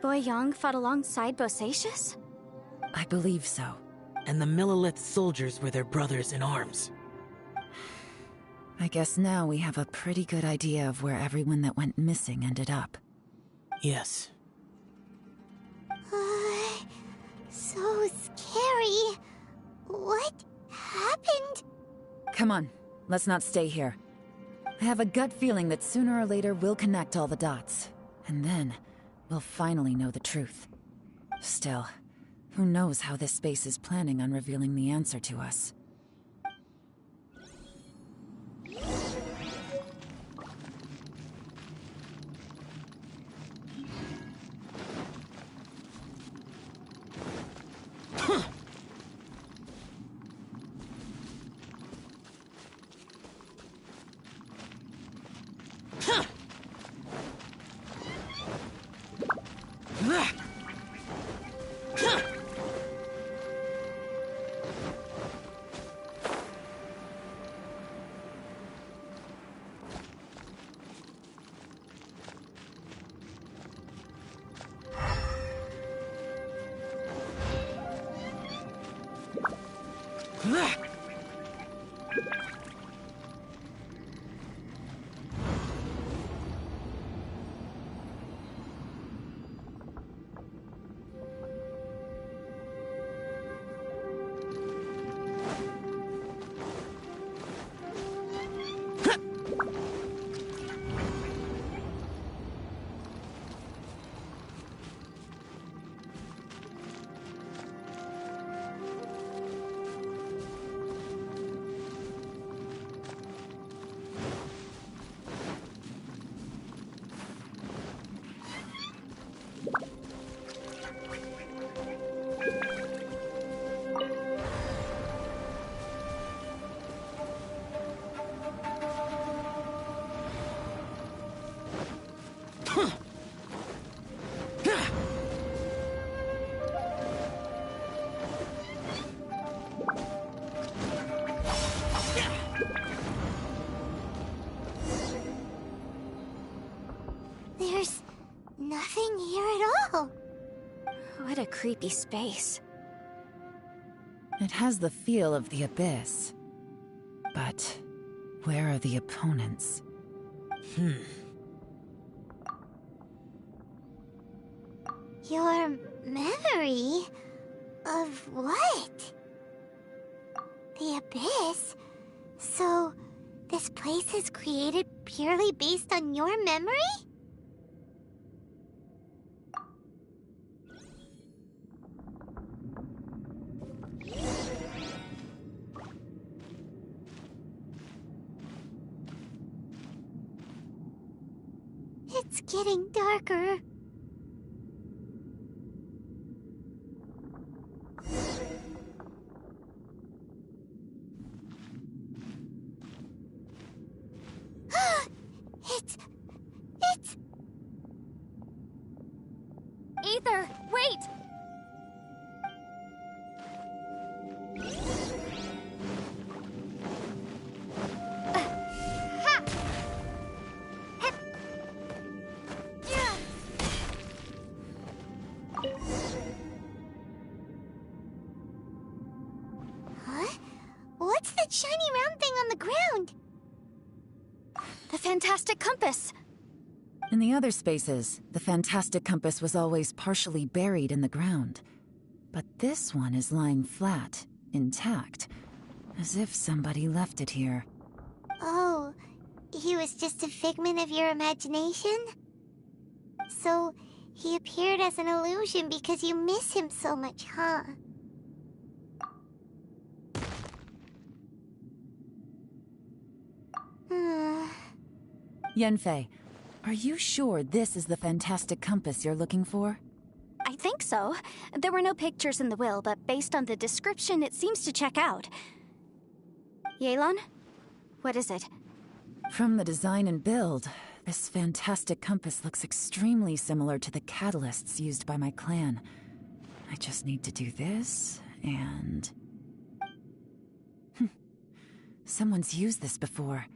Boyang fought alongside Bosacius? I believe so. And the Millilith soldiers were their brothers in arms. I guess now we have a pretty good idea of where everyone that went missing ended up. Yes. So scary. What happened? Come on, let's not stay here. I have a gut feeling that sooner or later we'll connect all the dots. And then, we'll finally know the truth. Still, who knows how this space is planning on revealing the answer to us. There's nothing here at all. What a creepy space. It has the feel of the Abyss. But where are the opponents? Your memory of what? The Abyss? So, this place is created purely based on your memory? It's getting darker. It's... Ether, wait! Huh? What's that shiny round thing on the ground? The fantastic compass! In the other spaces, the fantastic compass was always partially buried in the ground. But this one is lying flat, intact, as if somebody left it here. Oh, he was just a figment of your imagination? So, he appeared as an illusion because you miss him so much, huh? Yanfei, are you sure this is the fantastic compass you're looking for? I think so. There were no pictures in the will, but based on the description, it seems to check out. Yelan? What is it? From the design and build, this fantastic compass looks extremely similar to the catalysts used by my clan. I just need to do this, and... Someone's used this before.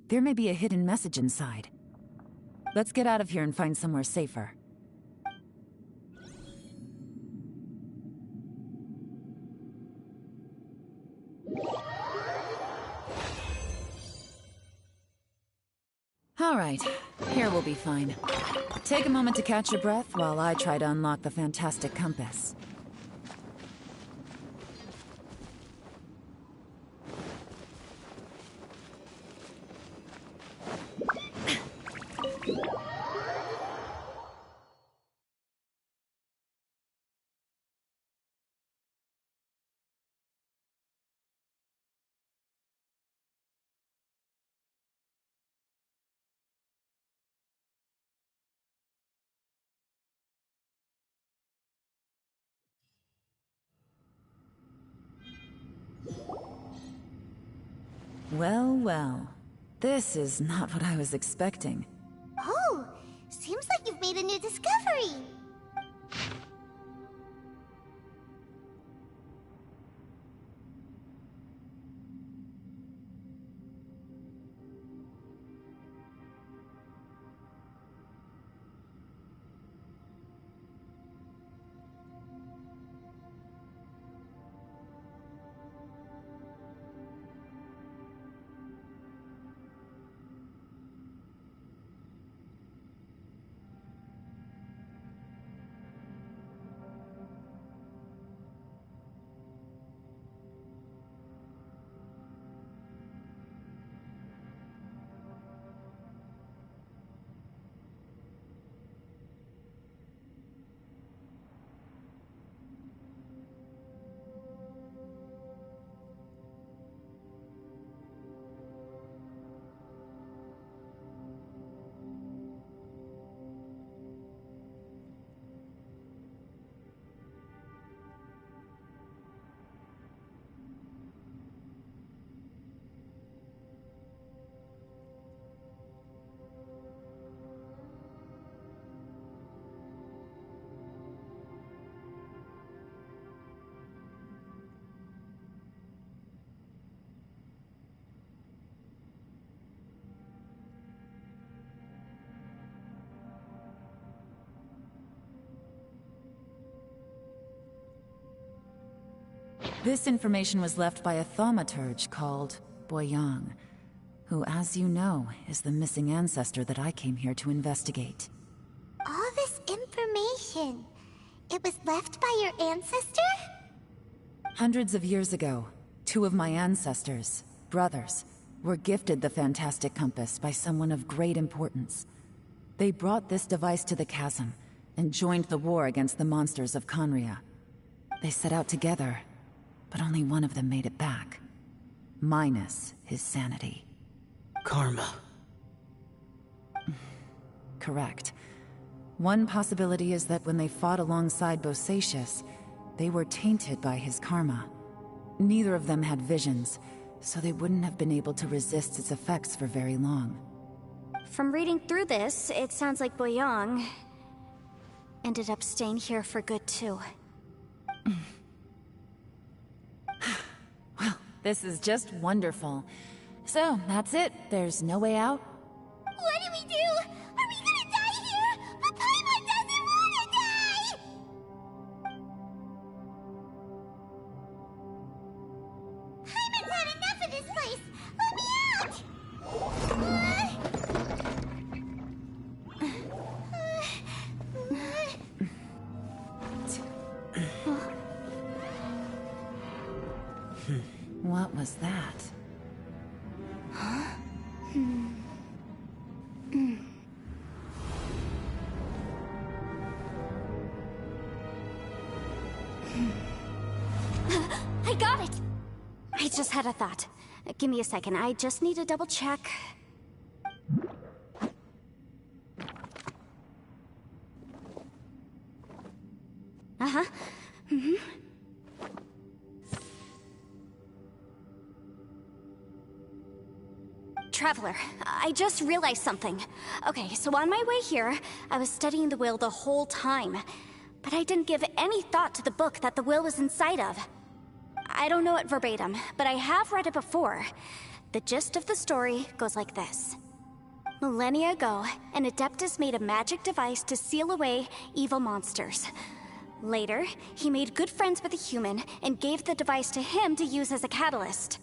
There may be a hidden message inside. Let's get out of here and find somewhere safer. All right, here we'll be fine. Take a moment to catch your breath while I try to unlock the fantastic compass. Well, well. This is not what I was expecting. Oh, seems like you've made a new discovery. This information was left by a thaumaturge called Boyang, who, as you know, is the missing ancestor that I came here to investigate. All this information, it was left by your ancestor? Hundreds of years ago, two of my ancestors, brothers, were gifted the fantastic compass by someone of great importance. They brought this device to the chasm and joined the war against the monsters of Conria. They set out together, but only one of them made it back. Minus his sanity. Karma. correct. One possibility is that when they fought alongside Bosacius, they were tainted by his karma. Neither of them had visions, so they wouldn't have been able to resist its effects for very long. From reading through this, it sounds like Boyang ended up staying here for good too. Well, this is just wonderful. So, that's it. There's no way out? What do we do? Are we gonna die here? But Paimon doesn't wanna die! Paimon's had enough of this place! Let me out! What was that? I got it! I just had a thought. Give me a second, I just need to double check. Uh-huh. Traveler, I just realized something. Okay, so on my way here, I was studying the will the whole time. But I didn't give any thought to the book that the will was inside of. I don't know it verbatim, but I have read it before. The gist of the story goes like this. Millennia ago, an Adeptus made a magic device to seal away evil monsters. Later, he made good friends with a human and gave the device to him to use as a catalyst.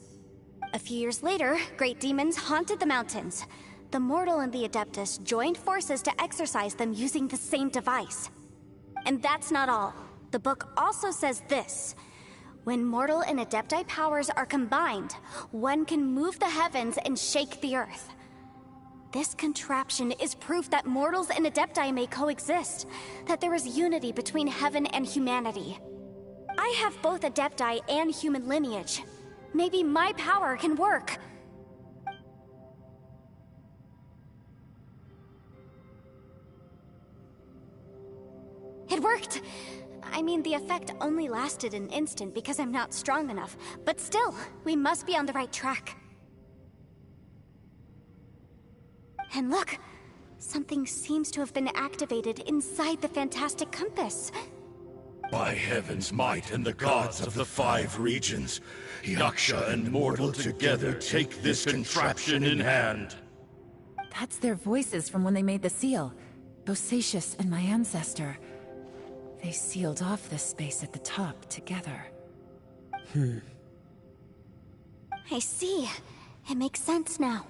A few years later, great demons haunted the mountains. The mortal and the Adeptus joined forces to exorcise them using the same device. And that's not all. The book also says this. When mortal and Adepti powers are combined, one can move the heavens and shake the earth. This contraption is proof that mortals and Adepti may coexist, that there is unity between heaven and humanity. I have both Adepti and human lineage. Maybe my power can work. It worked! I mean, the effect only lasted an instant because I'm not strong enough, but still, we must be on the right track. And look! Something seems to have been activated inside the Fantastic Compass. By heaven's might and the gods of the 5 regions, Yaksha and mortal together take this contraption in hand. That's their voices from when they made the seal. Bosacius and my ancestor. They sealed off this space at the top together. I see. It makes sense now.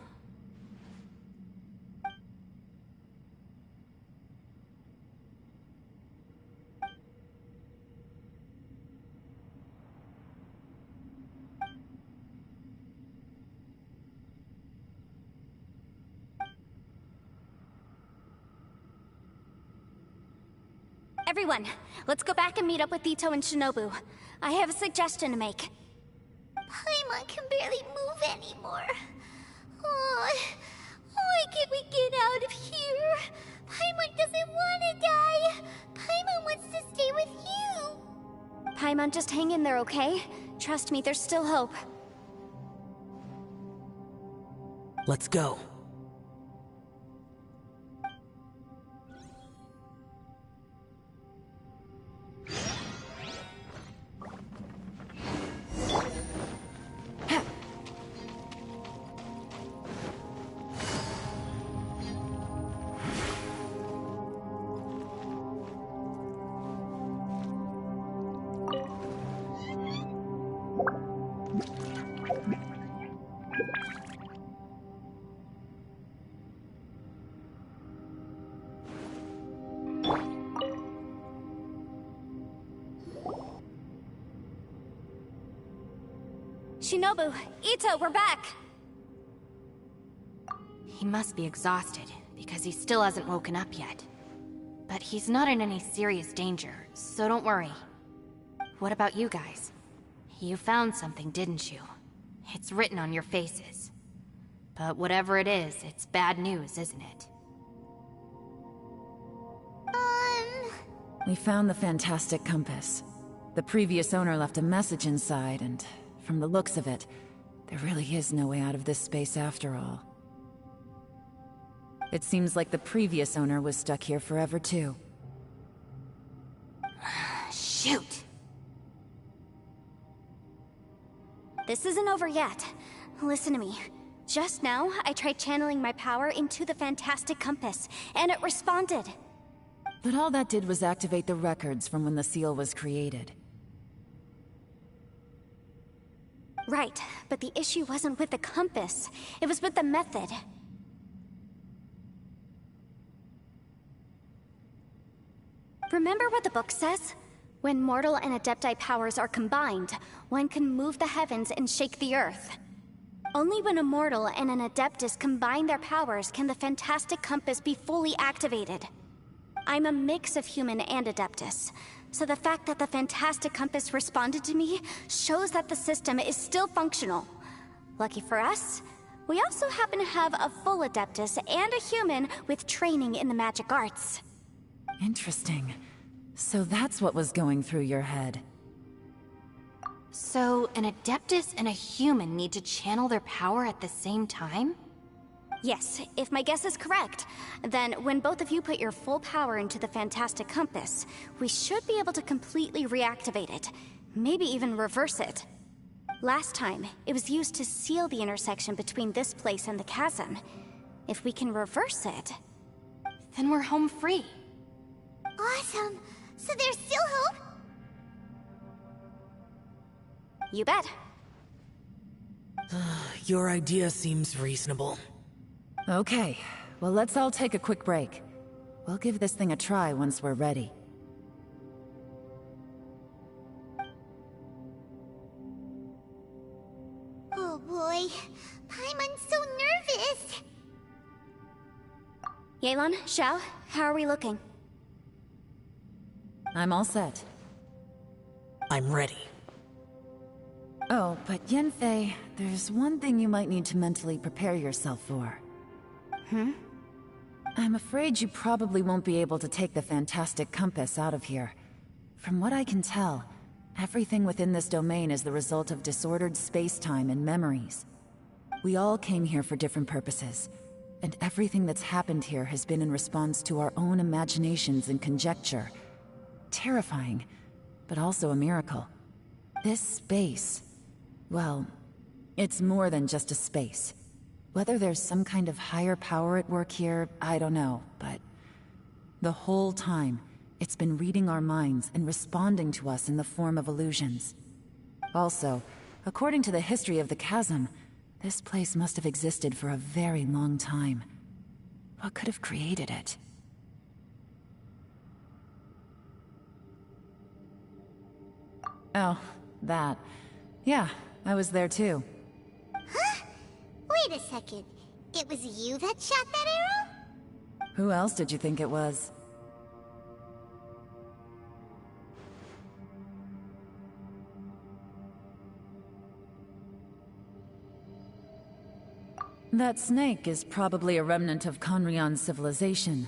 Everyone, let's go back and meet up with Ito and Shinobu. I have a suggestion to make. Paimon can barely move anymore. Oh, why can't we get out of here? Paimon doesn't want to die. Paimon wants to stay with you. Paimon, just hang in there, okay? Trust me, there's still hope. Let's go. Shinobu, Ito, we're back! He must be exhausted, because he still hasn't woken up yet. But he's not in any serious danger, so don't worry. What about you guys? You found something, didn't you? It's written on your faces. But whatever it is, it's bad news, isn't it? We found the fantastic compass. The previous owner left a message inside, and from the looks of it, there really is no way out of this space after all. It seems like the previous owner was stuck here forever too. Shoot! This isn't over yet. Listen to me. Just now, I tried channeling my power into the fantastic compass, and it responded. But all that did was activate the records from when the seal was created. Right, but the issue wasn't with the compass. It was with the method. Remember what the book says? When mortal and adepti powers are combined, one can move the heavens and shake the earth. Only when a mortal and an adeptus combine their powers can the fantastic compass be fully activated. I'm a mix of human and adeptus, so the fact that the fantastic compass responded to me shows that the system is still functional. Lucky for us, we also happen to have a full adeptus and a human with training in the magic arts. Interesting. So that's what was going through your head. So, an Adeptus and a human need to channel their power at the same time? Yes, if my guess is correct, then when both of you put your full power into the fantastic compass, we should be able to completely reactivate it, maybe even reverse it. Last time, it was used to seal the intersection between this place and the chasm. If we can reverse it, then we're home free. Awesome! So there's still hope? You bet. Your idea seems reasonable. Okay, well let's all take a quick break. We'll give this thing a try once we're ready. Oh boy, Paimon's so nervous! Yelan, Xiao, how are we looking? I'm all set. I'm ready. Oh, but Yanfei, there's one thing you might need to mentally prepare yourself for. I'm afraid you probably won't be able to take the fantastic compass out of here. From what I can tell, everything within this domain is the result of disordered space-time and memories. We all came here for different purposes, and everything that's happened here has been in response to our own imaginations and conjecture. Terrifying, but also a miracle. This space, well, it's more than just a space. Whether there's some kind of higher power at work here, I don't know, but the whole time, it's been reading our minds and responding to us in the form of illusions. Also, according to the history of the chasm, this place must have existed for a very long time. What could have created it? Oh, that. Yeah, I was there too. Huh? Wait a second. It was you that shot that arrow? Who else did you think it was? That snake is probably a remnant of Conrion's civilization,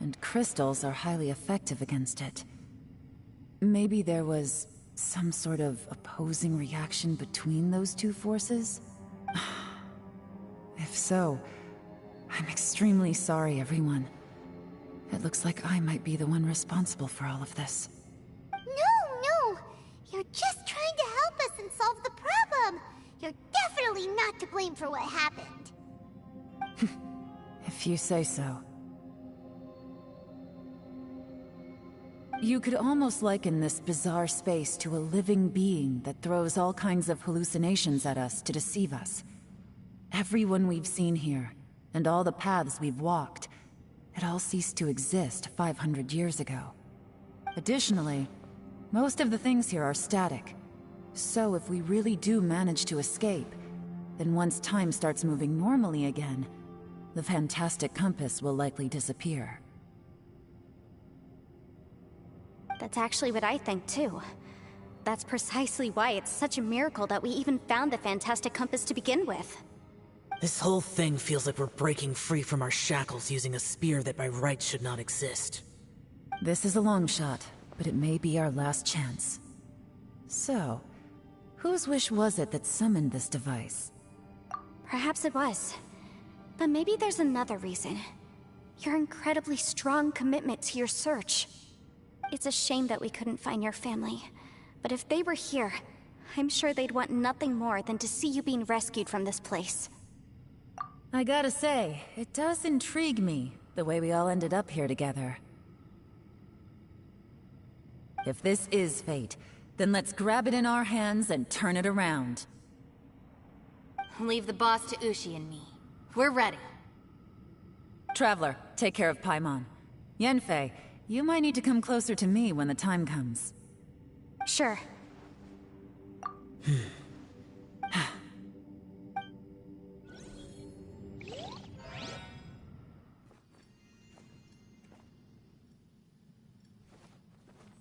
and crystals are highly effective against it. Maybe there was some sort of opposing reaction between those two forces? If so, I'm extremely sorry, everyone. It looks like I might be the one responsible for all of this. No! You're just trying to help us and solve the problem! You're definitely not to blame for what happened. If you say so. You could almost liken this bizarre space to a living being that throws all kinds of hallucinations at us to deceive us. Everyone we've seen here, and all the paths we've walked, it all ceased to exist 500 years ago. Additionally, most of the things here are static. So if we really do manage to escape, then once time starts moving normally again, the fantastic compass will likely disappear. That's actually what I think too. That's precisely why it's such a miracle that we even found the fantastic compass to begin with. This whole thing feels like we're breaking free from our shackles using a spear that by rights should not exist. This is a long shot, but it may be our last chance. So, whose wish was it that summoned this device? Perhaps it was. But maybe there's another reason. Your incredibly strong commitment to your search. It's a shame that we couldn't find your family. But if they were here, I'm sure they'd want nothing more than to see you being rescued from this place. I gotta say, it does intrigue me, the way we all ended up here together. If this is fate, then let's grab it in our hands and turn it around. Leave the boss to Ushi and me. We're ready. Traveler, take care of Paimon. Yanfei, you might need to come closer to me when the time comes. Sure.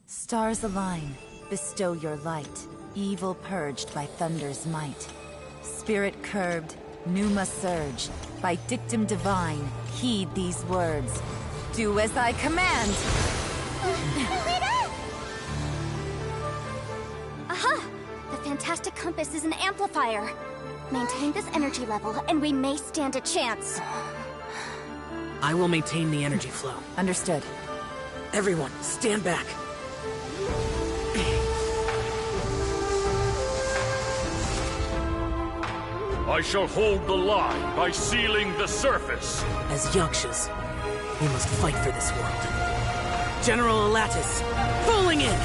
Stars align, bestow your light, evil purged by thunder's might. Spirit curbed, pneuma surge, by dictum divine, heed these words. Do as I command! Aha! The fantastic compass is an amplifier. Maintain this energy level, and we may stand a chance. I will maintain the energy flow. Understood. Everyone, stand back. I shall hold the line by sealing the surface. As Yakshas, we must fight for this world. General Alatus, falling in!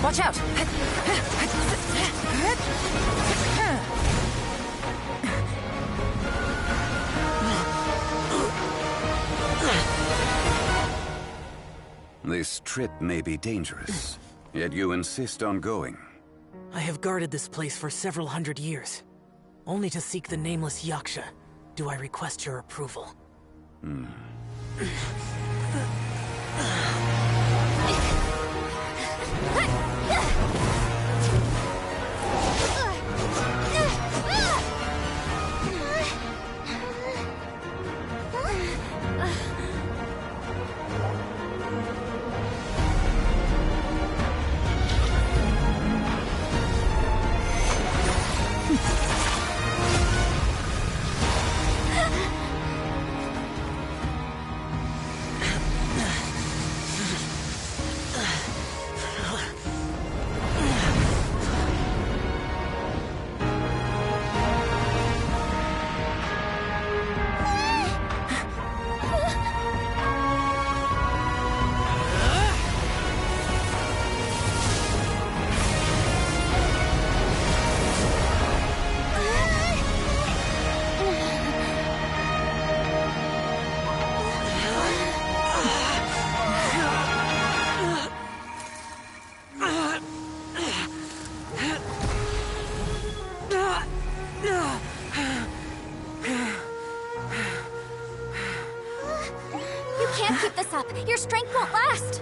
Watch out! This trip may be dangerous, yet you insist on going. I have guarded this place for several hundred years. Only to seek the nameless Yaksha do I request your approval. Can't keep this up. Your strength won't last.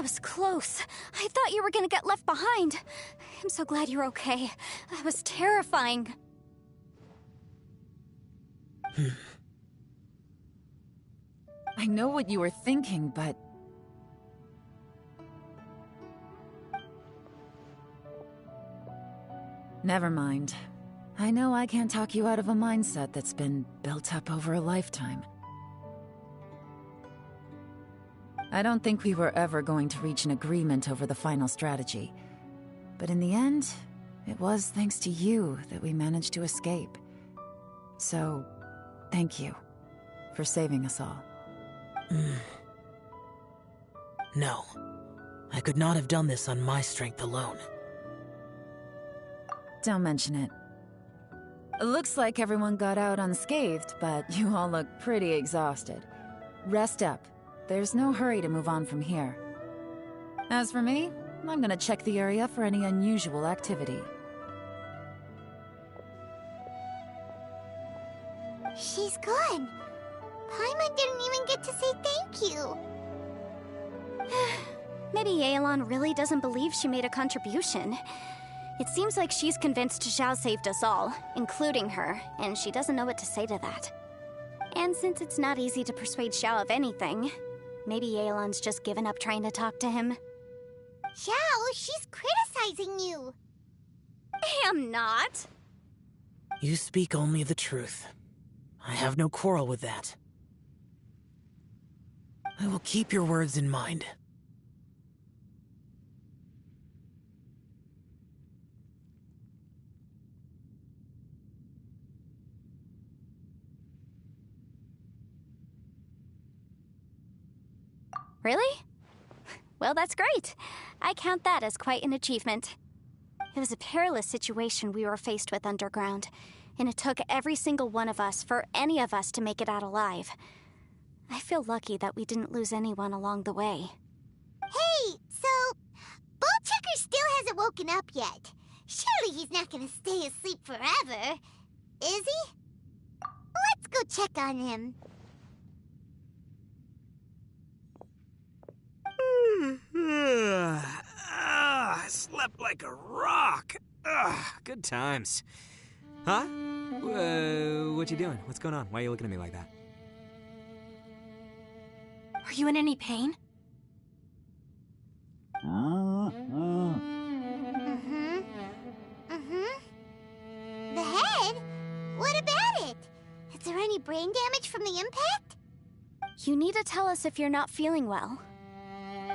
That was close. I thought you were gonna get left behind. I'm so glad you're okay. That was terrifying. I know what you were thinking, but... Never mind. I know I can't talk you out of a mindset that's been built up over a lifetime. I don't think we were ever going to reach an agreement over the final strategy. But in the end, it was thanks to you that we managed to escape. So, thank you for saving us all. No. I could not have done this on my strength alone. Don't mention it. It looks like everyone got out unscathed, but you all look pretty exhausted. Rest up. There's no hurry to move on from here. As for me, I'm gonna check the area for any unusual activity. She's gone. Paimon didn't even get to say thank you. Maybe Yelan really doesn't believe she made a contribution. It seems like she's convinced Xiao saved us all, including her, and she doesn't know what to say to that. And since it's not easy to persuade Xiao of anything, maybe Yelan's just given up trying to talk to him. Xiao, she's criticizing you. I am not. You speak only the truth. I have no quarrel with that. I will keep your words in mind. Really? Well, that's great. I count that as quite an achievement. It was a perilous situation we were faced with underground, and it took every single one of us for any of us to make it out alive. I feel lucky that we didn't lose anyone along the way. Hey, so... Ballchecker still hasn't woken up yet. Surely he's not gonna stay asleep forever, is he? Let's go check on him. I slept like a rock. Good times. Huh? What you doing? What's going on? Why are you looking at me like that? Are you in any pain? The head? What about it? Is there any brain damage from the impact? You need to tell us if you're not feeling well.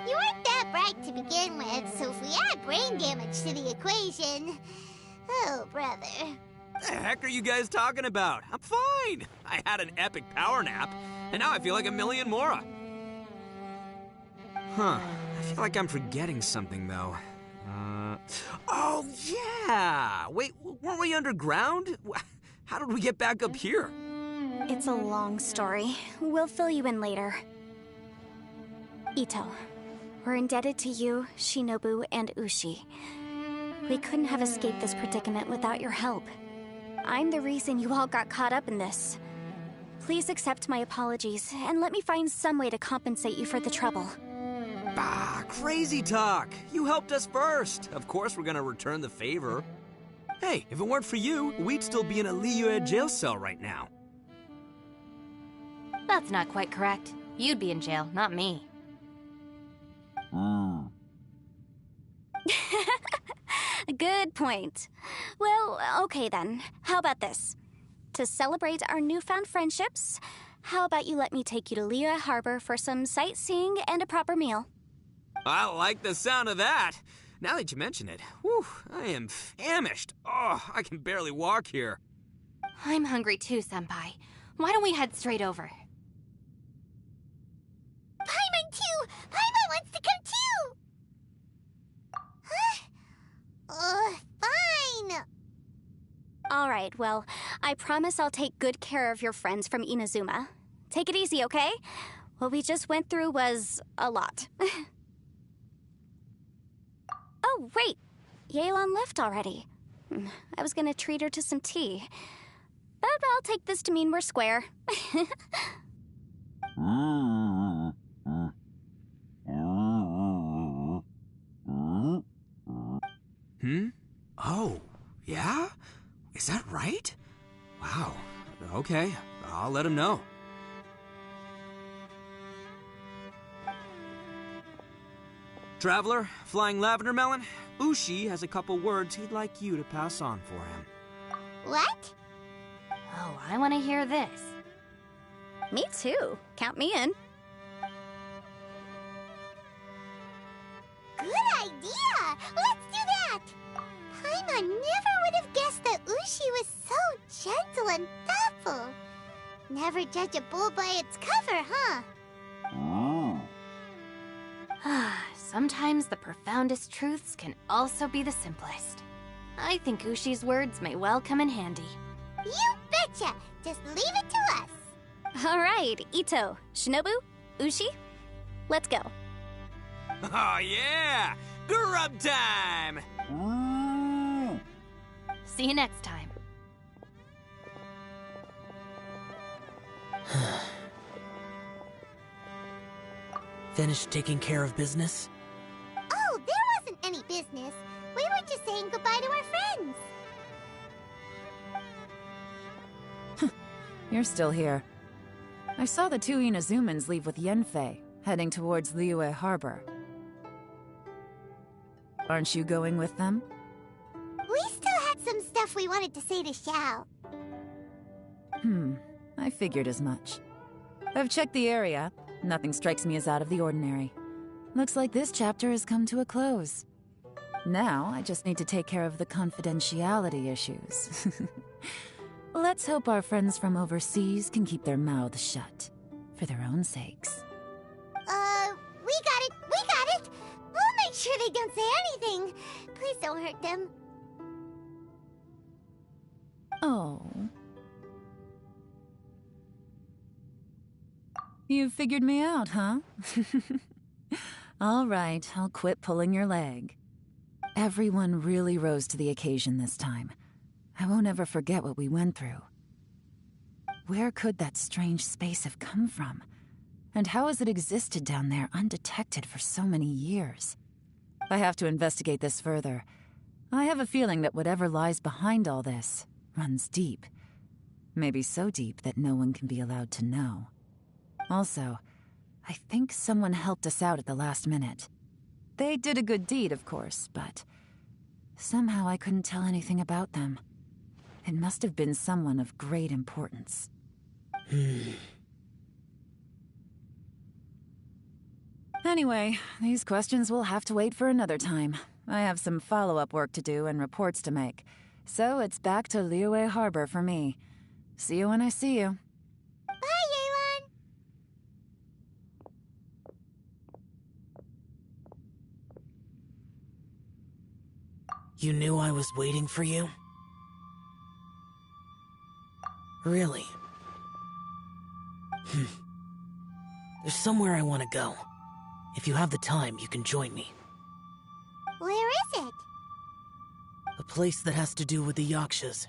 You aren't that bright to begin with, so if we add brain damage to the equation... Oh, brother. The heck are you guys talking about? I'm fine. I had an epic power nap, and now I feel like a million more. Huh. I feel like I'm forgetting something, though. Oh, yeah! Wait, weren't we underground? How did we get back up here? It's a long story. We'll fill you in later. Ito, we're indebted to you, Shinobu, and Ushi. We couldn't have escaped this predicament without your help. I'm the reason you all got caught up in this. Please accept my apologies, and let me find some way to compensate you for the trouble. Bah, crazy talk. You helped us first. Of course we're gonna return the favor. Hey, if it weren't for you, we'd still be in a Liyue jail cell right now. That's not quite correct. You'd be in jail, not me. Good point. Well, okay then. How about this? To celebrate our newfound friendships, how about you let me take you to Liyue Harbor for some sightseeing and a proper meal? I like the sound of that. Now that you mention it, whew, I am famished. Oh, I can barely walk here. I'm hungry too, Senpai. Why don't we head straight over? Paimon too! Paimon wants to come too! Huh? Fine! Alright, well, I promise I'll take good care of your friends from Inazuma. Take it easy, okay? What we just went through was a lot. Oh, wait! Yelan left already. I was gonna treat her to some tea. But I'll take this to mean we're square. Oh, yeah? Is that right? Wow. Okay, I'll let him know. Traveler, Flying Lavender Melon, Ushi has a couple words he'd like you to pass on for him. What? Oh, I want to hear this. Me too. Count me in. Good idea! Let's do that! Paimon never would have guessed that Ushi was so gentle and thoughtful. Never judge a bull by its cover, huh? Sometimes the profoundest truths can also be the simplest. I think Ushi's words may well come in handy. You betcha! Just leave it to us! All right, Ito, Shinobu, Ushi, let's go. Oh yeah! Grub time! See you next time. Finished taking care of business? Oh, there wasn't any business. We were just saying goodbye to our friends. You're still here. I saw the two Inazumans leave with Yenfei, heading towards Liyue Harbor. Aren't you going with them? We still had some stuff we wanted to say to Xiao. I figured as much. I've checked the area. Nothing strikes me as out of the ordinary. Looks like this chapter has come to a close. Now, I just need to take care of the confidentiality issues. Let's hope our friends from overseas can keep their mouths shut. For their own sakes. We got it! We got it! We'll make sure they don't say anything. Please don't hurt them. Oh. You figured me out, huh? All right, I'll quit pulling your leg. Everyone really rose to the occasion this time. I won't ever forget what we went through. Where could that strange space have come from? And how has it existed down there undetected for so many years? I have to investigate this further. I have a feeling that whatever lies behind all this runs deep. Maybe so deep that no one can be allowed to know. Also, I think someone helped us out at the last minute. They did a good deed, of course, but somehow I couldn't tell anything about them. It must have been someone of great importance. Anyway, these questions will have to wait for another time. I have some follow-up work to do and reports to make. So it's back to Liyue Harbor for me. See you when I see you. Bye, Yelan! You knew I was waiting for you? Really? There's somewhere I want to go. If you have the time, you can join me. Where is it? A place that has to do with the Yakshas.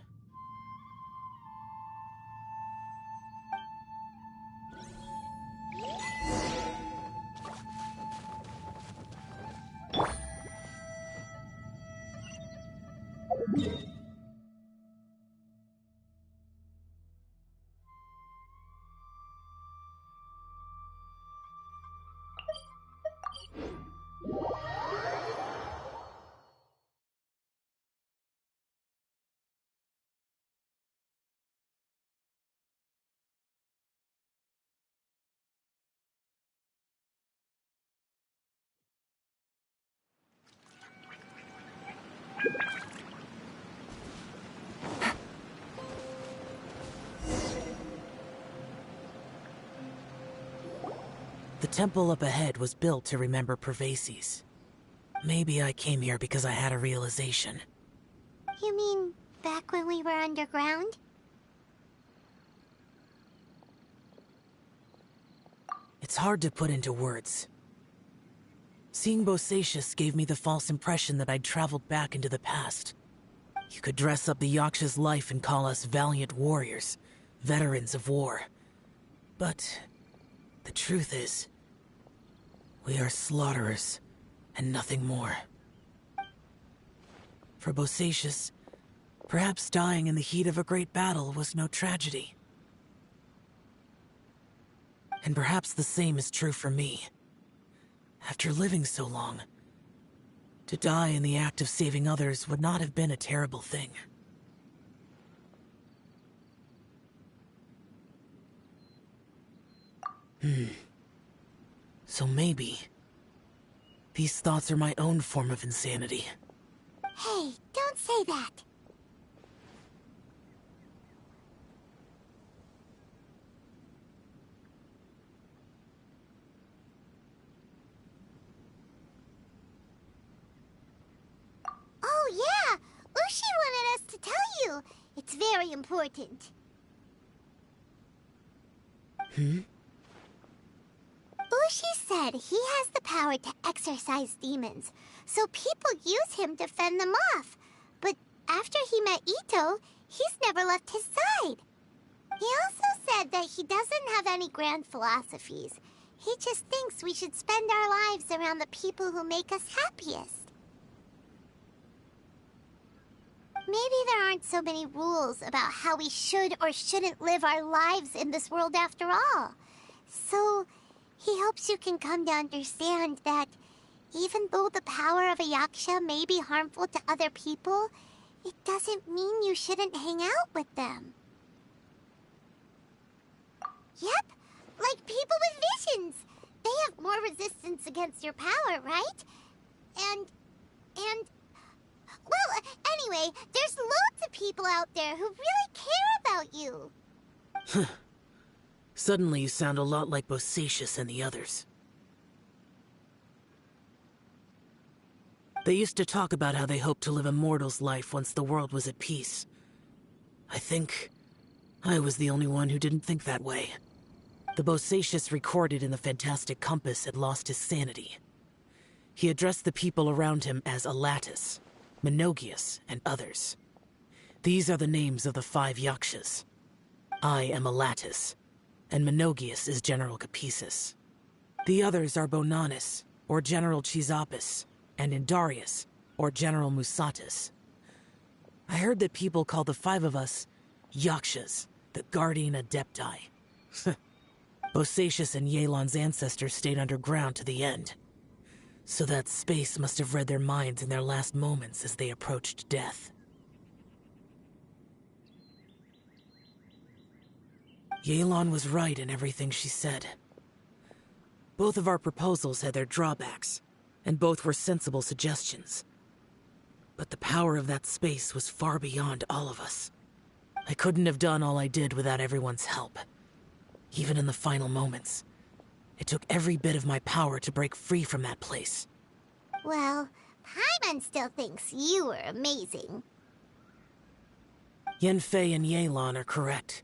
The temple up ahead was built to remember Pervases. Maybe I came here because I had a realization. You mean back when we were underground? It's hard to put into words. Seeing Bosacius gave me the false impression that I'd traveled back into the past. You could dress up the Yaksha's life and call us valiant warriors, veterans of war. But the truth is, we are slaughterers, and nothing more. For Bosacius, perhaps dying in the heat of a great battle was no tragedy. And perhaps the same is true for me. After living so long, to die in the act of saving others would not have been a terrible thing. So maybe these thoughts are my own form of insanity. Hey, don't say that. Oh yeah, Ushi wanted us to tell you. It's very important. Ushi said he has the power to exorcise demons, so people use him to fend them off. But after he met Ito, he's never left his side. He also said that he doesn't have any grand philosophies. He just thinks we should spend our lives around the people who make us happiest. Maybe there aren't so many rules about how we should or shouldn't live our lives in this world after all. So, he hopes you can come to understand that even though the power of a yaksha may be harmful to other people, it doesn't mean you shouldn't hang out with them. Yep, like people with visions. They have more resistance against your power, right? And... Well, anyway, there's loads of people out there who really care about you. Suddenly you sound a lot like Bosacius and the others. They used to talk about how they hoped to live a mortal's life once the world was at peace. I think I was the only one who didn't think that way. The Bosacius recorded in the Fantastic Compass had lost his sanity. He addressed the people around him as Alatus, Menogius, and others. These are the names of the 5 yakshas. I am Alatus, and Menogius is General Capisis. The others are Bonanis, or General Chisapis, and Indarius, or General Musatus. I heard that people call the 5 of us Yakshas, the Guardian Adepti. Bosacius and Yelan's ancestors stayed underground to the end. So that space must have read their minds in their last moments as they approached death. Yelan was right in everything she said. Both of our proposals had their drawbacks, and both were sensible suggestions. But the power of that space was far beyond all of us. I couldn't have done all I did without everyone's help. Even in the final moments, it took every bit of my power to break free from that place. Well, Paimon still thinks you were amazing. Yanfei and Yelan are correct.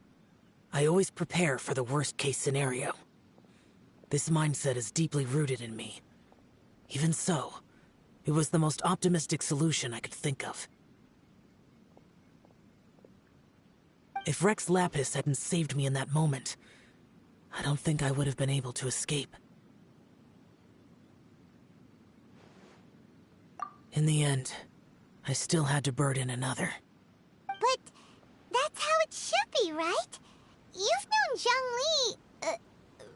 I always prepare for the worst-case scenario. This mindset is deeply rooted in me. Even so, it was the most optimistic solution I could think of. If Rex Lapis hadn't saved me in that moment, I don't think I would have been able to escape. In the end, I still had to burden another. But that's how it should be, right? You've known Zhang Li,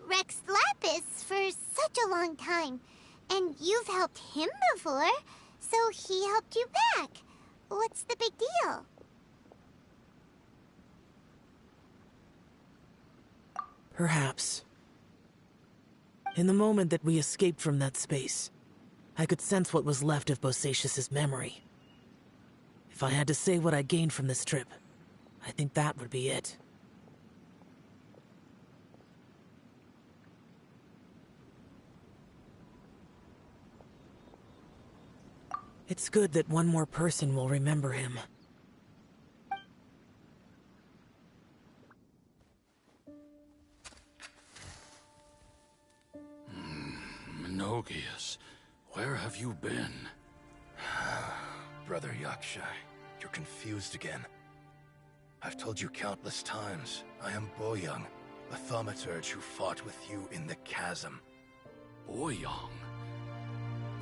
Rex Lapis, for such a long time. And you've helped him before, so he helped you back. What's the big deal? Perhaps. In the moment that we escaped from that space, I could sense what was left of Bosacius's memory. If I had to say what I gained from this trip, I think that would be it. It's good that one more person will remember him. Menogius, where have you been? Brother Yaksha, you're confused again. I've told you countless times, I am Boyoung, a thaumaturge who fought with you in the chasm. Boyoung?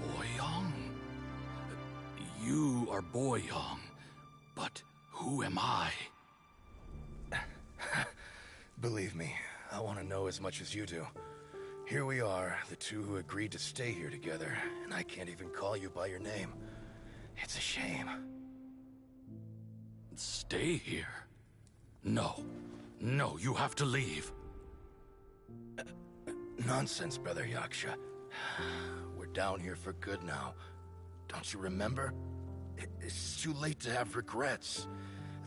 Boyoung? You are Boy Young, but who am I? Believe me, I want to know as much as you do. Here we are, the two who agreed to stay here together, and I can't even call you by your name. It's a shame. Stay here? No. No, you have to leave. Nonsense, Brother Yaksha. We're down here for good now. Don't you remember? It's too late to have regrets.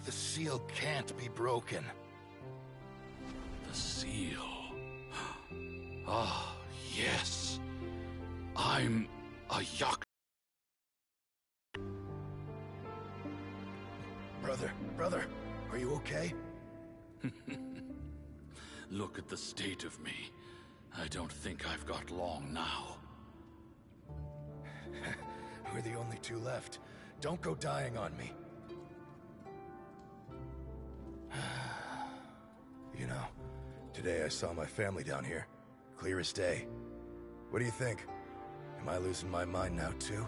The seal can't be broken. The seal. Ah, yes. I'm a Yaksha. Brother, are you okay? Look at the state of me. I don't think I've got long now. We're the only two left. Don't go dying on me. You know, today I saw my family down here. Clear as day. What do you think? Am I losing my mind now too?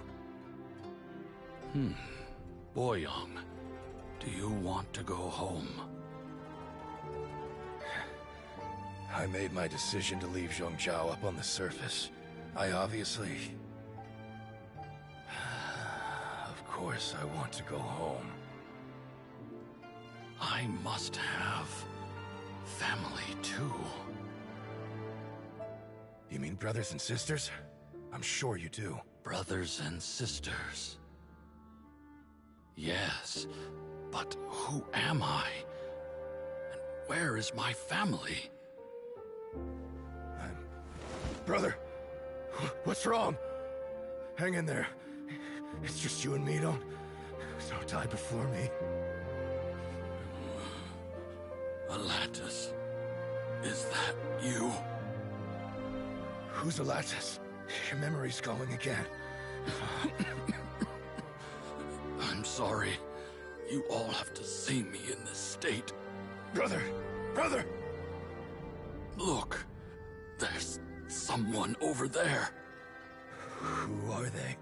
Boy Young, do you want to go home? I made my decision to leave Zhongzhao up on the surface. I obviously... Of course I want to go home. I must have family too. You mean brothers and sisters? I'm sure you do. Brothers and sisters. Yes, but who am I? And where is my family? Brother, what's wrong? Hang in there. It's just you and me, don't die before me. Alatus, is that you? Who's Alatus? Your memory's going again. I'm sorry. You all have to see me in this state. Brother! Look, there's someone over there. Who are they?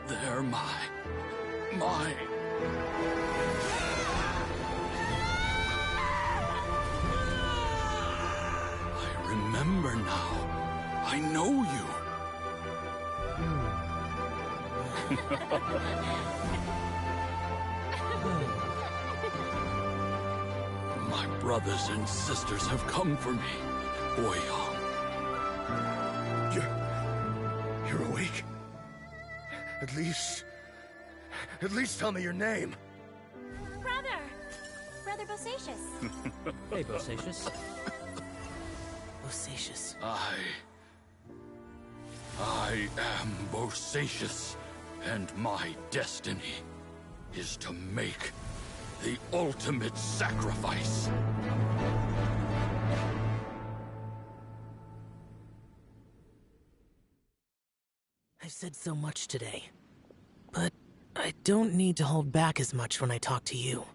They're my... I remember now. I know you. My brothers and sisters have come for me, Boy Young. You're awake? At least tell me your name. Brother Bosacius. Hey, Bosacius. Bosacius. I am Bosacius, and my destiny is to make the ultimate sacrifice. I've said so much today, but I don't need to hold back as much when I talk to you.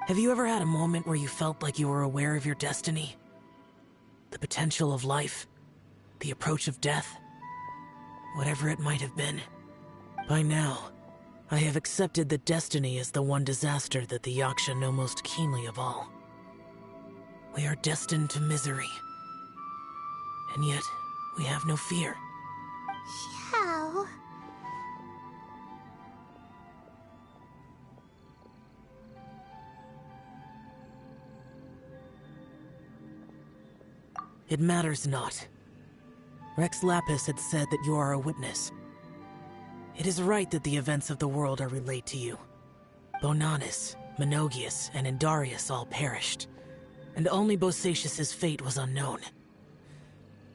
Have you ever had a moment where you felt like you were aware of your destiny? The potential of life? The approach of death? Whatever it might have been. By now, I have accepted that destiny is the one disaster that the Yaksha know most keenly of all. We are destined to misery. And yet, we have no fear. Xiao. It matters not. Rex Lapis had said that you are a witness. It is right that the events of the world are relayed to you. Bonanis, Menogius, and Indarius all perished, and only Bosacius's fate was unknown.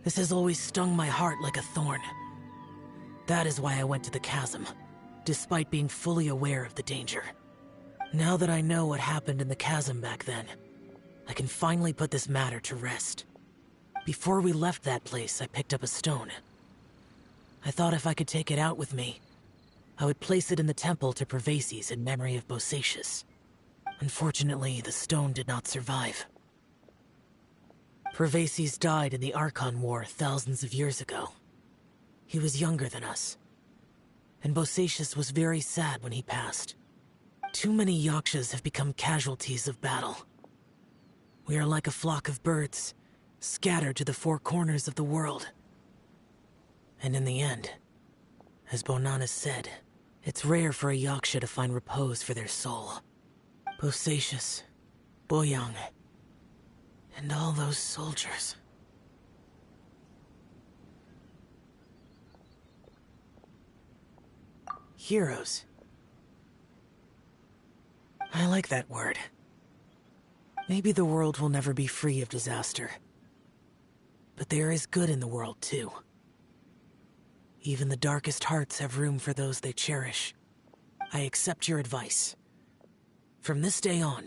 This has always stung my heart like a thorn. That is why I went to the chasm, despite being fully aware of the danger. Now that I know what happened in the chasm back then, I can finally put this matter to rest. Before we left that place, I picked up a stone. I thought if I could take it out with me, I would place it in the temple to Pervases in memory of Bosacius. Unfortunately, the stone did not survive. Pervases died in the Archon War thousands of years ago. He was younger than us. And Bosacius was very sad when he passed. Too many Yakshas have become casualties of battle. We are like a flock of birds, scattered to the four corners of the world. And in the end, as Bonanas said, it's rare for a Yaksha to find repose for their soul. Bosacius, Boyang, and all those soldiers. Heroes. I like that word. Maybe the world will never be free of disaster. But there is good in the world, too. Even the darkest hearts have room for those they cherish. I accept your advice. From this day on,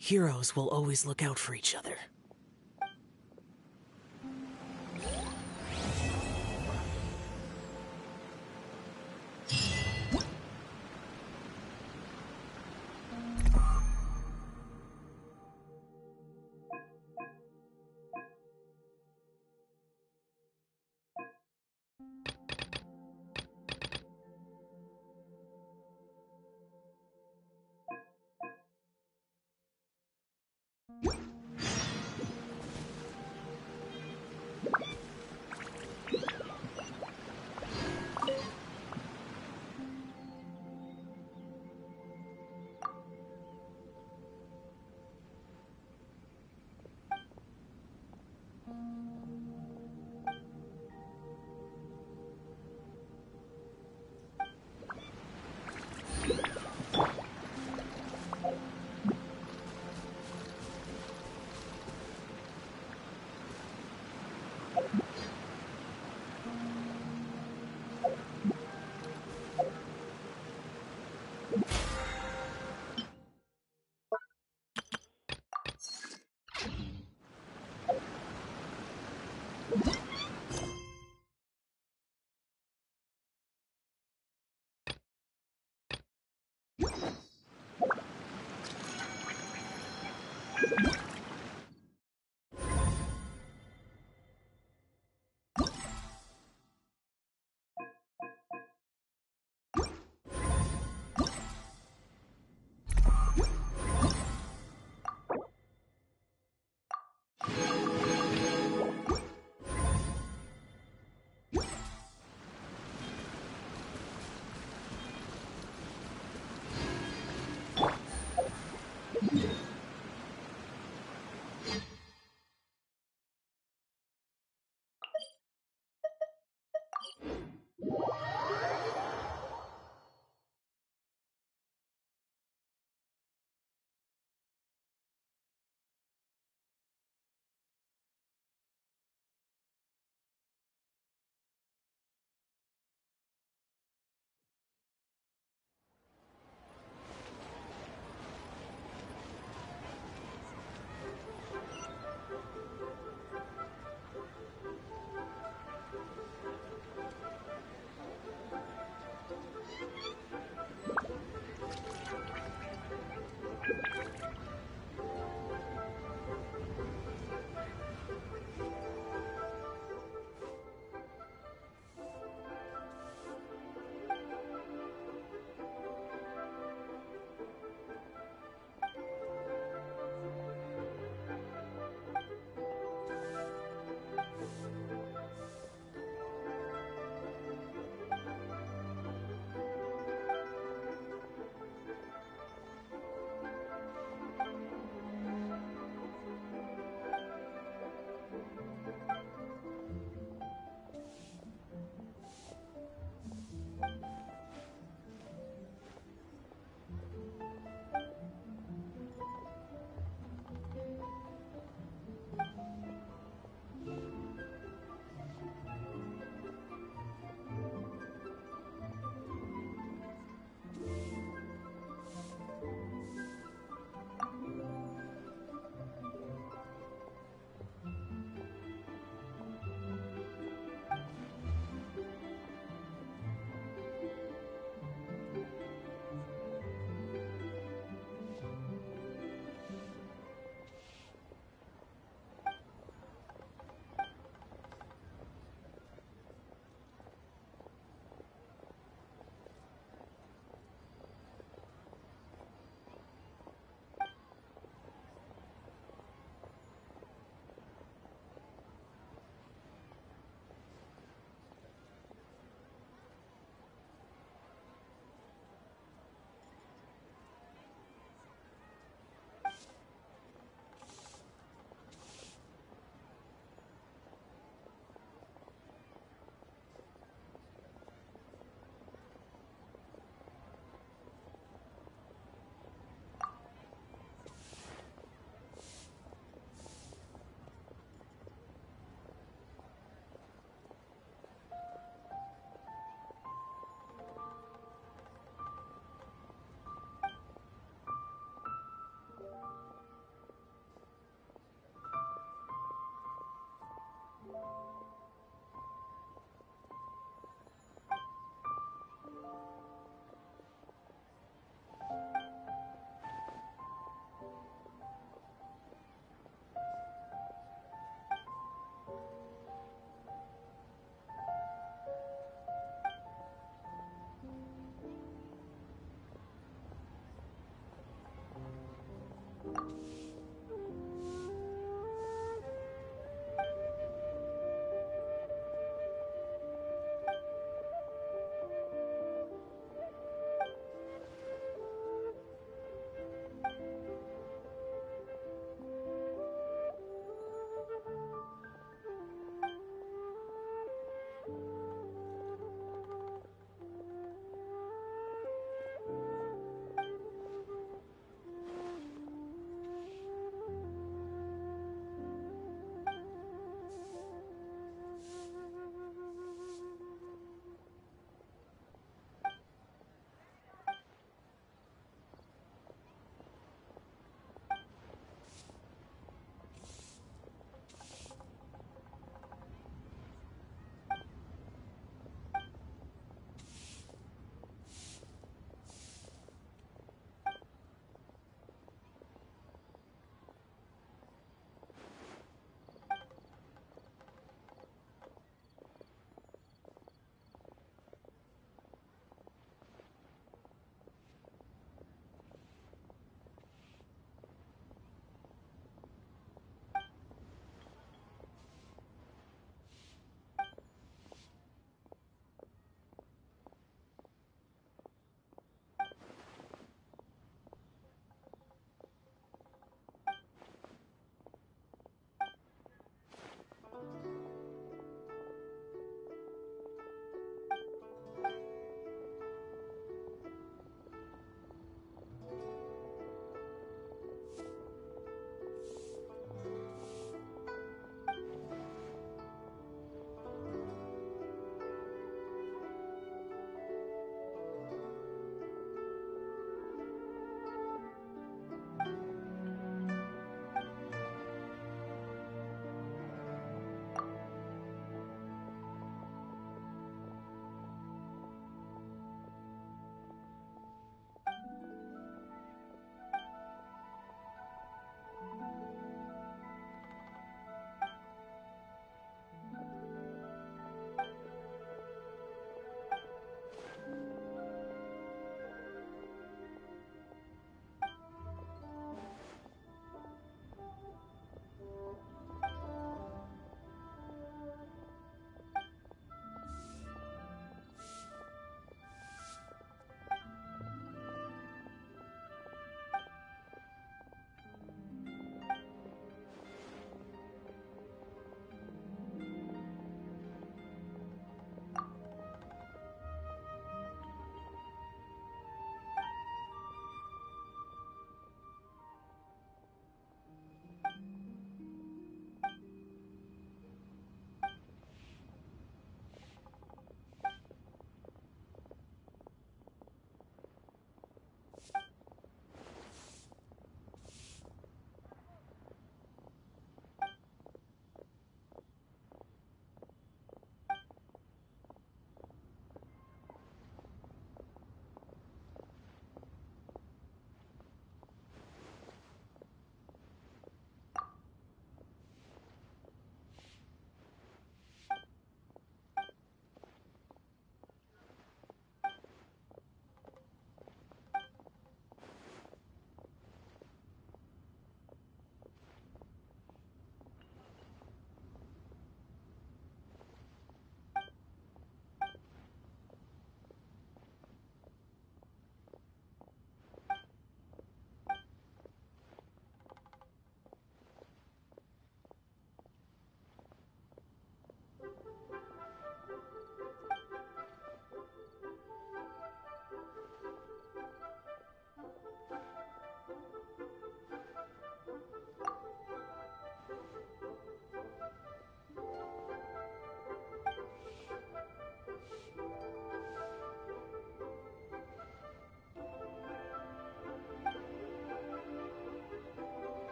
heroes will always look out for each other.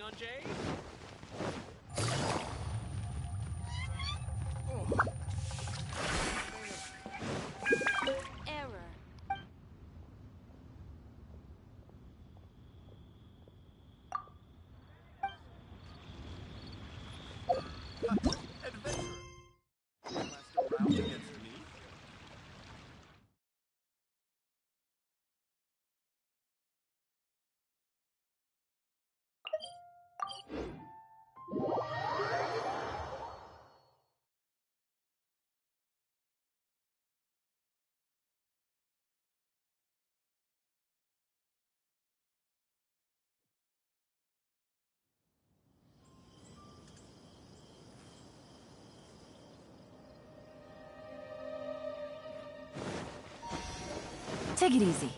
on Jade? Error. Adventurer! Last around against me? Take it easy.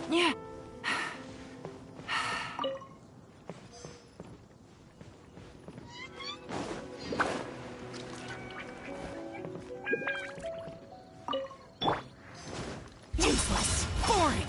Yeah. Useless. Boring.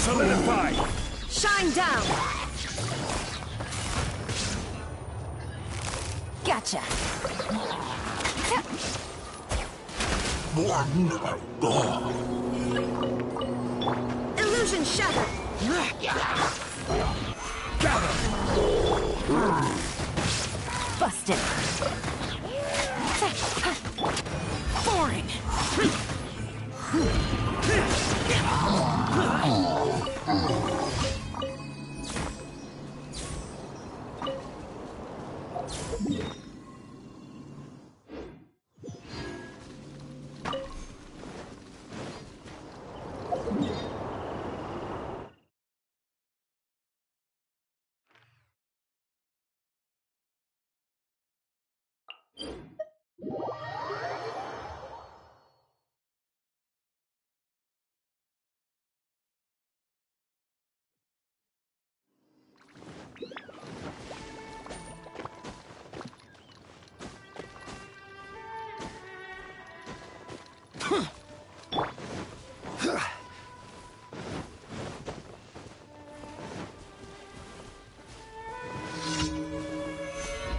Solidify! Shine down! Gotcha. Illusion shattered! Busted. Boring.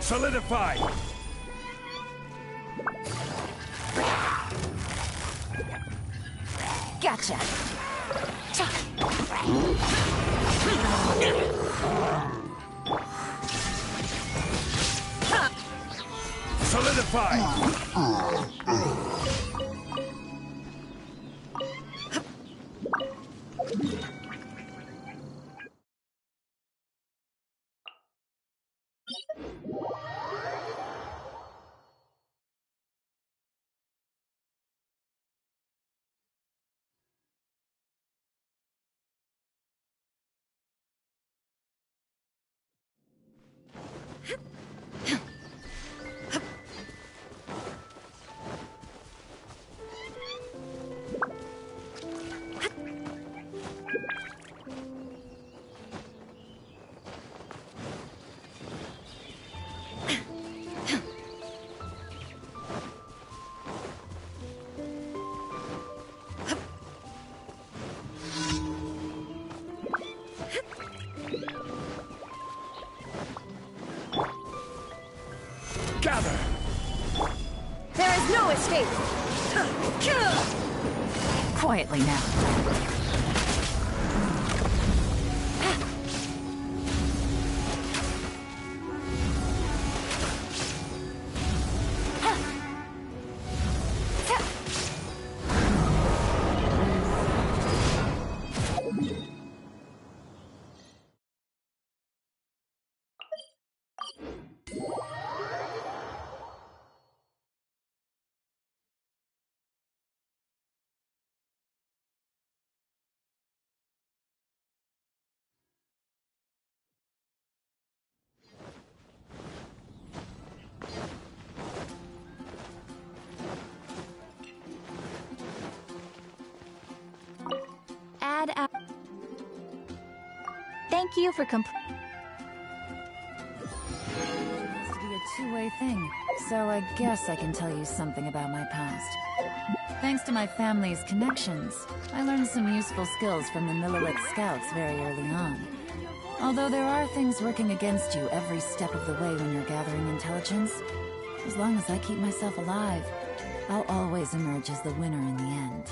Solidify! Gotcha. Solidify! gather! There is no escape! Quietly now. Thank you for It has to be a two-way thing, so I guess I can tell you something about my past. Thanks to my family's connections, I learned some useful skills from the Millelith Scouts very early on. Although there are things working against you every step of the way when you're gathering intelligence, as long as I keep myself alive, I'll always emerge as the winner in the end.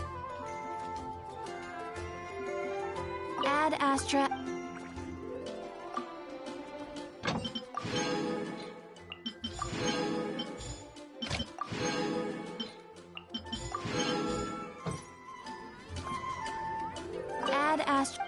Ad Astra. Ad Astra.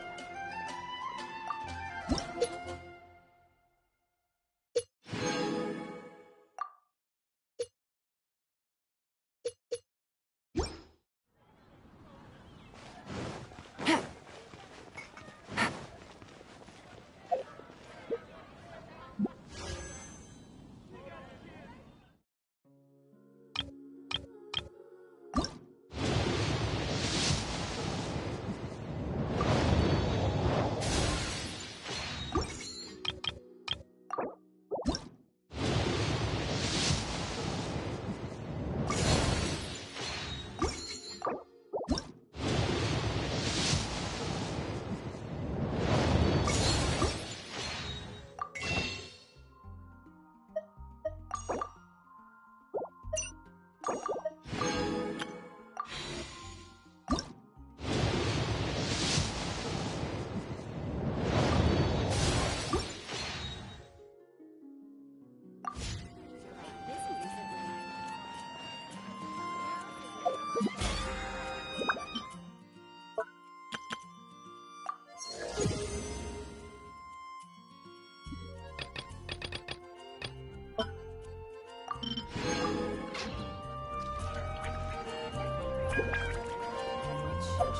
Should I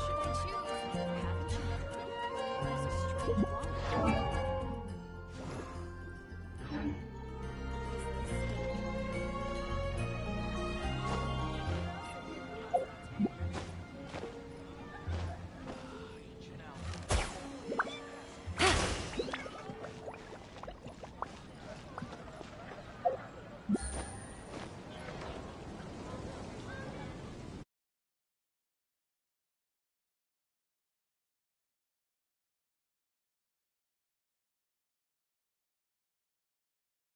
choose?